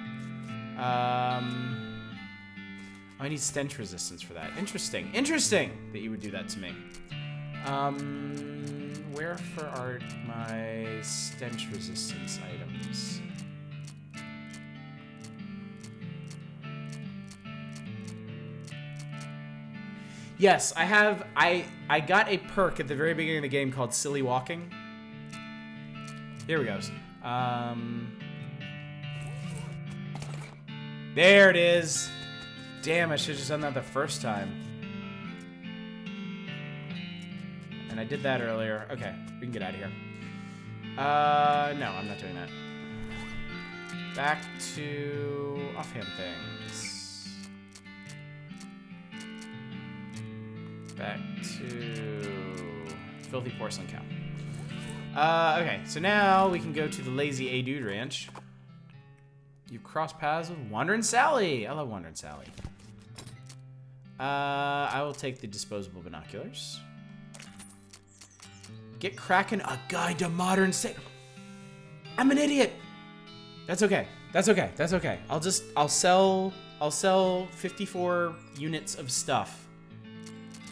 I need stench resistance for that. Interesting. Interesting that you would do that to me. Where are my stench resistance items? Yes, I have. I got a perk at the very beginning of the game called Silly Walking. Here we go. There it is. Damn, I should have just done that the first time. And I did that earlier. Okay, we can get out of here. No, I'm not doing that. Back to offhand things. Back to Filthy Porcelain Cow. Okay, so now we can go to the Lazy A Dude Ranch. You cross paths with Wanderin' Sally. I love Wanderin' Sally. I will take the disposable binoculars. Get cracking, a guide to modern I'm an idiot. That's okay. That's okay. That's okay. I'll sell 54 units of stuff.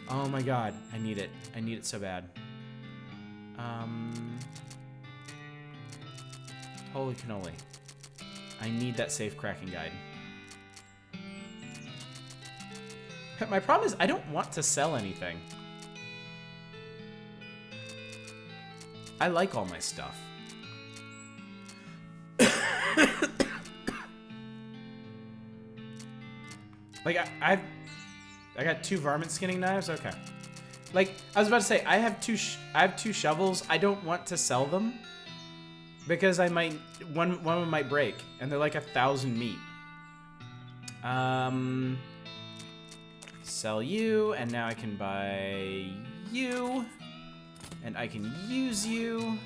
Oh my god, I need it. I need it so bad. Holy cannoli. I need that safe cracking guide. My problem is I don't want to sell anything. I like all my stuff. Like I got 2 varmint skinning knives. Okay. Like I was about to say, I have two shovels. I don't want to sell them because I might one of them might break, and they're like 1,000 meat. Sell you, and now I can buy you, and I can use you.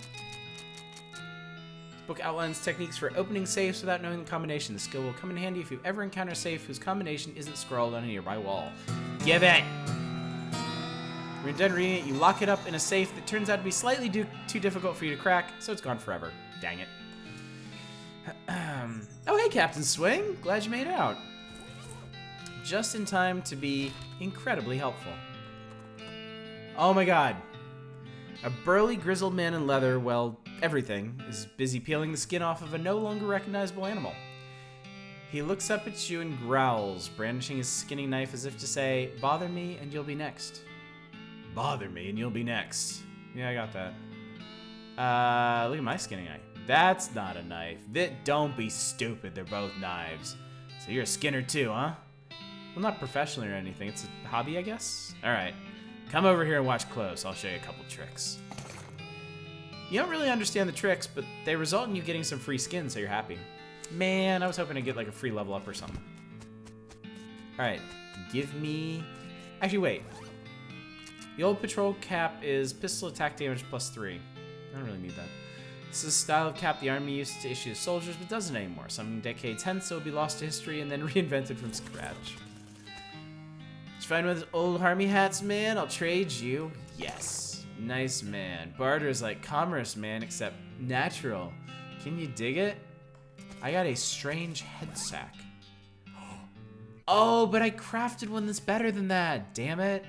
This book outlines techniques for opening safes without knowing the combination. The skill will come in handy if you ever encounter a safe whose combination isn't scrawled on a nearby wall. Give it! When you're done reading it, you lock it up in a safe that turns out to be slightly too difficult for you to crack, so it's gone forever. Dang it. Oh, hey, Captain Swing. Glad you made it out. Just in time to be incredibly helpful. Oh my god. A burly, grizzled man in leather, well, everything, is busy peeling the skin off of a no longer recognizable animal. He looks up at you and growls, brandishing his skinning knife as if to say, "Bother me and you'll be next." Bother me and you'll be next. Yeah, I got that. Look at my skinning knife. That's not a knife. Don't be stupid, they're both knives. So you're a skinner too, huh? Well, not professionally or anything. It's a hobby, I guess? Alright. Come over here and watch close. I'll show you a couple tricks. You don't really understand the tricks, but they result in you getting some free skin, so you're happy. Man, I was hoping to get like a free level up or something. Alright, give me... Actually, wait. The old patrol cap is pistol attack damage +3. I don't really need that. This is a style of cap the army used to issue to soldiers, but doesn't anymore. Some decades hence, it will be lost to history and then reinvented from scratch. Did you find one of those old army hats, man? I'll trade you. Yes. Nice, man. Barter is like commerce, man, except natural. Can you dig it? I got a strange head sack. Oh, but I crafted one that's better than that. Damn it.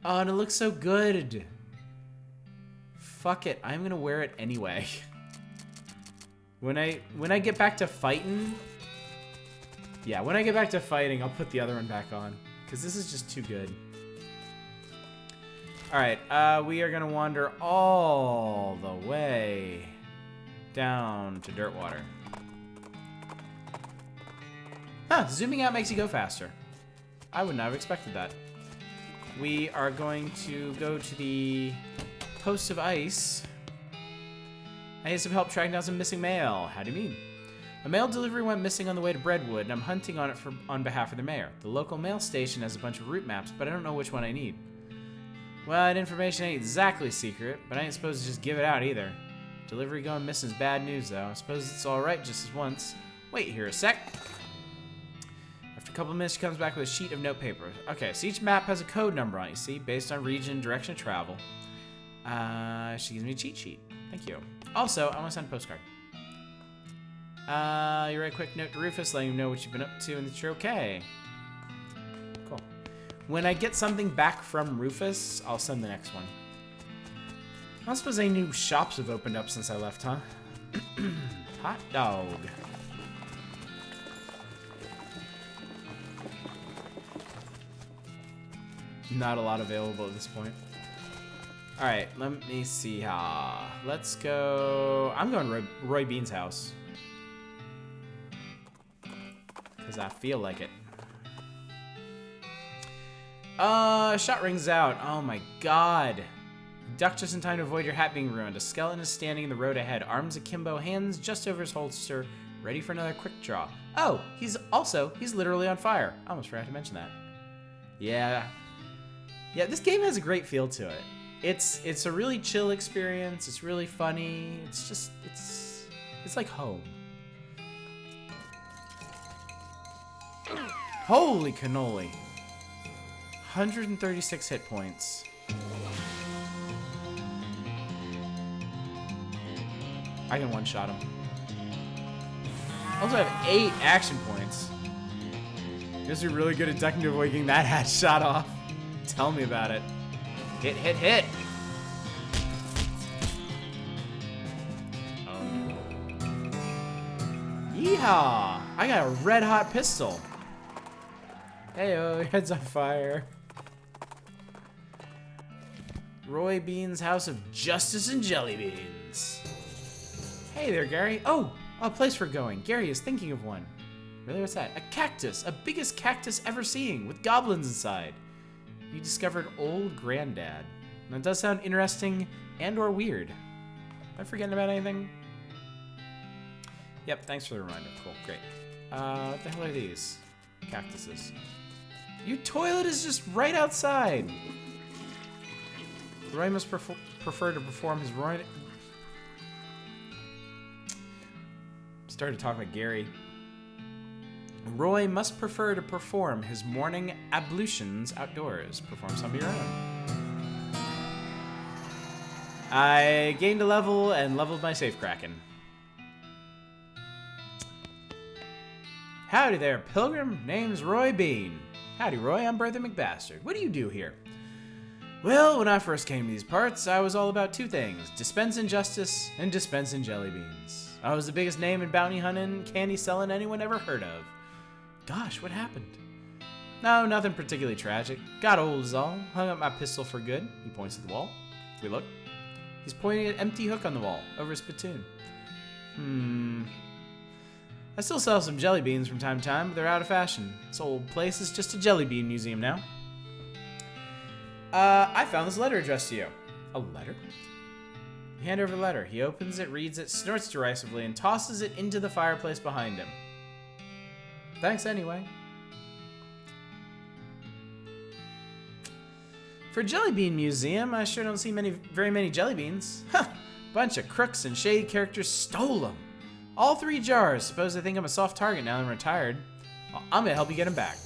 Oh, and it looks so good. Fuck it. I'm gonna wear it anyway. When I get back to fighting... Yeah, when I get back to fighting, I'll put the other one back on. Because this is just too good. Alright, we are gonna wander all the way down to Dirtwater. Huh, zooming out makes you go faster. I would not have expected that. We are going to go to the Post of Ice. I need some help tracking down some missing mail. How do you mean? A mail delivery went missing on the way to Breadwood, and I'm hunting on it on behalf of the mayor. The local mail station has a bunch of route maps, but I don't know which one I need. Well, that information ain't exactly secret, but I ain't supposed to just give it out either. Delivery going missing is bad news, though. I suppose it's alright just as once. Wait here a sec. After a couple of minutes, she comes back with a sheet of notepaper. Okay, so each map has a code number on it, you see, based on region and direction of travel. She gives me a cheat sheet. Thank you. Also, I want to send a postcard. You write a quick note to Rufus, letting him know what you've been up to and that you're okay. Cool. When I get something back from Rufus, I'll send the next one. I don't suppose any new shops have opened up since I left, huh? Hot dog. Not a lot available at this point. Alright, let me see. Let's go... I'm going Roy Bean's house. Because I feel like it. Shot rings out. Oh my god. Duck just in time to avoid your hat being ruined. A skeleton is standing in the road ahead, arms akimbo, hands just over his holster, ready for another quick draw. Oh, he's literally on fire. I almost forgot to mention that. Yeah. Yeah, this game has a great feel to it. It's a really chill experience. It's really funny. It's like home. Holy cannoli. 136 hit points. I can one-shot him. I also have 8 action points. Guess you're really good at ducking to avoid getting that hat shot off. Tell me about it. Hit, hit, hit! Yeehaw! I got a red-hot pistol. Heyo, your head's on fire. Roy Bean's House of Justice and Jellybeans. Hey there, Gary. Oh, a place we're going. Gary is thinking of one. Really, what's that? A cactus. A biggest cactus ever seen, with goblins inside. You discovered Old Granddad. That does sound interesting and or weird. Am I forgetting about anything? Yep, thanks for the reminder. Cool, great. What the hell are these? Cactuses. Your toilet is just right outside. Roy must prefer to perform his Roy... Started talking about Gary. Roy must prefer to perform his morning ablutions outdoors. Perform some of your own. I gained a level and leveled my safekraken. Howdy there, pilgrim. Name's Roy Bean. Howdy, Roy. I'm Brother McBastard. What do you do here? Well, when I first came to these parts, I was all about 2 things. Dispensing justice and dispensing jellybeans. I was the biggest name in bounty hunting, candy selling anyone ever heard of. Gosh, what happened? No, nothing particularly tragic. Got old is all. Hung up my pistol for good. He points at the wall. We look. He's pointing at an empty hook on the wall, over his spittoon. I still sell some jelly beans from time to time, but they're out of fashion. This old place is just a jelly bean museum now. I found this letter addressed to you. A letter? You hand over the letter. He opens it, reads it, snorts derisively, and tosses it into the fireplace behind him. Thanks anyway. For a jellybean museum, I sure don't see very many jellybeans. Huh! Bunch of crooks and shady characters stole them. All 3 jars. Suppose they think I'm a soft target now that I'm retired. Well, I'm gonna help you get them back.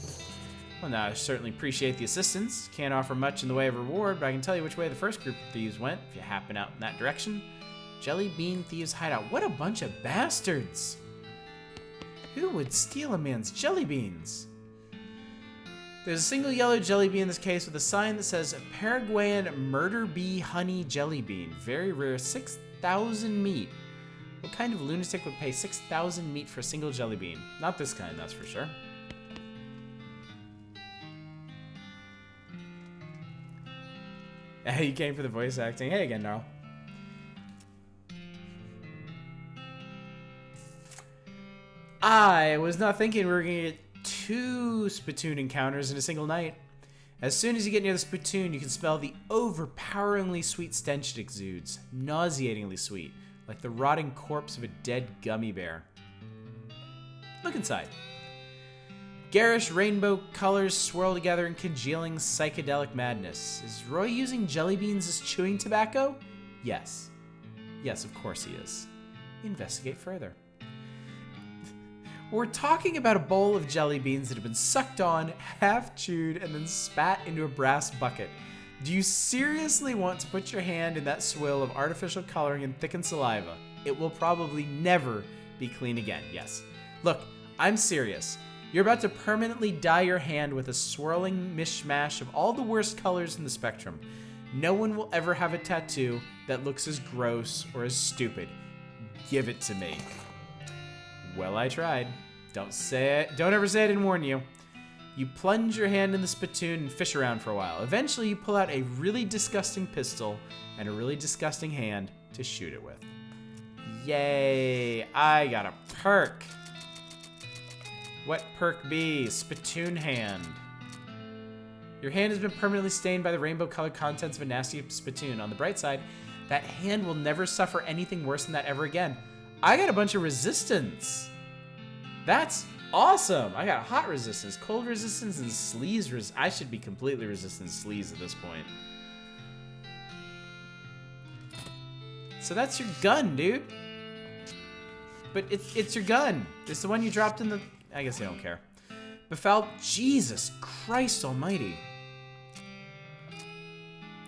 Well, now, I certainly appreciate the assistance. Can't offer much in the way of reward, but I can tell you which way the first group of thieves went, if you happen out in that direction. Jellybean Thieves Hideout. What a bunch of bastards! Who would steal a man's jelly beans? There's a single yellow jelly bean in this case with a sign that says Paraguayan Murder Bee Honey Jelly Bean. Very rare, 6,000 meat. What kind of lunatic would pay 6,000 meat for a single jelly bean? Not this kind, that's for sure. Hey, you came for the voice acting. Hey again, Gnarl. I was not thinking we were going to get 2 spittoon encounters in a single night. As soon as you get near the spittoon, you can smell the overpoweringly sweet stench it exudes. Nauseatingly sweet, like the rotting corpse of a dead gummy bear. Look inside. Garish rainbow colors swirl together in congealing psychedelic madness. Is Roy using jelly beans as chewing tobacco? Yes. Yes, of course he is. Investigate further. We're talking about a bowl of jelly beans that have been sucked on, half chewed, and then spat into a brass bucket. Do you seriously want to put your hand in that swill of artificial coloring and thickened saliva? It will probably never be clean again. Yes. Look, I'm serious. You're about to permanently dye your hand with a swirling mishmash of all the worst colors in the spectrum. No one will ever have a tattoo that looks as gross or as stupid. Give it to me. Well, I tried. Don't ever say I didn't warn you. You plunge your hand in the spittoon and fish around for a while. Eventually, you pull out a really disgusting pistol and a really disgusting hand to shoot it with. Yay! I got a perk. What perk be? Spittoon hand. Your hand has been permanently stained by the rainbow-colored contents of a nasty spittoon. On the bright side, that hand will never suffer anything worse than that ever again. I got a bunch of resistance. That's awesome. I got hot resistance, cold resistance, and sleaze I should be completely resistant to sleaze at this point. So that's your gun, dude. But it's your gun. It's the one you dropped in the... I guess I don't care. Befouled... Jesus Christ almighty.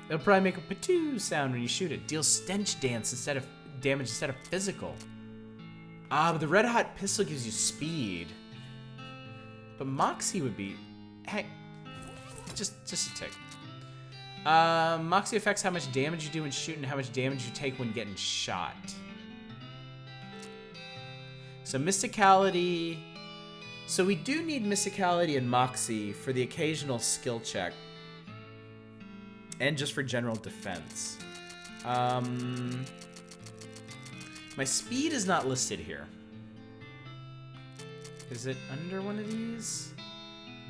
It'll probably make a patoo sound when you shoot it. Deals stench damage instead of physical. But the red hot pistol gives you speed. But Moxie would be... Hey, just a tick. Moxie affects how much damage you do when shooting and how much damage you take when getting shot. So Mysticality... So we do need Mysticality and Moxie for the occasional skill check. And just for general defense. My speed is not listed here. Is it under one of these?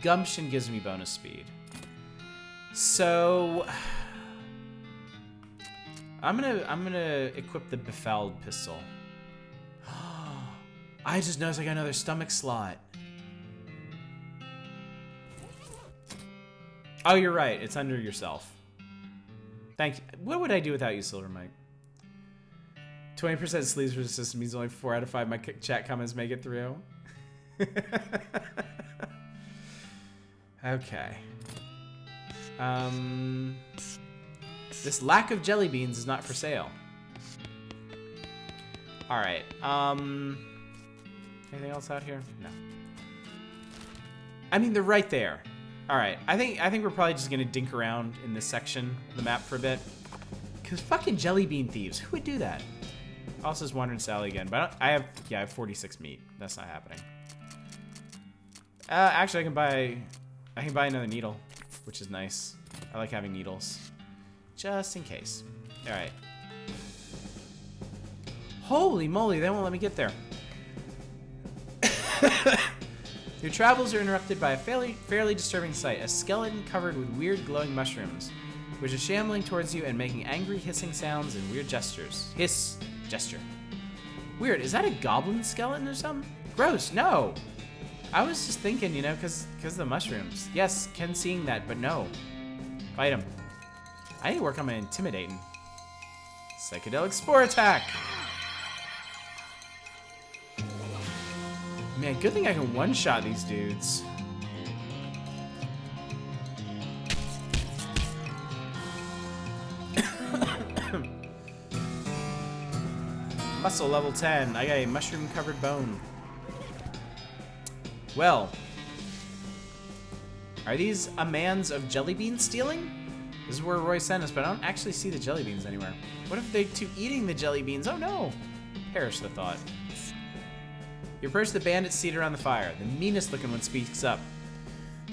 Gumption gives me bonus speed. So I'm gonna equip the befouled pistol. I just noticed I got another stomach slot. Oh, you're right. It's under yourself. Thank you. What would I do without you, Silver Mike? 20% sleaze resistance means only 4 out of 5 my chat comments make it through. Okay. This lack of jelly beans is not for sale. All right. Anything else out here? No. I mean, they're right there. All right. I think we're probably just gonna dink around in this section of the map for a bit. Cause fucking jelly bean thieves. Who would do that? Also, is Wandering Sally again, but I have 46 meat. That's not happening. Actually, I can buy another needle, which is nice. I like having needles, just in case. All right. Holy moly, they won't let me get there. Your travels are interrupted by a fairly disturbing sight. A skeleton covered with weird glowing mushrooms. which is shambling towards you and making angry hissing sounds and weird gestures. Hiss. Gesture. Weird. Is that a goblin skeleton or something? Gross. No. I was just thinking, you know, because of the mushrooms. Yes, Ken seeing that, but no. Fight him. I need to work on my intimidating. Psychedelic spore attack. Man, good thing I can one-shot these dudes. Muscle level 10. I got a mushroom-covered bone. Well, are these a man's of jellybean stealing? This is where Roy sent us, but I don't actually see the jellybeans anywhere. What if they too eating the jellybeans? Oh no! Perish the thought. You approach the bandits seated around the fire. The meanest looking one speaks up.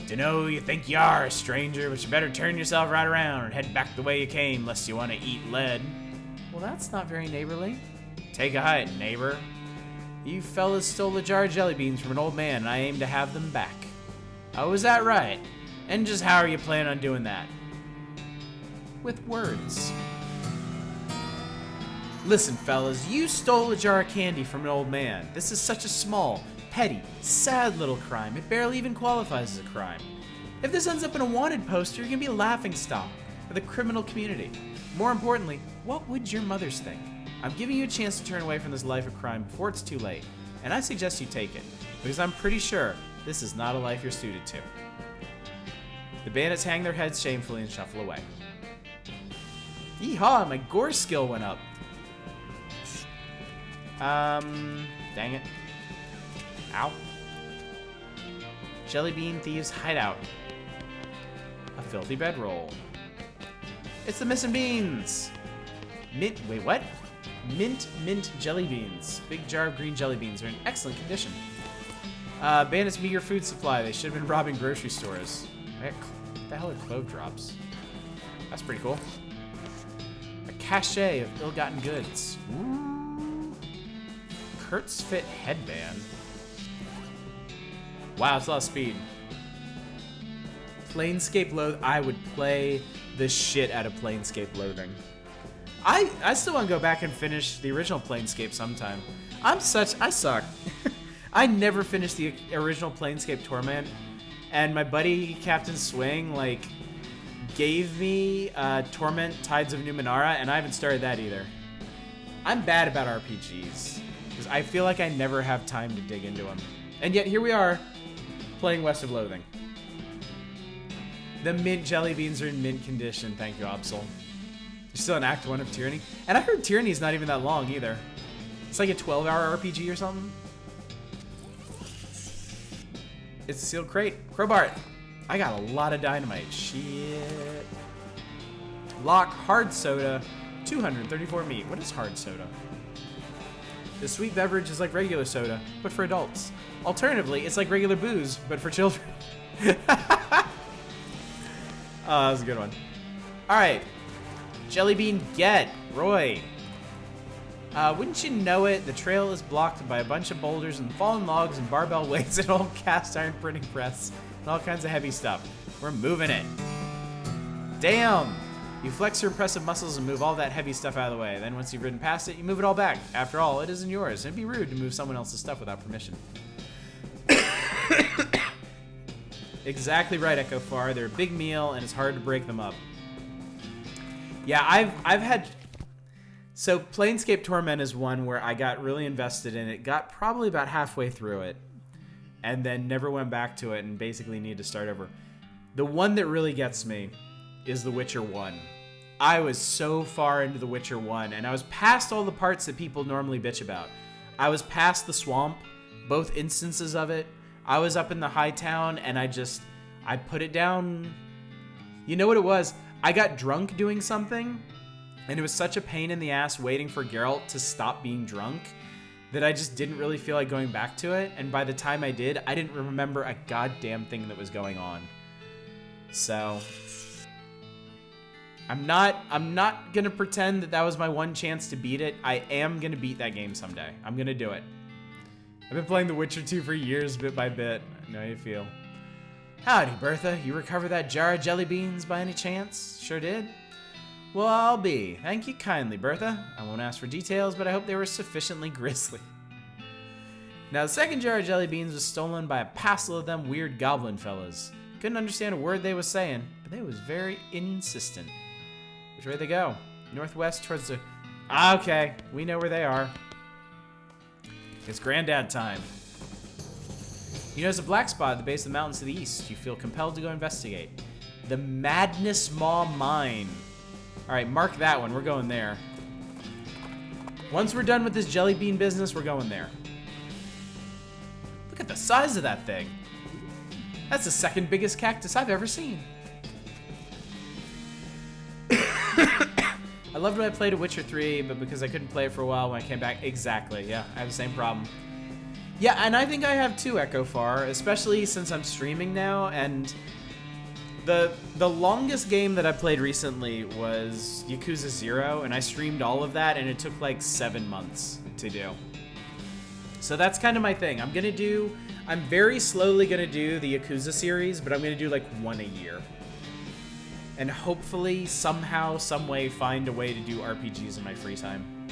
Dunno who you think you are, stranger, but you better turn yourself right around and head back the way you came, lest you want to eat lead. Well, that's not very neighborly. Take a hike, neighbor. You fellas stole a jar of jellybeans from an old man, and I aim to have them back. Oh, is that right? And just how are you planning on doing that? With words. Listen, fellas, you stole a jar of candy from an old man. This is such a small, petty, sad little crime. It barely even qualifies as a crime. If this ends up in a wanted poster, you're gonna be a laughingstock for the criminal community. More importantly, what would your mothers think? I'm giving you a chance to turn away from this life of crime before it's too late, and I suggest you take it, because I'm pretty sure this is not a life you're suited to. The bandits hang their heads shamefully and shuffle away. Yeehaw, my gore skill went up. Dang it. Ow. Jellybean Thieves Hideout. A filthy bedroll. It's the missing beans! Wait, what? Mint jelly beans. Big jar of green jelly beans are in excellent condition. Bandits meager food supply. They should have been robbing grocery stores. What the hell are clove drops? That's pretty cool. A cache of ill-gotten goods. Ooh. Kurt's Fit headband. Wow, it's a lot of speed. Planescape Loathing. I would play the shit out of Planescape Loathing. I still want to go back and finish the original Planescape sometime. I suck. I never finished the original Planescape Torment, and my buddy Captain Swing like gave me Torment Tides of Numenera, and I haven't started that either. I'm bad about RPGs because I feel like I never have time to dig into them, and yet here we are playing West of Loathing. The mint jelly beans are in mint condition. Thank you, Absol. You're still in Act 1 of Tyranny. And I heard Tyranny's not even that long, either. It's like a 12-hour RPG or something. It's a sealed crate. Crowbar. I got a lot of dynamite. Shit. Lock hard soda. 234 meat. What is hard soda? The sweet beverage is like regular soda, but for adults. Alternatively, it's like regular booze, but for children. Oh, that was a good one. Alright. Jellybean get. Roy. Wouldn't you know it, the trail is blocked by a bunch of boulders and fallen logs and barbell weights and old cast iron printing press and all kinds of heavy stuff. We're moving it. Damn! You flex your impressive muscles and move all that heavy stuff out of the way. Then once you've ridden past it, you move it all back. After all, it isn't yours. It'd be rude to move someone else's stuff without permission. Exactly right, Echo Far. They're a big meal and it's hard to break them up. Yeah, I've had... So Planescape Torment is one where I got really invested in it, got probably about halfway through it, and then never went back to it and basically need to start over. The one that really gets me is The Witcher 1. I was so far into The Witcher 1, and I was past all the parts that people normally bitch about. I was past the swamp, both instances of it. I was up in the high town, and I put it down. You know what it was? I got drunk doing something, and it was such a pain in the ass waiting for Geralt to stop being drunk that I just didn't really feel like going back to it. And by the time I did, I didn't remember a goddamn thing that was going on. So I'm not gonna pretend that that was my one chance to beat it. I am gonna beat that game someday. I'm gonna do it. I've been playing The Witcher 2 for years, bit by bit. I know how you feel. Howdy, Bertha. You recover that jar of jelly beans by any chance? Sure did. Well, I'll be. Thank you kindly, Bertha. I won't ask for details, but I hope they were sufficiently grisly. Now, the second jar of jelly beans was stolen by a passel of them weird goblin fellas. Couldn't understand a word they was saying, but they was very insistent. Which way they go? Northwest towards the... Ah, okay. We know where they are. It's Granddad time. You notice a black spot at the base of the mountains to the east. You feel compelled to go investigate. The Madness Maw Mine. Alright, mark that one. We're going there. Once we're done with this jelly bean business, we're going there. Look at the size of that thing. That's the second biggest cactus I've ever seen. I loved when I played a Witcher 3, but because I couldn't play it for a while when I came back. Exactly, yeah, I have the same problem. Yeah, and I think I have too, Echo Far, especially since I'm streaming now, and the longest game that I played recently was Yakuza 0, and I streamed all of that, and it took like 7 months to do. So that's kind of my thing. I'm very slowly gonna do the Yakuza series, but I'm gonna do like one a year. And hopefully, somehow, someway, find a way to do RPGs in my free time.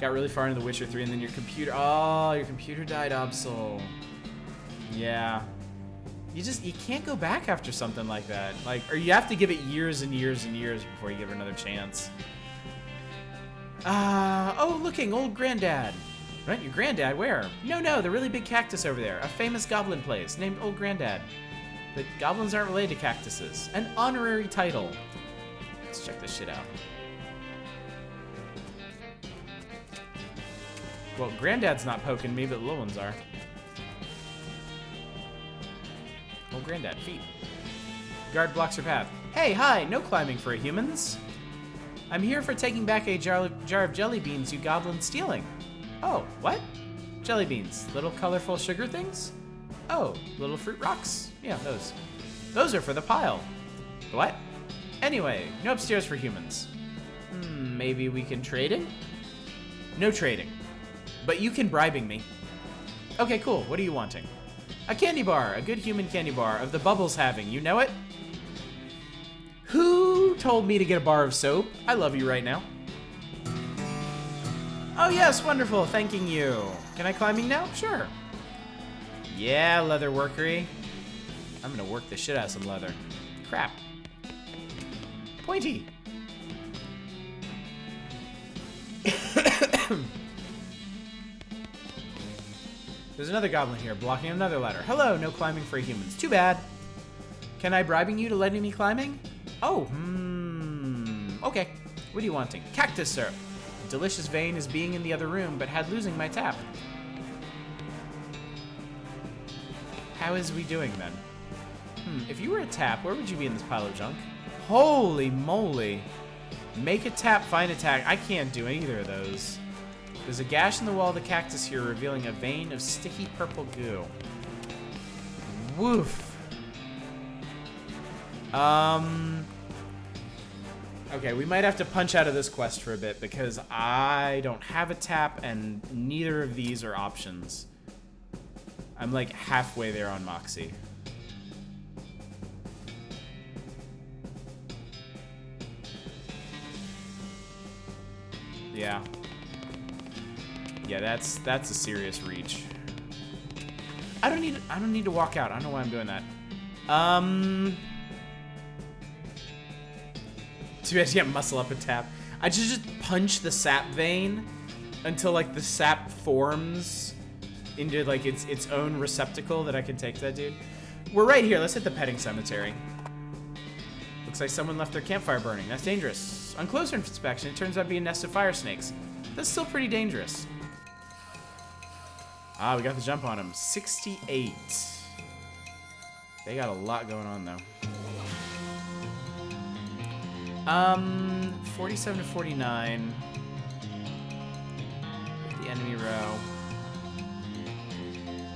Got really far into The Witcher 3, and then your computer... Oh, your computer died, Absol. Yeah. You can't go back after something like that. Like, or you have to give it years and years and years before you give it another chance. Oh, looking, old Granddad. Right, your Granddad, where? No, the really big cactus over there. A famous goblin place named Old Granddad. But goblins aren't related to cactuses. An honorary title. Let's check this shit out. Well, Granddad's not poking me, but the little ones are. Old Granddad, feet. Guard blocks your path. Hey, hi, no climbing for humans. I'm here for taking back a jar of jelly beans you goblins stealing. Oh, what? Jelly beans, little colorful sugar things? Oh, little fruit rocks? Yeah, those. Those are for the pile. What? Anyway, no upstairs for humans. Maybe we can trade it? No trading. But you can bribing me. Okay, cool. What are you wanting? A candy bar. A good human candy bar of the Bubbles having. You know it? Who told me to get a bar of soap? I love you right now. Oh yes, wonderful. Thanking you. Can I climbing now? Sure. Yeah, leather workery. I'm gonna work the shit out of some leather. Crap. Pointy. There's another goblin here blocking another ladder. Hello, no climbing for humans. Too bad. Can I bribing you to letting me climbing? Oh, okay. What are you wanting? Cactus syrup. Delicious vein is being in the other room, but had losing my tap. How is we doing then? If you were a tap, where would you be in this pile of junk? Holy moly. Make a tap, find attack. I can't do either of those. There's a gash in the wall of the cactus here, revealing a vein of sticky purple goo. Woof. Okay, we might have to punch out of this quest for a bit because I don't have a tap and neither of these are options. I'm like halfway there on Moxie. Yeah. Yeah, that's a serious reach. I don't need to walk out. I don't know why I'm doing that. Too bad you can't muscle up a tap. I just punch the sap vein until like the sap forms into like its own receptacle that I can take to that dude. We're right here. Let's hit the petting cemetery. Looks like someone left their campfire burning. That's dangerous. On closer inspection, it turns out to be a nest of fire snakes. That's still pretty dangerous. Ah, we got the jump on them. 68. They got a lot going on though. 47 to 49. Hit the enemy row.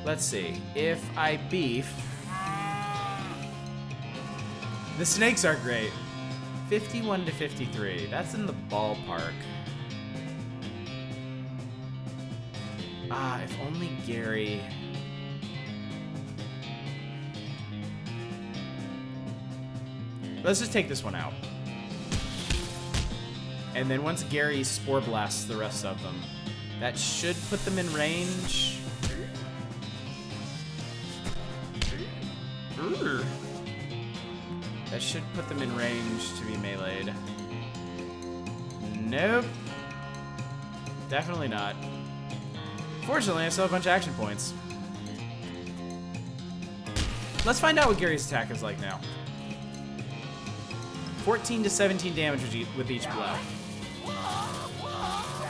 Let's see. If I beef... The snakes are great. 51 to 53. That's in the ballpark. Ah, if only Gary... let's just take this one out. And then once Gary spore blasts the rest of them, that should put them in range. Ooh. That should put them in range to be meleeed. Nope. Definitely not. Fortunately, I still have a bunch of action points. Let's find out what Gary's attack is like now. 14 to 17 damage with each blow.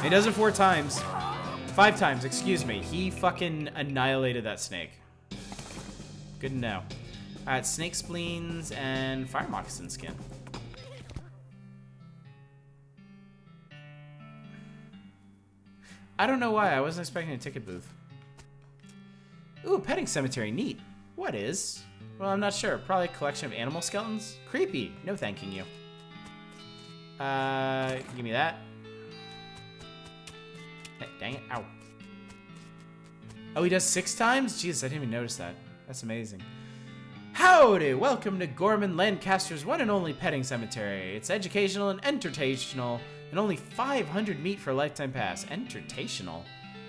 He does it 4 times. 5 times, excuse me. He fucking annihilated that snake. Good to know. Alright, snake spleens and fire moccasin skin. I don't know why. I wasn't expecting a ticket booth. Ooh, petting cemetery. Neat. What is? Well, I'm not sure. Probably a collection of animal skeletons? Creepy. No thanking you. Give me that. Dang it. Ow. Oh, he does 6 times? Jesus, I didn't even notice that. That's amazing. Howdy! Welcome to Gorman Lancaster's one and only petting cemetery. It's educational and entertainational, and only 500 meat for a lifetime pass. Entertainational?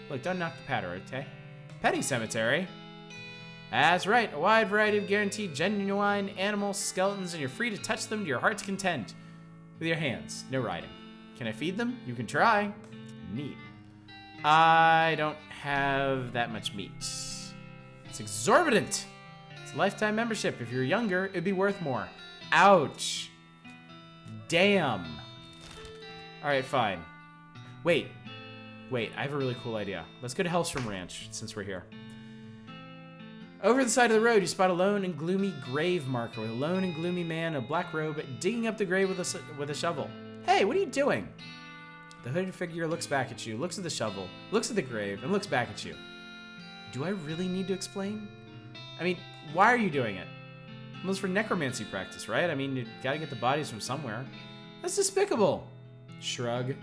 Look, don't knock the patter, okay? Petting cemetery? That's right, a wide variety of guaranteed genuine animal skeletons, and you're free to touch them to your heart's content. With your hands, no riding. Can I feed them? You can try. Neat. I don't have that much meat. It's exorbitant. It's a lifetime membership. If you're younger, it'd be worth more. Ouch. Damn. Alright, fine. Wait, I have a really cool idea. Let's go to Hellstrom Ranch, since we're here. Over the side of the road, you spot a lone and gloomy grave marker with a lone and gloomy man in a black robe digging up the grave with a shovel. Hey, what are you doing? The hooded figure looks back at you, looks at the shovel, looks at the grave, and looks back at you. Do I really need to explain? I mean, why are you doing it? Well, it's for necromancy practice, right? I mean, you gotta get the bodies from somewhere. That's despicable. Shrug.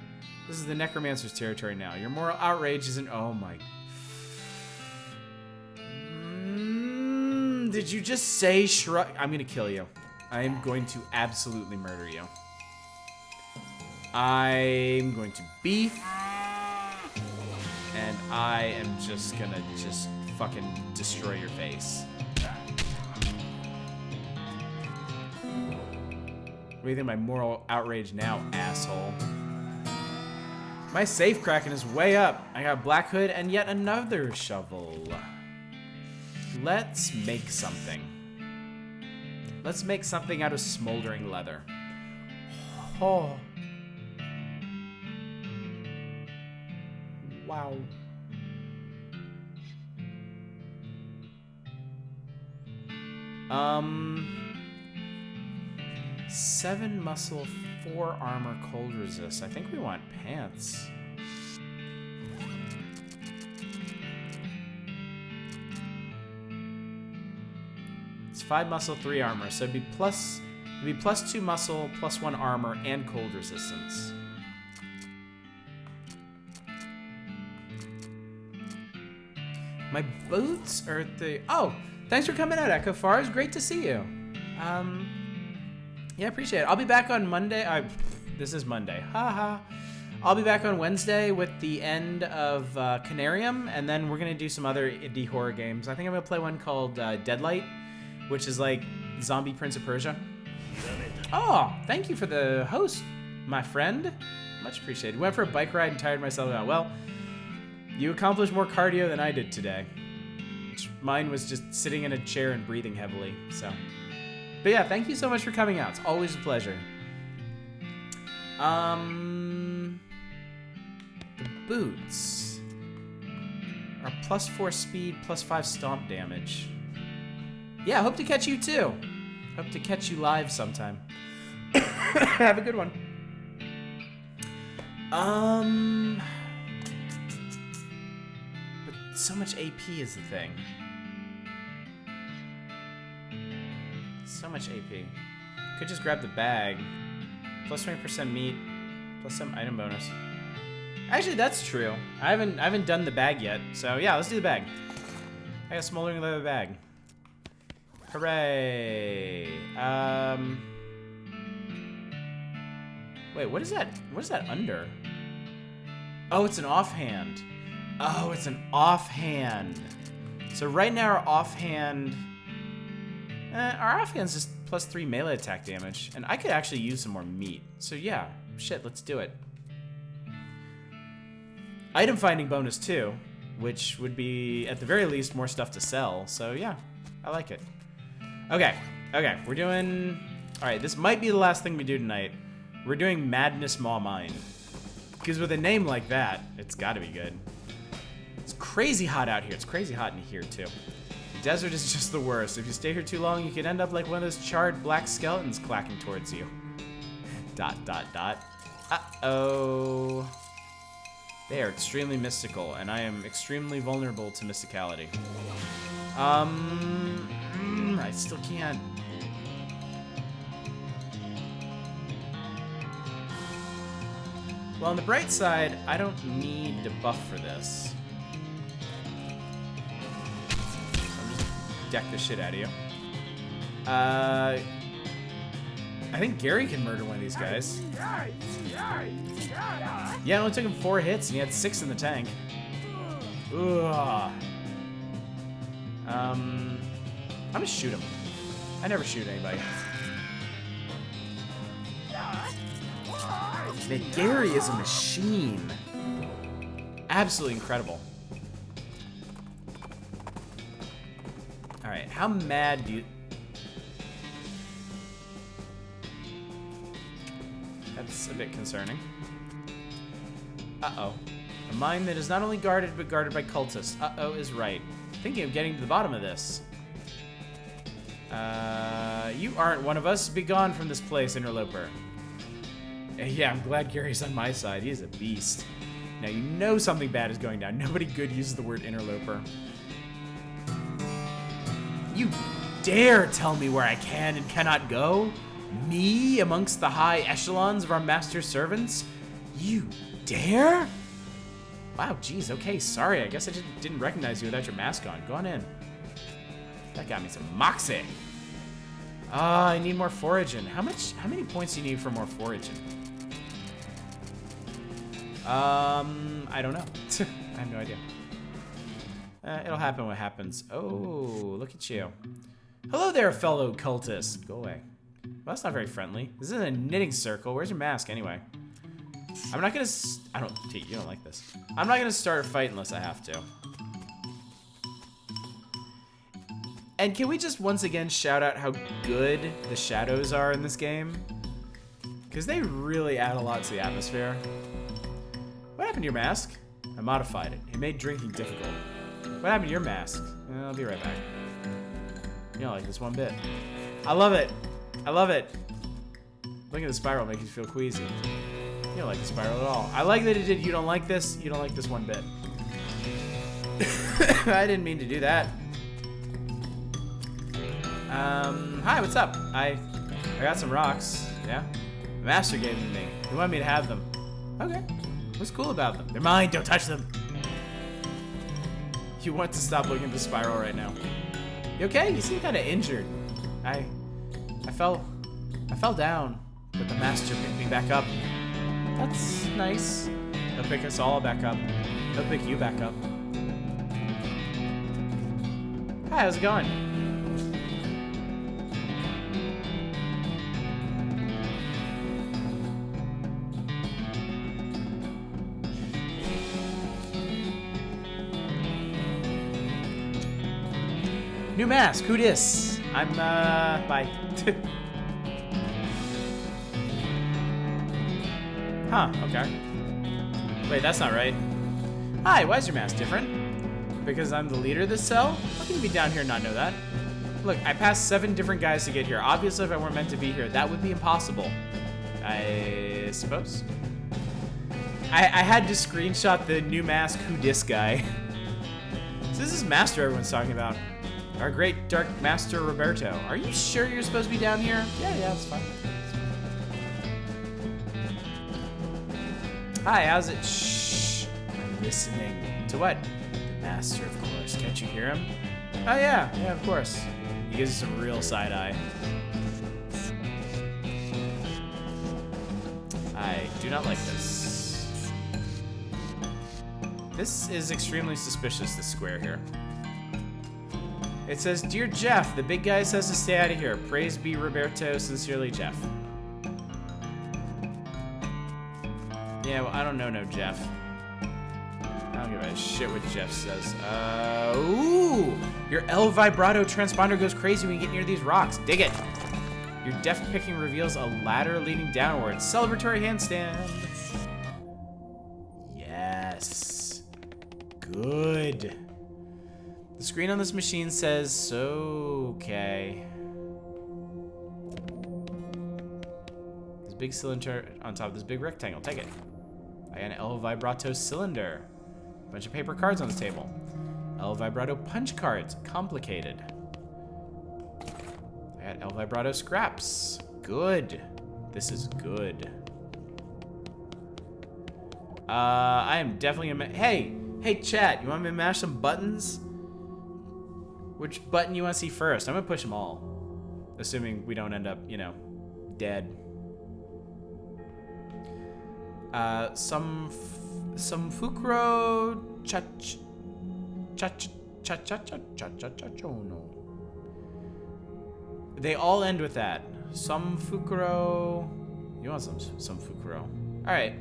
This is the necromancer's territory now. Your moral outrage isn't... Oh my... Did you just say shrug? I'm gonna kill you. I am going to absolutely murder you. I'm going to beef. And I am just gonna fucking destroy your face. What do you think of my moral outrage now, asshole? My safe cracking is way up. I got a black hood and yet another shovel. Let's make something. Let's make something out of smoldering leather. Oh. Wow. Seven muscle, 4 armor, cold resist. I think we want pants. It's 5 muscle, 3 armor, so it'd be plus 2 muscle, plus 1 armor, and cold resistance. My boots are at the... Oh, thanks for coming out, Echo Fars. Great to see you. Yeah, appreciate it. I'll be back on Monday. This is Monday. Haha. I'll be back on Wednesday with the end of Canarium, and then we're going to do some other indie horror games. I think I'm going to play one called Deadlight, which is like Zombie Prince of Persia. Oh, thank you for the host, my friend. Much appreciated. Went for a bike ride and tired myself out. Well, you accomplished more cardio than I did today. Mine was just sitting in a chair and breathing heavily, so... But yeah, thank you so much for coming out. It's always a pleasure. The boots are plus 4 speed, plus 5 stomp damage. Yeah, hope to catch you too. Hope to catch you live sometime. Have a good one. But so much AP is the thing. So much AP. Could just grab the bag. Plus 20% meat. Plus some item bonus. Actually, that's true. I haven't done the bag yet. So yeah, let's do the bag. I got a smoldering leather bag. Hooray. Wait, what is that? What is that under? Oh, it's an offhand. Oh, it's an offhand. So right now our offhand... our offhand's just +3 melee attack damage. And I could actually use some more meat. So yeah, shit, let's do it. Item finding bonus too, which would be, at the very least, more stuff to sell. So yeah, I like it. Okay, we're doing... Alright, this might be the last thing we do tonight. We're doing Madness Maw Mine. Because with a name like that, it's gotta be good. It's crazy hot out here. It's crazy hot in here, too. The desert is just the worst. If you stay here too long, you could end up like one of those charred black skeletons clacking towards you. ... Uh-oh. They are extremely mystical, and I am extremely vulnerable to mysticality. I still can't... Well, on the bright side, I don't need to buff for this. So I'm just deck the shit out of you. I think Gary can murder one of these guys. Yeah, it only took him 4 hits, and he had 6 in the tank. Ugh. I'm gonna shoot him. I never shoot anybody. Man, Gary is a machine. Absolutely incredible. Alright, how mad do you... That's a bit concerning. Uh-oh. A mine that is not only guarded, but guarded by cultists. Uh-oh is right. Thinking of getting to the bottom of this. You aren't one of us. Be gone from this place, interloper. Yeah, I'm glad Gary's on my side. He is a beast. Now you know something bad is going down. Nobody good uses the word interloper. You dare tell me where I can and cannot go? Me amongst the high echelons of our master's servants? You dare? Wow, geez, okay, sorry. I guess I just didn't recognize you without your mask on. Go on in. That got me some moxie. I need more foraging. How many points do you need for more foraging? I don't know. I have no idea. It'll happen what happens. Oh, look at you. Hello there, fellow cultist. Go away. Well, that's not very friendly. This is a knitting circle. Where's your mask, anyway? I'm not gonna... you don't like this. I'm not gonna start a fight unless I have to. And can we just once again shout out how good the shadows are in this game? Because they really add a lot to the atmosphere. What happened to your mask? I modified it. It made drinking difficult. What happened to your mask? I'll be right back. You don't like this one bit. I love it. I love it. Looking at the spiral makes you feel queasy. You don't like the spiral at all. I like that it did. You don't like this. You don't like this one bit. I didn't mean to do that. Hi, what's up? I got some rocks. Yeah? The master gave them to me. He wanted me to have them. Okay. What's cool about them? They're mine. Don't touch them. You want to stop looking at the spiral right now. You okay? You seem kind of injured. I fell down, but the master picked me back up. That's nice. He'll pick us all back up. He'll pick you back up. Hi, how's it going? New mask, who dis? I'm, bye. Huh, okay. Wait, that's not right. Hi, why is your mask different? Because I'm the leader of this cell? How can you be down here and not know that? Look, I passed 7 different guys to get here. Obviously, if I weren't meant to be here, that would be impossible. I suppose. I had to screenshot the new mask who dis guy. So this is Master everyone's talking about. Our great Dark Master Roberto. Are you sure you're supposed to be down here? Yeah, that's fine. Hi, how's it? Shh. I'm listening. To what? The Master, of course. Can't you hear him? Oh, yeah. Yeah, of course. He gives us some real side eye. I do not like this. This is extremely suspicious, this square here. It says, Dear Jeff, the big guy says to stay out of here. Praise be Roberto, sincerely Jeff. Yeah, well, I don't know no Jeff. I don't give a shit what Jeff says. Ooh! Your L vibrato transponder goes crazy when you get near these rocks. Dig it! Your deft picking reveals a ladder leading downwards. Celebratory handstand. Yes. Good. The screen on this machine says, okay. This big cylinder on top of this big rectangle. Take it. I got an L vibrato cylinder. A bunch of paper cards on the table. L vibrato punch cards. Complicated. I got L vibrato scraps. Good. This is good. I am definitely gonna. Hey, chat. You want me to mash some buttons? Which button you want to see first? I'm gonna push them all, assuming we don't end up, you know, dead. Some fukro no. They all end with that. Some fukro. You want some fukro? All right.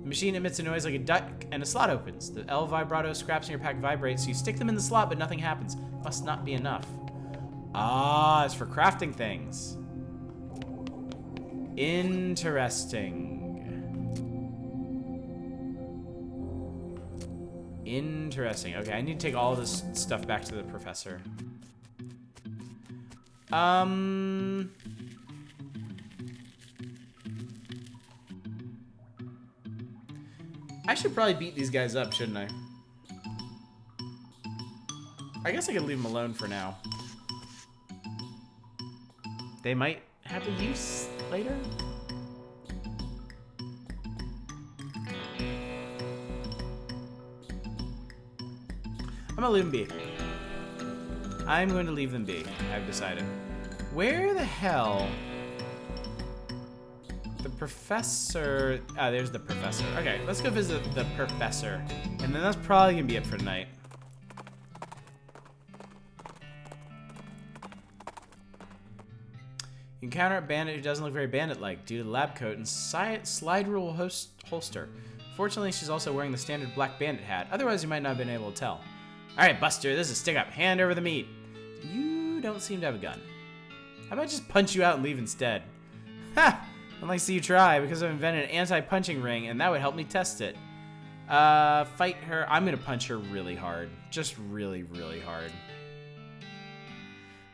The machine emits a noise like a duck, and a slot opens. The L vibrato scraps in your pack vibrates, so you stick them in the slot, but nothing happens. Must not be enough. Ah, it's for crafting things. Interesting. Interesting. Okay, I need to take all this stuff back to the professor. I should probably beat these guys up, shouldn't I? I guess I could leave them alone for now. They might have a use later. I'm gonna leave them be. I'm going to leave them be. I've decided. Where the hell? The professor. Ah, there's the professor. Okay, let's go visit the professor. And then that's probably gonna be it for tonight. You encounter a bandit who doesn't look very bandit-like due to the lab coat and slide rule holster. Fortunately, she's also wearing the standard black bandit hat. Otherwise, you might not have been able to tell. All right, Buster, this is Stick Up. Hand over the meat. You don't seem to have a gun. How about I just punch you out and leave instead? Ha! I'd like to see you try, because I've invented an anti-punching ring, and that would help me test it. Fight her. I'm gonna punch her really hard. Just really, really hard.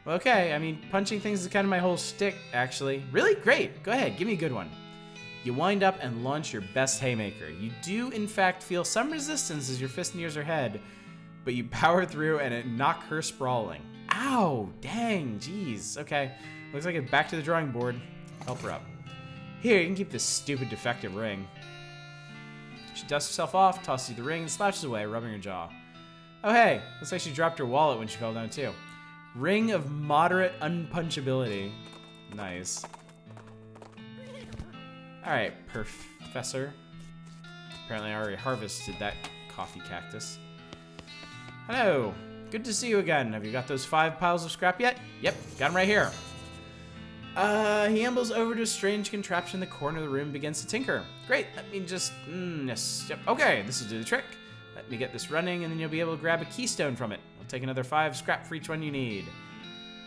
Okay, I mean, punching things is kind of my whole shtick, actually. Really? Great. Go ahead, give me a good one. You wind up and launch your best haymaker. You do, in fact, feel some resistance as your fist nears her head, but you power through and it knock her sprawling. Ow! Dang, jeez. Okay, looks like it's back to the drawing board. Help her up. Here, you can keep this stupid defective ring. She dusts herself off, tosses you the ring, and slouches away, rubbing her jaw. Oh hey, looks like she dropped her wallet when she fell down too. Ring of moderate unpunchability. Nice. Alright, Professor. Apparently I already harvested that coffee cactus. Hello. Good to see you again. Have you got those 5 piles of scrap yet? Yep, got them right here. He ambles over to a strange contraption in the corner of the room and begins to tinker. Great, let me just... yes, yep, okay, this will do the trick. Let me get this running, and then you'll be able to grab a keystone from it. I'll take another 5 scrap for each one you need.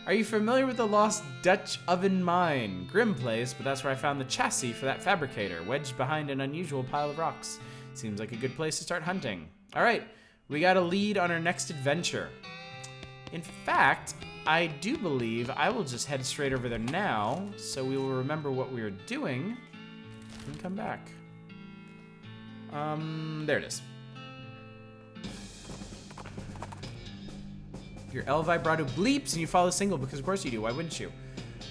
Are you familiar with the lost Dutch oven mine? Grim place, but that's where I found the chassis for that fabricator, wedged behind an unusual pile of rocks. Seems like a good place to start hunting. All right, we got a lead on our next adventure. In fact, I do believe I will just head straight over there now, so we will remember what we were doing and come back. There it is. Your L vibrato bleeps and you follow the single because of course you do. Why wouldn't you?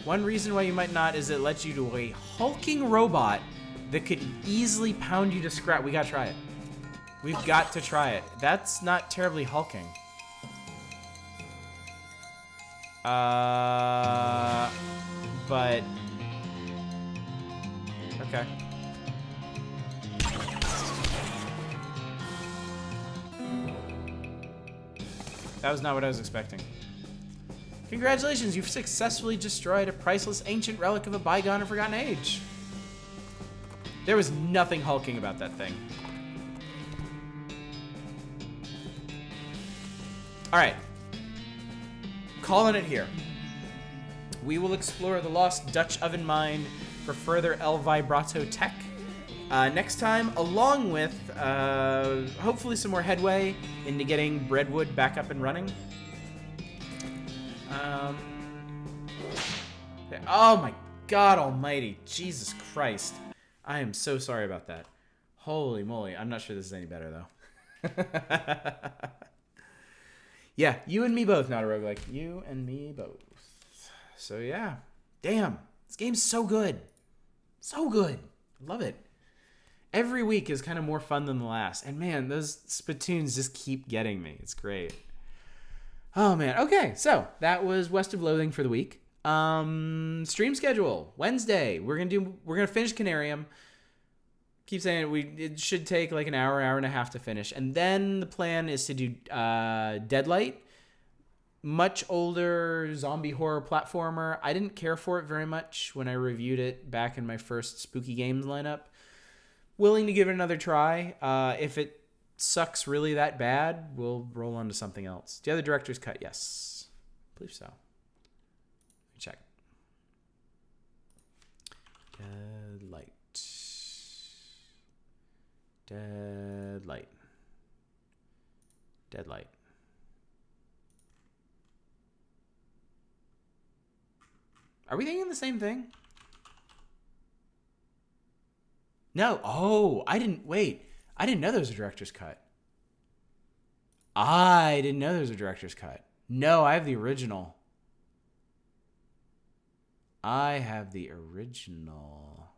One reason why you might not is it lets you to a hulking robot that could easily pound you to scrap. We gotta try it. We've got to try it. That's not terribly hulking. But okay. That was not what I was expecting. Congratulations, you've successfully destroyed a priceless ancient relic of a bygone and forgotten age. There was nothing hulking about that thing. All right. Calling it here. We will explore the lost Dutch oven mine for further El Vibrato tech next time, along with hopefully some more headway into getting Breadwood back up and running. Oh my God almighty. Jesus Christ. I am so sorry about that. Holy moly. I'm not sure this is any better, though. Yeah, you and me both, not a roguelike. You and me both. So yeah. Damn. This game's so good. So good. Love it. Every week is kind of more fun than the last. And man, those spittoons just keep getting me. It's great. Oh man. Okay, so that was West of Loathing for the week. Stream schedule. Wednesday. We're gonna finish Canarium. Keep saying it should take like an hour and a half to finish. And then the plan is to do Deadlight. Much older zombie horror platformer. I didn't care for it very much when I reviewed it back in my first Spooky Games lineup. Willing to give it another try. If it sucks really that bad, we'll roll on to something else. Do you have the director's cut? Yes. I believe so. Let me check. Deadlight. Deadlight. Deadlight. Are we thinking the same thing? No. Oh, I didn't know there was a director's cut. I didn't know there was a director's cut. No, I have the original.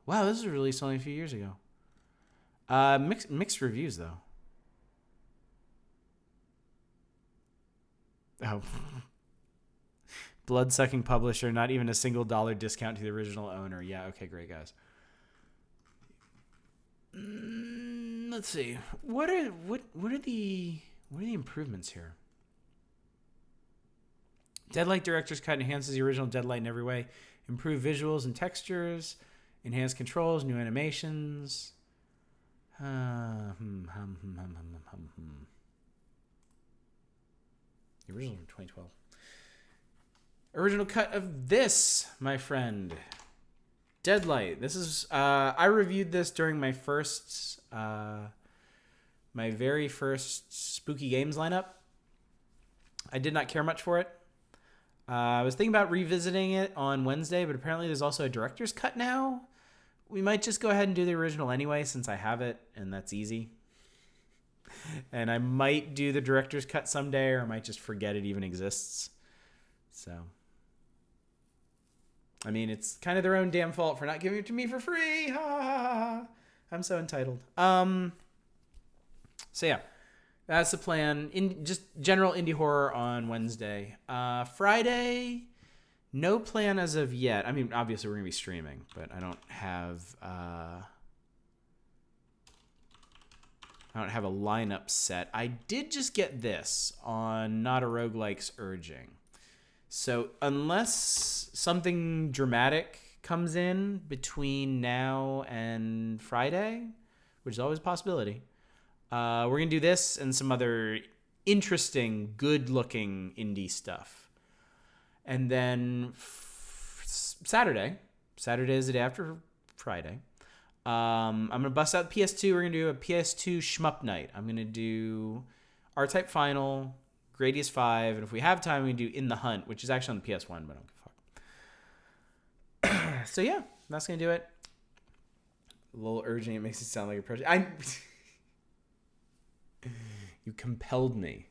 Wow, this was released only a few years ago. Mixed reviews, though. Oh. Blood-sucking publisher, not even a single $1 discount to the original owner. Yeah, okay, great, guys. Let's see. What are the improvements here? Deadlight Director's Cut enhances the original Deadlight in every way. Improved visuals and textures, enhanced controls, new animations. The original from 2012. Original cut of this, my friend. Deadlight. This is I reviewed this during my very first Spooky Games lineup. I did not care much for it. I was thinking about revisiting it on Wednesday, but apparently there's also a director's cut now. We might just go ahead and do the original anyway, since I have it, and that's easy. And I might do the director's cut someday, or I might just forget it even exists. So, I mean, it's kind of their own damn fault for not giving it to me for free. Ha ha ha. I'm so entitled. So yeah, that's the plan. Just general indie horror on Wednesday. Friday, no plan as of yet. I mean, obviously we're gonna be streaming, but I don't have a lineup set. I did just get this on Not a Roguelike's urging. So unless something dramatic comes in between now and Friday, which is always a possibility, we're going to do this and some other interesting, good-looking indie stuff. And then Saturday is the day after Friday, I'm going to bust out PS2. We're going to do a PS2 shmup night. I'm going to do R-Type Final, Gradius 5, and if we have time, we can do In the Hunt, which is actually on the PS1, but I don't give a fuck. So yeah, that's going to do it. A little urging, it makes it sound like a project. You compelled me.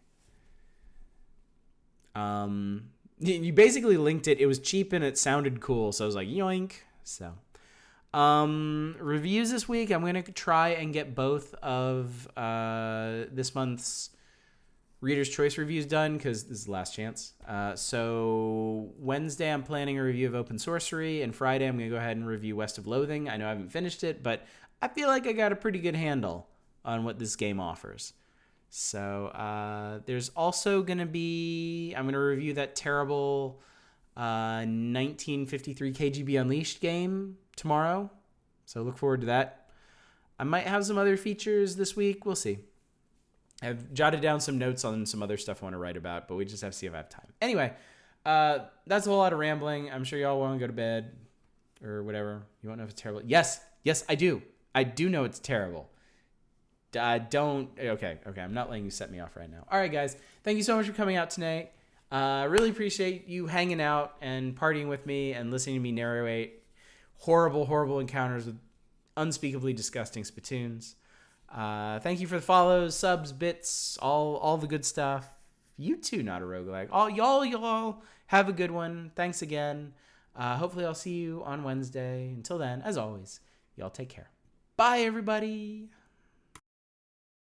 You basically linked it. It was cheap and it sounded cool, so I was like, yoink. So, reviews this week. I'm going to try and get both of this month's Reader's Choice reviews done because this is the last chance. So Wednesday I'm planning a review of Open Sorcery, and Friday I'm going to go ahead and review West of Loathing. I know I haven't finished it, but I feel like I got a pretty good handle on what this game offers. So there's also going to be, I'm going to review that terrible 1953 KGB Unleashed game tomorrow. So look forward to that. I might have some other features this week. We'll see. I've jotted down some notes on some other stuff I want to write about, but we just have to see if I have time. Anyway, that's a whole lot of rambling. I'm sure y'all want to go to bed or whatever. You won't know if it's terrible. Yes, I do. I do know it's terrible. Okay. I'm not letting you set me off right now. All right, guys. Thank you so much for coming out tonight. I really appreciate you hanging out and partying with me and listening to me narrate horrible encounters with unspeakably disgusting spittoons. Thank you for the follows, subs, bits, all the good stuff. You too, not a roguelike. Y'all have a good one. Thanks again. Hopefully I'll see you on Wednesday. Until then, as always, y'all take care. Bye, everybody.